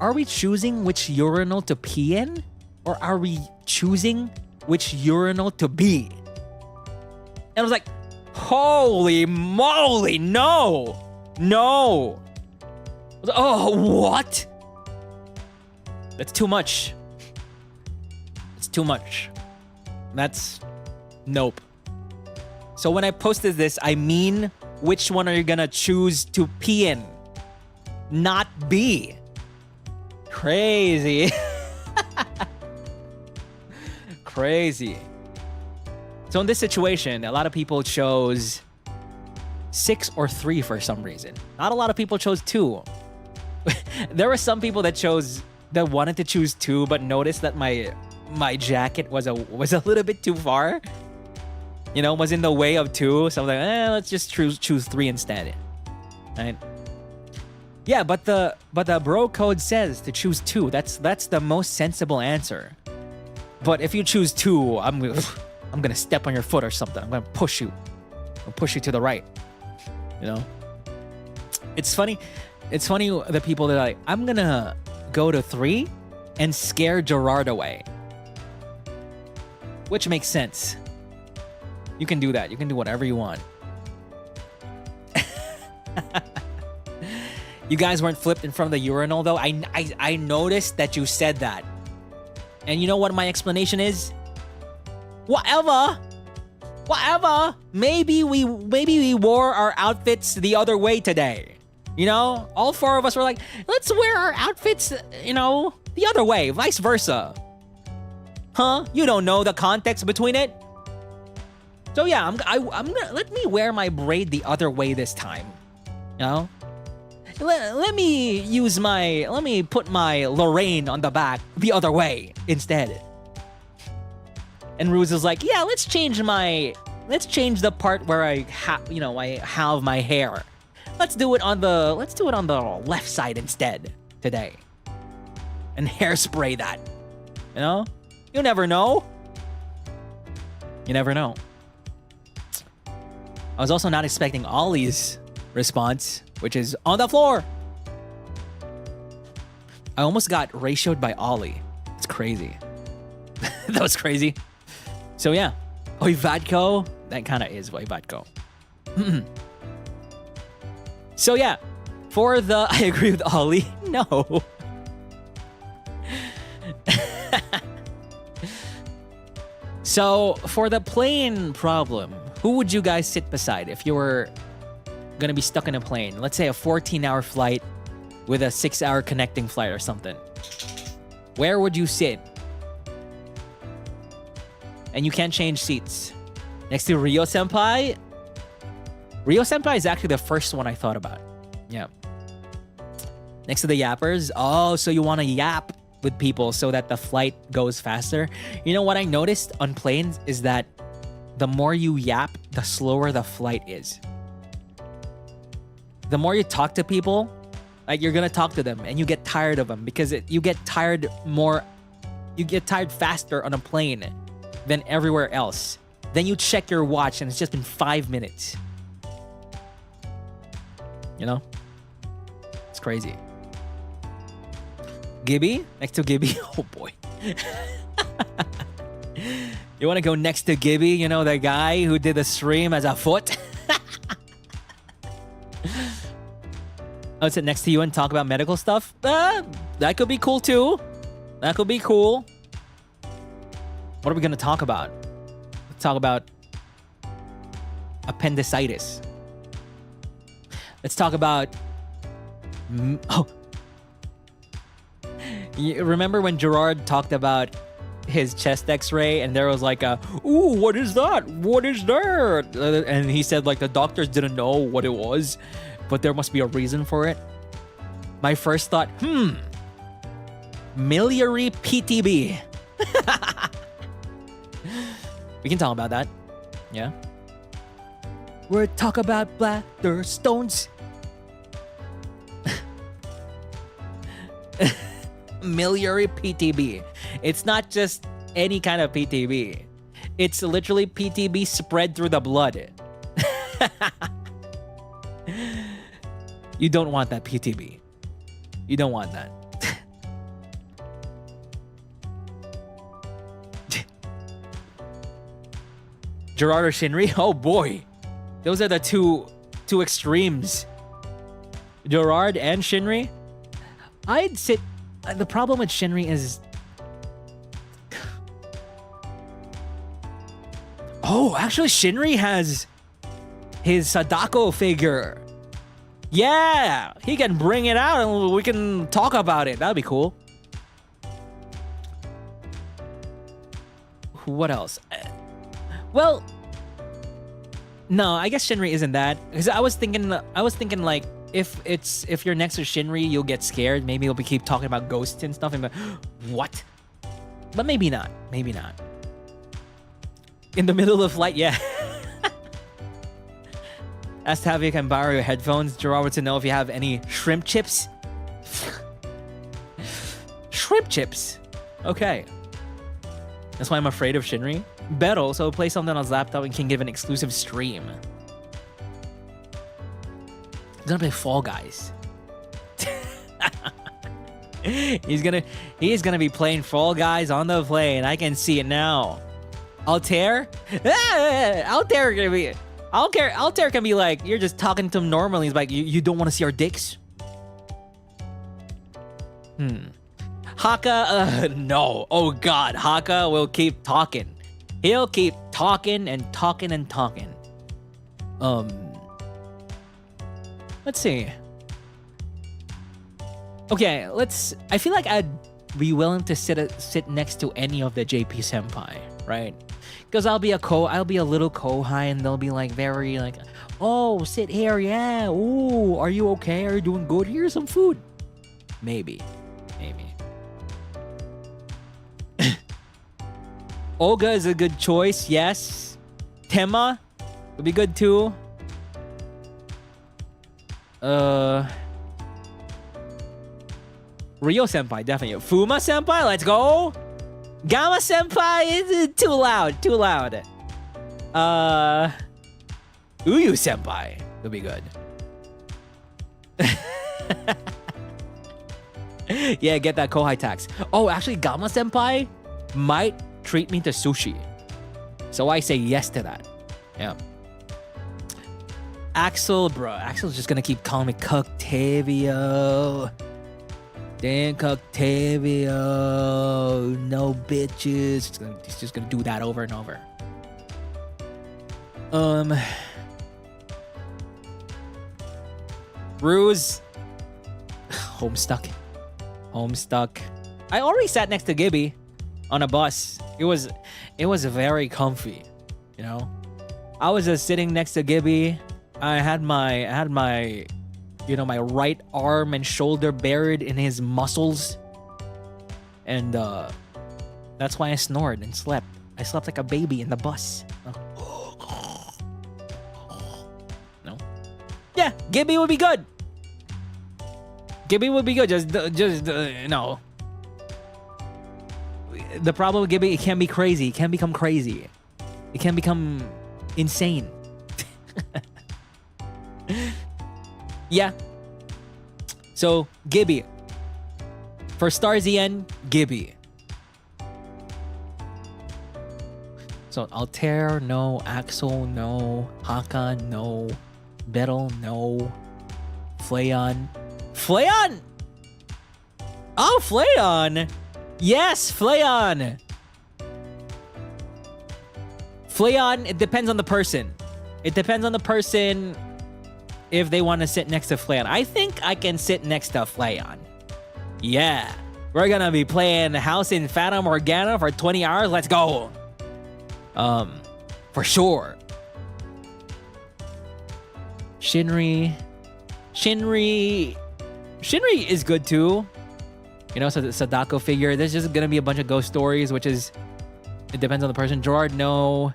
are we choosing which urinal to pee in? Or are we choosing which urinal to be? And I was like, holy moly, no. No. I was like, oh, what? That's too much. It's too much. That's nope. So when I posted this, I mean, which one are you gonna choose to pee in? Not be. Crazy. Crazy. So in this situation, a lot of people chose 6 or 3 for some reason. Not a lot of people chose 2. There were some people that wanted to choose 2, but noticed that my jacket was a little bit too far. Was in the way of 2. So I was like, let's just choose 3 instead. Right? Yeah, but the bro code says to choose 2. That's the most sensible answer. But if you choose 2, I'm gonna step on your foot or something. I'm gonna push you. I'll push you to the right. It's funny. It's funny the people that are like, I'm gonna go to 3 and scare Gerard away. Which makes sense. You can do that. You can do whatever you want. You guys weren't flipped in front of the urinal though. I noticed that you said that. And you know what my explanation is? Whatever. Maybe we wore our outfits the other way today. All 4 of us were like, let's wear our outfits, the other way, vice versa. Huh? You don't know the context between it? So yeah, I'm gonna let me wear my braid the other way this time. Let me put my Lorraine on the back the other way instead. And Ruse is like, yeah, let's change the part where I have my hair. Let's do it on the left side instead today. And hairspray that. You never know. You never know. I was also not expecting Ollie's response, which is on the floor. I almost got ratioed by Ollie. It's crazy. That was crazy. So yeah, Oivatko, that kind of is Oivatko. So yeah, for the, I agree with Ollie. No. So for the plane problem, Who would you guys sit beside if you were gonna be stuck in a plane? Let's say a 14-hour flight with a 6-hour connecting flight or something. Where would you sit? And you can't change seats. Next to Rio Senpai. Rio Senpai is actually the first one I thought about. Yeah. Next to the yappers. Oh, so you want to yap with people so that the flight goes faster. You know what I noticed on planes is that the more you yap, the slower the flight is. The more you talk to people, like you're gonna talk to them and you get tired of them because you get tired faster on a plane than everywhere else. Then you check your watch and it's just been 5 minutes. You know? It's crazy. Gibby? Next to Gibby? Oh boy. You want to go next to Gibby? You know, the guy who did the stream as a foot? I'll sit next to you and talk about medical stuff? That could be cool too. That could be cool. What are we going to talk about? Let's talk about appendicitis. Let's talk about... Oh. You remember when Gerard talked about his chest x-ray and there was like a, ooh, what is that? What is that? And he said like the doctors didn't know what it was, but there must be a reason for it. My first thought, miliary PTB. We can talk about that. Yeah. We're talk about bladder stones. Miliary PTB. It's not just any kind of PTB. It's literally PTB spread through the blood. You don't want that PTB. You don't want that. Gerard or Shinri? Oh boy. Those are the two extremes. Gerard and Shinri? I'd sit... The problem with Shinri is... Oh, actually Shinri has his Sadako figure. Yeah! He can bring it out and we can talk about it. That'd be cool. What else? Well... No, I guess Shinri isn't that. Because I was thinking like... If you're next to Shinri, you'll get scared. Maybe you'll keep talking about ghosts and stuff and be like, what? But maybe not. Maybe not. In the middle of the flight, yeah. Ask Tavi can borrow your headphones. Gerard wants to know if you have any shrimp chips. Shrimp chips. Okay. That's why I'm afraid of Shinri. Beto, so play something on his laptop and can give an exclusive stream. He's gonna play Fall Guys. He's gonna be playing Fall Guys on the plane. I can see it now. Altair? Altair can be... Altair can be like, you're just talking to him normally. He's like, you don't want to see our dicks? Haka, no. Oh god, Haka will keep talking. He'll keep talking and talking and talking. Let's see. Okay, I feel like I'd be willing to sit next to any of the JP senpai, right? Because I'll be a little Kouhai and they'll be like very like, oh, sit here, yeah. Ooh, are you okay? Are you doing good? Here's some food. Maybe. Olga is a good choice, yes. Tema would be good too. Rio senpai, definitely. Fuma senpai, let's go. Gamma senpai is too loud. Uyu senpai would be good. Yeah, get that Kouhai tax. Oh, actually, Gamma senpai might treat me to sushi. So I say yes to that. Yeah. Axel, bro. Axel's just gonna keep calling me Octavio. Damn, Octavio. No bitches. He's just gonna do that over and over. Ruse. Homestuck. I already sat next to Gibby on a bus. It was very comfy, you know. I was just sitting next to Gibby. I had my you know, my right arm and shoulder buried in his muscles. And that's why I snored and slept. I slept like a baby in the bus. No. Yeah, Gibby would be good. Just you know. The problem with Gibby, it can be crazy. It can become crazy. It can become insane. Yeah. So, Gibby. For Stars-EN, Gibby. So, Altair, no. Axel, no. Haka, no. Beryl, no. Flayon. Flayon! Oh, Flayon! Yes, Flayon! Flayon, it depends on the person. It depends on the person if they want to sit next to Flayon. I think I can sit next to Flayon. Yeah. We're gonna be playing House in Fata Morgana for 20 hours. Let's go. For sure. Shinri is good too. You know, so the Sadako figure. There's just gonna be a bunch of ghost stories, which is, it depends on the person. Gerard, no.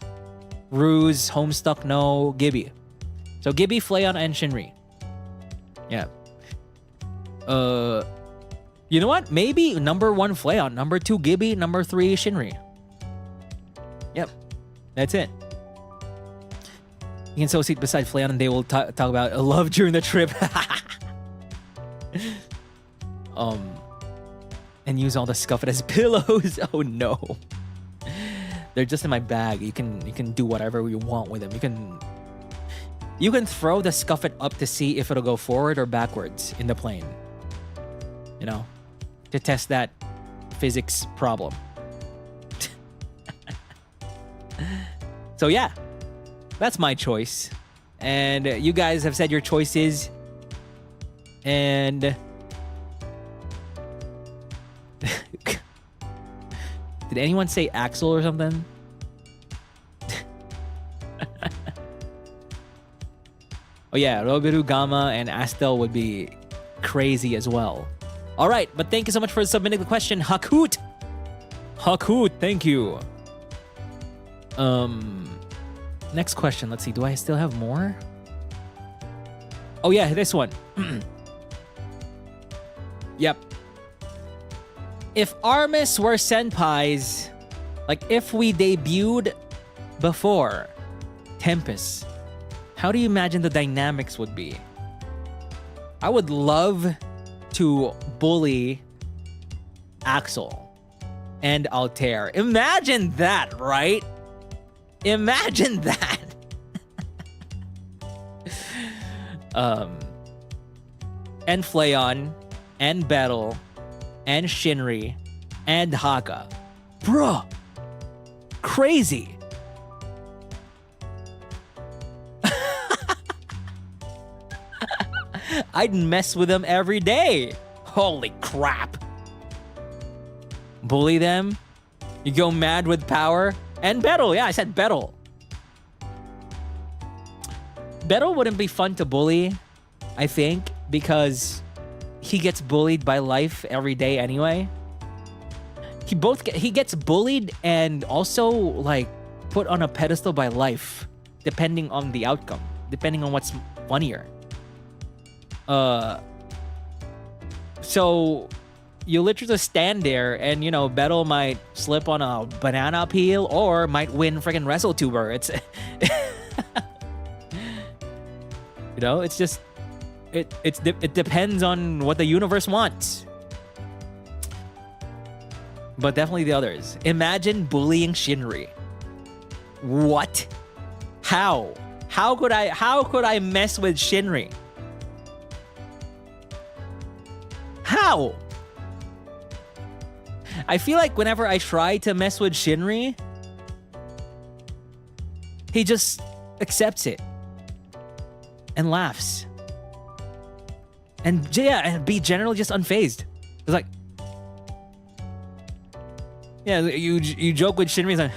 Ruse, Homestuck, no. Gibby. So Gibby, Flayon, and Shinri. Yeah. You know what? Maybe number 1 Flayon, number 2 Gibby, number 3 Shinri. Yep. That's it. You can so sit beside Flayon and they will talk about love during the trip. And use all the scuffet as pillows. Oh no. They're just in my bag. You can do whatever you want with them. You can throw the scuffet up to see if it'll go forward or backwards in the plane. You know, to test that physics problem. So yeah, that's my choice. And you guys have said your choices. And did anyone say Axel or something? Oh yeah, Robiru, Gamma, and Astel would be crazy as well. All right, but thank you so much for submitting the question, Hakut. Hakut, thank you. Next question. Let's see. Do I still have more? Oh yeah, this one. Yep. If ARMIS were senpais, like if we debuted before Tempus, how do you imagine the dynamics would be? I would love to bully Axel and Altair. Imagine that, right? Imagine that. And Flayon, and Battle, and Shinri, and Haka. Bruh. Crazy. I'd mess with them every day. Holy crap. Bully them. You go mad with power. And Battle. Yeah, I said Battle. Battle wouldn't be fun to bully, I think, because he gets bullied by life every day anyway. He gets bullied and also like put on a pedestal by life, depending on the outcome, depending on what's funnier. So you literally just stand there and, you know, Battle might slip on a banana peel or might win freaking WrestleTuber. It's you know, it's just it depends on what the universe wants. But definitely the others. Imagine bullying Shinri. What? How? How could I mess with Shinri? How? I feel like whenever I try to mess with Shinri, he just accepts it and laughs. And yeah, and be generally just unfazed. It's like, yeah, you joke with Shinri's like,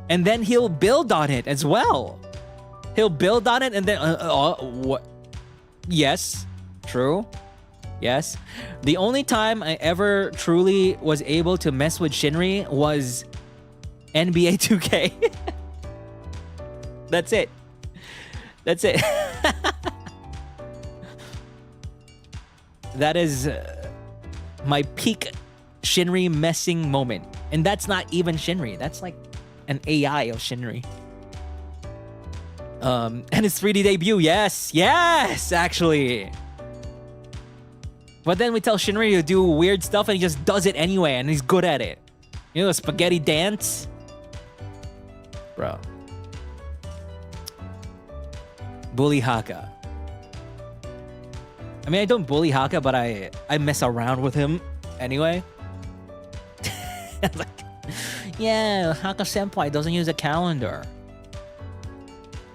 and then he'll build on it as well. He'll build on it and then what? Yes, true. Yes. The only time I ever truly was able to mess with Shinri was NBA 2K. That's it. That's it. That is my peak Shinri messing moment. And that's not even Shinri. That's like an AI of Shinri. And his 3D debut. Yes. Yes, actually. But then we tell Shinri to do weird stuff and he just does it anyway and he's good at it. You know, the spaghetti dance? Bro. Bully Haka. I mean, I don't bully Haka, but I mess around with him anyway. I'm like, yeah, Haka Senpai doesn't use a calendar.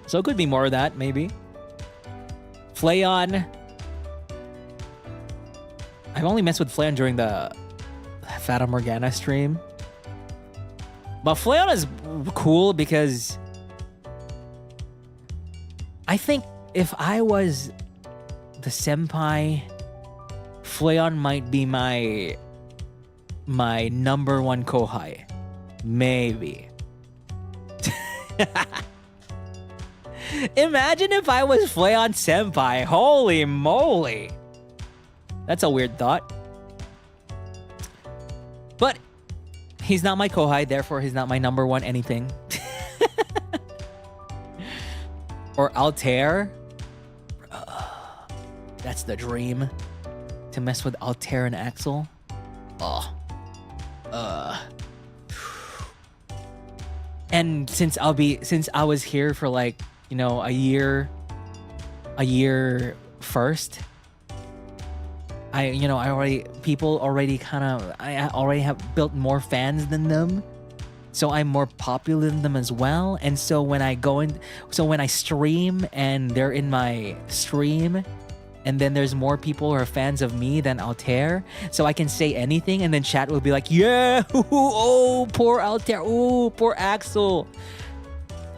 So it could be more of that, maybe. Flayon. I've only messed with Flayon during the Fata Morgana stream. But Flayon is cool because I think if I was the senpai, Flayon might be my number one Kouhai. Maybe. Imagine if I was Flayon senpai. Holy moly. That's a weird thought. But he's not my Kouhai, therefore he's not my number one anything. Or Altair. That's the dream. To mess with Altair and Axel. And since I was here for like, you know, a year first, I already have built more fans than them. So I'm more popular than them as well. And so when I stream and they're in my stream, and then there's more people who are fans of me than Altair, so I can say anything and then chat will be like, yeah, oh, poor Altair, oh, poor Axel.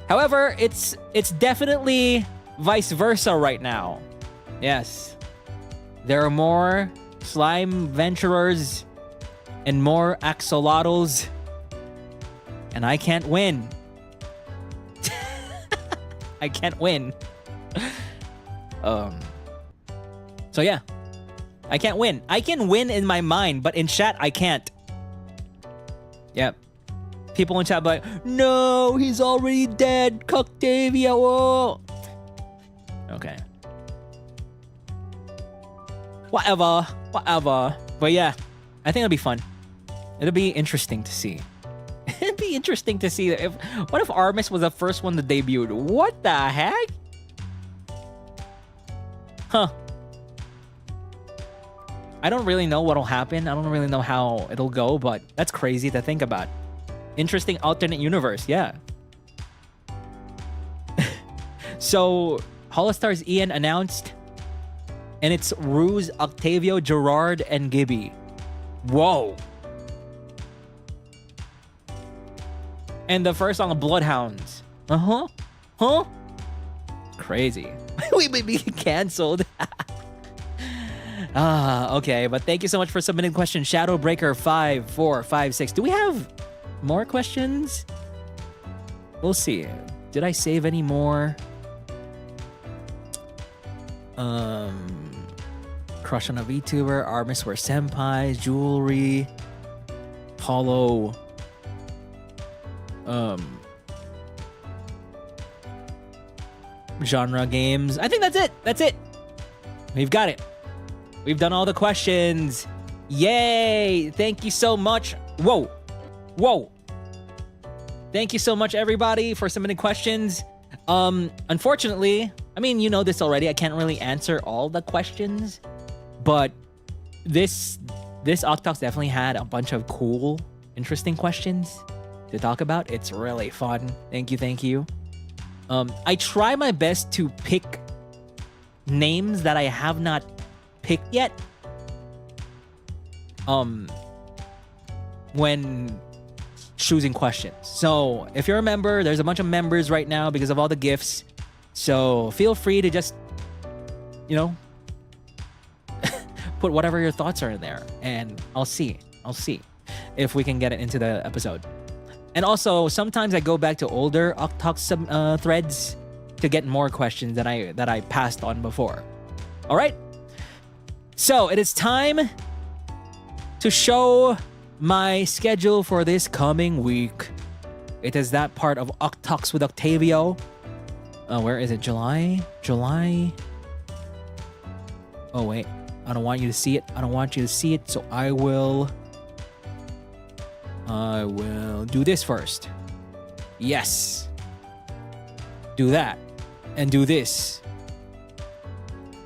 However, it's definitely vice versa right now. Yes. There are more slime venturers and more axolotls, and I can't win. I can't win. So yeah, I can't win. I can win in my mind, but in chat, I can't. Yep. People in chat be like, no, he's already dead. Octavio. Whoa. Okay. Whatever. But yeah, I think it'll be fun. It'll be interesting to see. It'd be interesting to see what if ARMIS was the first one to debut? What the heck? Huh. I don't really know what'll happen. I don't really know how it'll go, but that's crazy to think about. Interesting alternate universe, yeah. So, HOLOSTARS-EN announced, and it's Ruse, Octavio, Gerard, and Gibby. Whoa. And the first song, Bloodhounds. Huh? Crazy. We may be canceled. Okay, but thank you so much for submitting questions. Shadowbreaker 5456. Do we have more questions? We'll see. Did I save any more? Crush on a VTuber, ARMIS were senpais, jewelry, Holo, genre games. I think that's it. We've got it. We've done all the questions. Yay! Thank you so much. Whoa. Thank you so much, everybody, for submitting questions. Unfortunately, I mean, you know this already. I can't really answer all the questions, but this OcTalks definitely had a bunch of cool, interesting questions. to talk about. It's really fun. Thank you. I try my best to pick names that I have not picked yet. When choosing questions. So if you're a member, there's a bunch of members right now because of all the gifts. So feel free to just, put whatever your thoughts are in there, and I'll see if we can get it into the episode. And also, sometimes I go back to older OcTalks threads to get more questions that I passed on before. All right. So it is time to show my schedule for this coming week. It is that part of OcTalks with Octavio. Where is it? July? Oh, wait. I don't want you to see it. So I will do this first. Yes. Do that. And do this.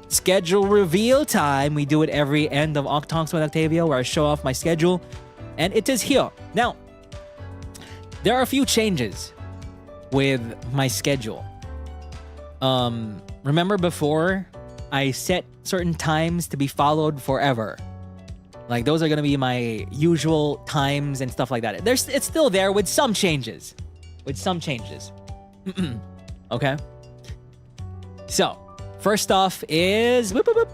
Schedule reveal time. We do it every end of OcTalks with Octavio, where I show off my schedule. And it is here. Now, there are a few changes with my schedule. Remember before, I set certain times to be followed forever. Like, those are going to be my usual times and stuff like that. It's still there with some changes. Okay? So, first off is... Whoop, whoop, whoop.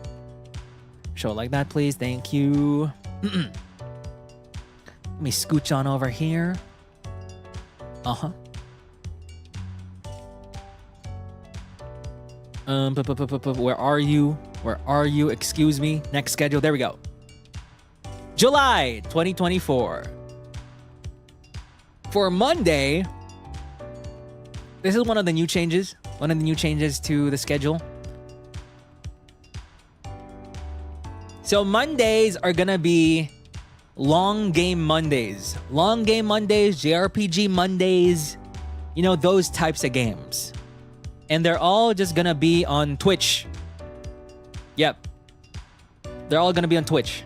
Show it like that, please. Thank you. Let me scooch on over here. Where are you? Excuse me. Next schedule. There we go. July 2024. For Monday, this is one of the new changes to the schedule. So Mondays are gonna be long game Mondays, JRPG Mondays, those types of games. And they're all just gonna be on Twitch. Yep. They're all gonna be on Twitch.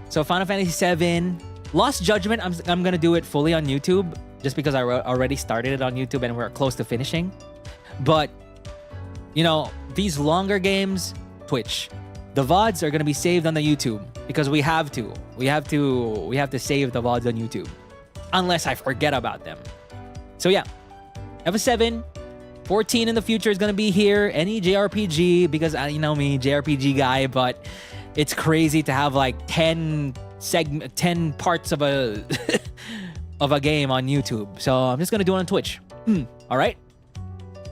So Final Fantasy VII, Lost Judgment, I'm gonna do it fully on YouTube, just because I already started it on YouTube and we're close to finishing. But, these longer games, Twitch. The VODs are gonna be saved on the YouTube because we have to. We have to save the VODs on YouTube, unless I forget about them. So yeah, FF7. 14 in the future is going to be here. Any JRPG, because you know me, JRPG guy, but it's crazy to have like 10 parts of a of a game on YouTube. So I'm just going to do it on Twitch. All right.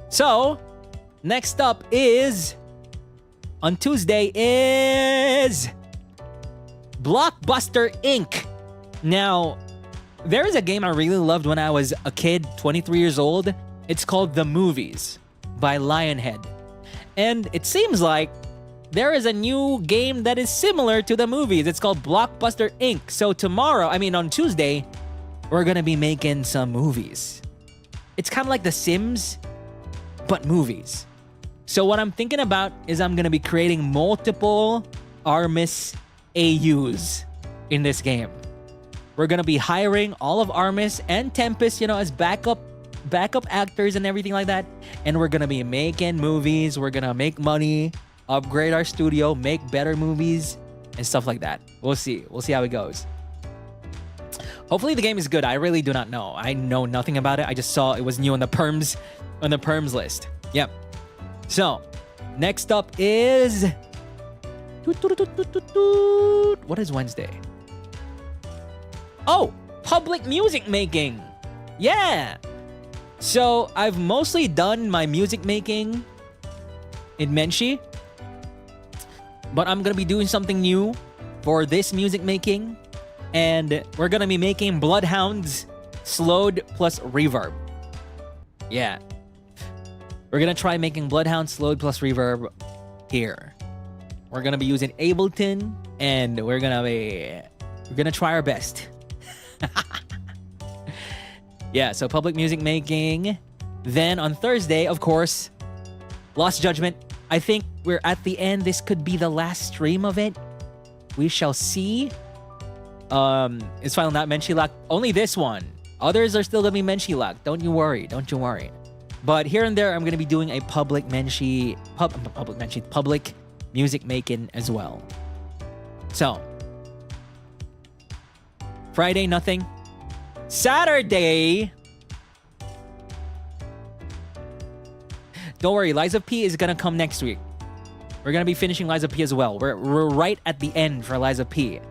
So next up is on Tuesday is Blockbuster Inc. Now, there is a game I really loved when I was a kid, 23 years old. It's called The Movies by Lionhead. And it seems like there is a new game that is similar to The Movies. It's called Blockbuster Inc. So on Tuesday, we're gonna be making some movies. It's kind of like The Sims, but movies. So what I'm thinking about is I'm gonna be creating multiple ARMIS AUs in this game. We're gonna be hiring all of ARMIS and TEMPUS, as backup actors and everything like that, and we're gonna be making movies. We're gonna make money, upgrade our studio, make better movies and stuff like that. We'll see how it goes. Hopefully the game is good. I really do not know. I know nothing about it. I just saw it was new on the perms list. Yep. So next up is what is Wednesday? Oh, public music making. Yeah. So I've mostly done my music making in Menshi, but I'm gonna be doing something new for this music making, and we're gonna be making Bloodhounds slowed plus reverb. Yeah, we're gonna try making Bloodhounds slowed plus reverb here. We're gonna be using Ableton, and we're gonna try our best. Yeah, so public music making. Then on Thursday, of course, Lost Judgment. I think we're at the end. This could be the last stream of it. We shall see. It's Final Not Menshi Lock. Only this one. Others are still gonna be Menshi locked. Don't you worry. Don't you worry. But here and there, I'm gonna be doing a public music making as well. So Friday, nothing. Saturday. Don't worry, Liza P is gonna come next week. We're gonna be finishing Liza P as well. We're right at the end for Liza P.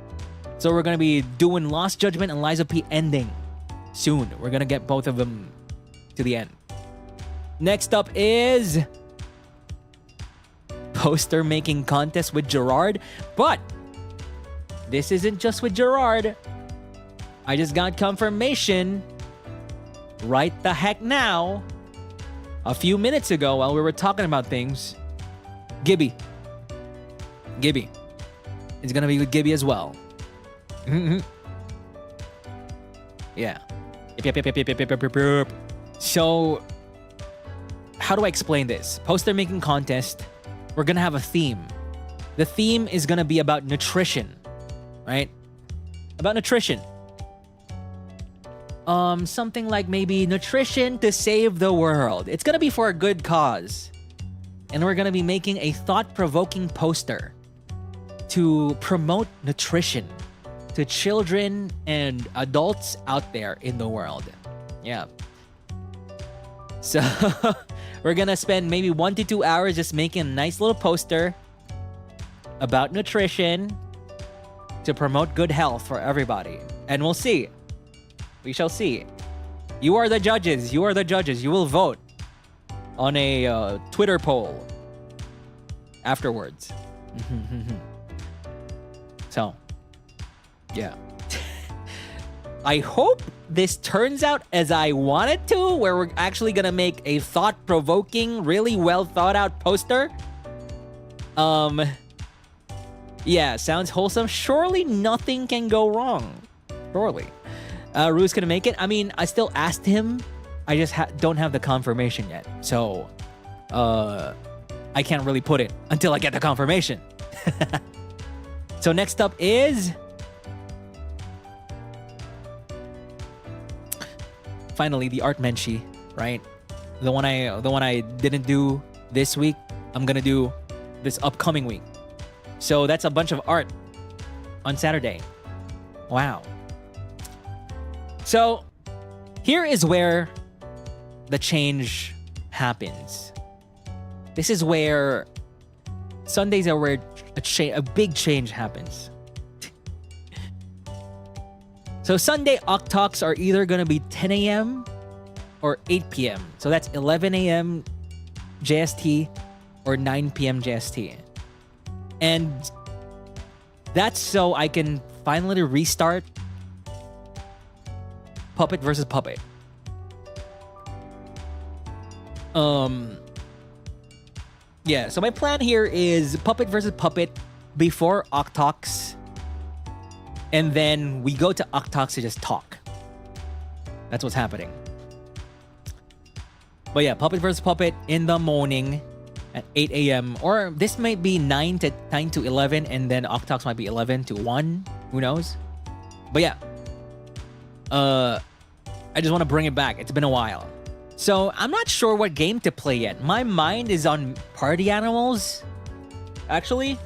So we're gonna be doing Lost Judgment and Liza P ending soon. We're gonna get both of them to the end. Next up is poster making contest with Gerard. But this isn't just with Gerard. I just got confirmation right the heck now, a few minutes ago while we were talking about things. Gibby is gonna be with Gibby as well. Yeah. Yep. So how do I explain this? Poster making contest. We're gonna have a theme. The theme is gonna be about nutrition, right? About nutrition. Something like maybe nutrition to save the world. It's gonna be for a good cause. And we're gonna be making a thought-provoking poster to promote nutrition to children and adults out there in the world. Yeah. So we're gonna spend maybe 1 to 2 hours just making a nice little poster about nutrition to promote good health for everybody. And we'll see. We shall see. You are the judges. You are the judges. You will vote on a Twitter poll afterwards. So, yeah. I hope this turns out as I want it to, where we're actually gonna make a thought-provoking, really well thought out poster. Yeah, sounds wholesome. Surely nothing can go wrong. Surely. Rue's gonna make it. I mean, I still asked him. I just don't have the confirmation yet. So, I can't really put it until I get the confirmation. So next up is... finally, the art menshi, right? The one I didn't do this week, I'm gonna do this upcoming week. So that's a bunch of art on Saturday. Wow. So here is where the change happens. This is where Sundays are where a big change happens. So Sunday OcTalks are either going to be 10 a.m. or 8 p.m. So that's 11 a.m. JST or 9 p.m. JST. And that's so I can finally restart Puppet versus Puppet. Yeah, so my plan here is Puppet versus Puppet before OcTalks. And then we go to OcTalks to just talk. That's what's happening. But yeah, Puppet versus Puppet in the morning at 8 a.m. Or this might be 9 to 11, and then OcTalks might be 11 to 1. Who knows? But yeah. I just want to bring it back. It's been a while. So I'm not sure what game to play yet. My mind is on Party Animals, actually.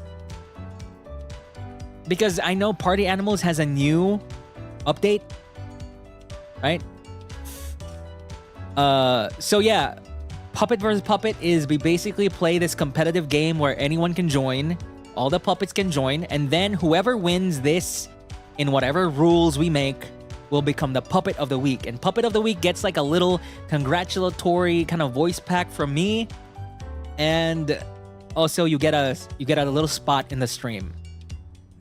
Because I know Party Animals has a new update, right? So yeah, Puppet versus Puppet is we basically play this competitive game where anyone can join, all the puppets can join, and then whoever wins this in whatever rules we make will become the Puppet of the Week. And Puppet of the Week gets like a little congratulatory kind of voice pack from me, and also you get a little spot in the stream.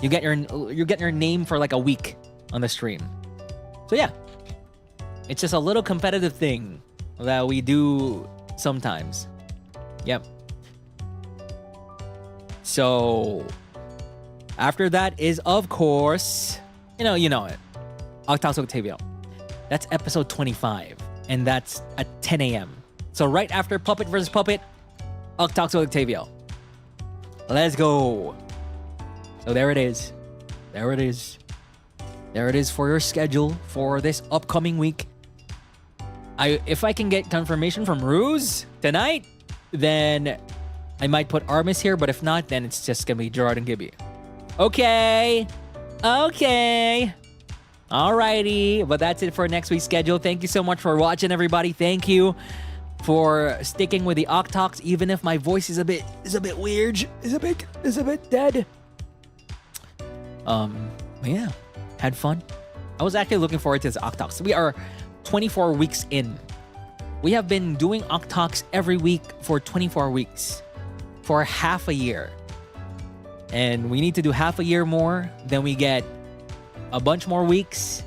You get your name for like a week on the stream. So yeah, it's just a little competitive thing that we do sometimes. Yep. So after that is, of course, you know it, OcTalks of Octavio. That's episode 25, and that's at 10 a.m. So right after Puppet versus Puppet, OcTalks of Octavio. Let's go. So there it is. There it is. There it is for your schedule for this upcoming week. If I can get confirmation from Ruse tonight, then I might put ARMIS here, but if not, then it's just gonna be Gerard and Gibby. Okay. Alrighty, but that's it for next week's schedule. Thank you so much for watching, everybody. Thank you for sticking with the OcTalks, even if my voice is a bit weird, is a bit dead. Yeah, had fun. I was actually looking forward to this OcTalks. We are 24 weeks in. We have been doing OcTalks every week for 24 weeks, for half a year. And we need to do half a year more, then we get a bunch more weeks,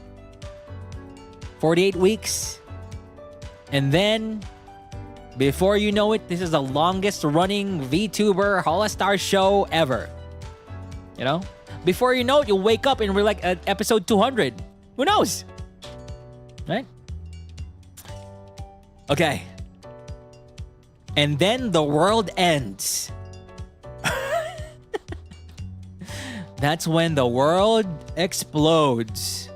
48 weeks, and then before you know it, this is the longest running VTuber HOLOSTARS show ever. You know? Before you know it, you'll wake up and we're like at episode 200. Who knows? Right? Okay. And then the world ends. That's when the world explodes.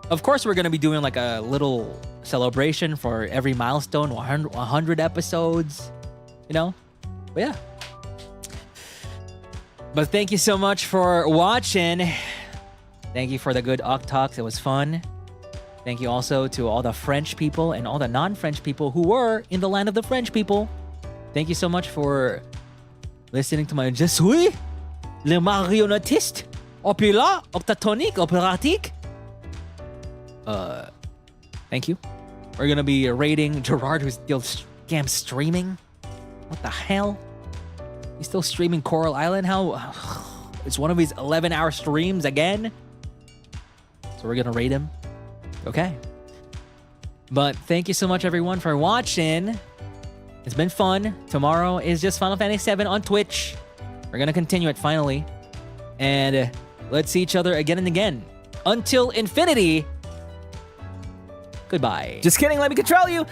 Of course, we're going to be doing like a little celebration for every milestone, 100 episodes, you know? But yeah. But thank you so much for watching. Thank you for the good OcTalks. It was fun. Thank you also to all the French people and all the non-French people who were in the land of the French people. Thank you so much for listening to my Je suis le marionnettiste opula octatonique opératique. Thank you. We're gonna be rating Gerard, who's still damn streaming. What the hell? He's still streaming Coral Island? How? It's one of his 11-hour streams again. So we're gonna rate him. Okay. But thank you so much, everyone, for watching. It's been fun. Tomorrow is just Final Fantasy VII on Twitch. We're gonna continue it finally. And let's see each other again and again. Until infinity. Goodbye. Just kidding, let me control you.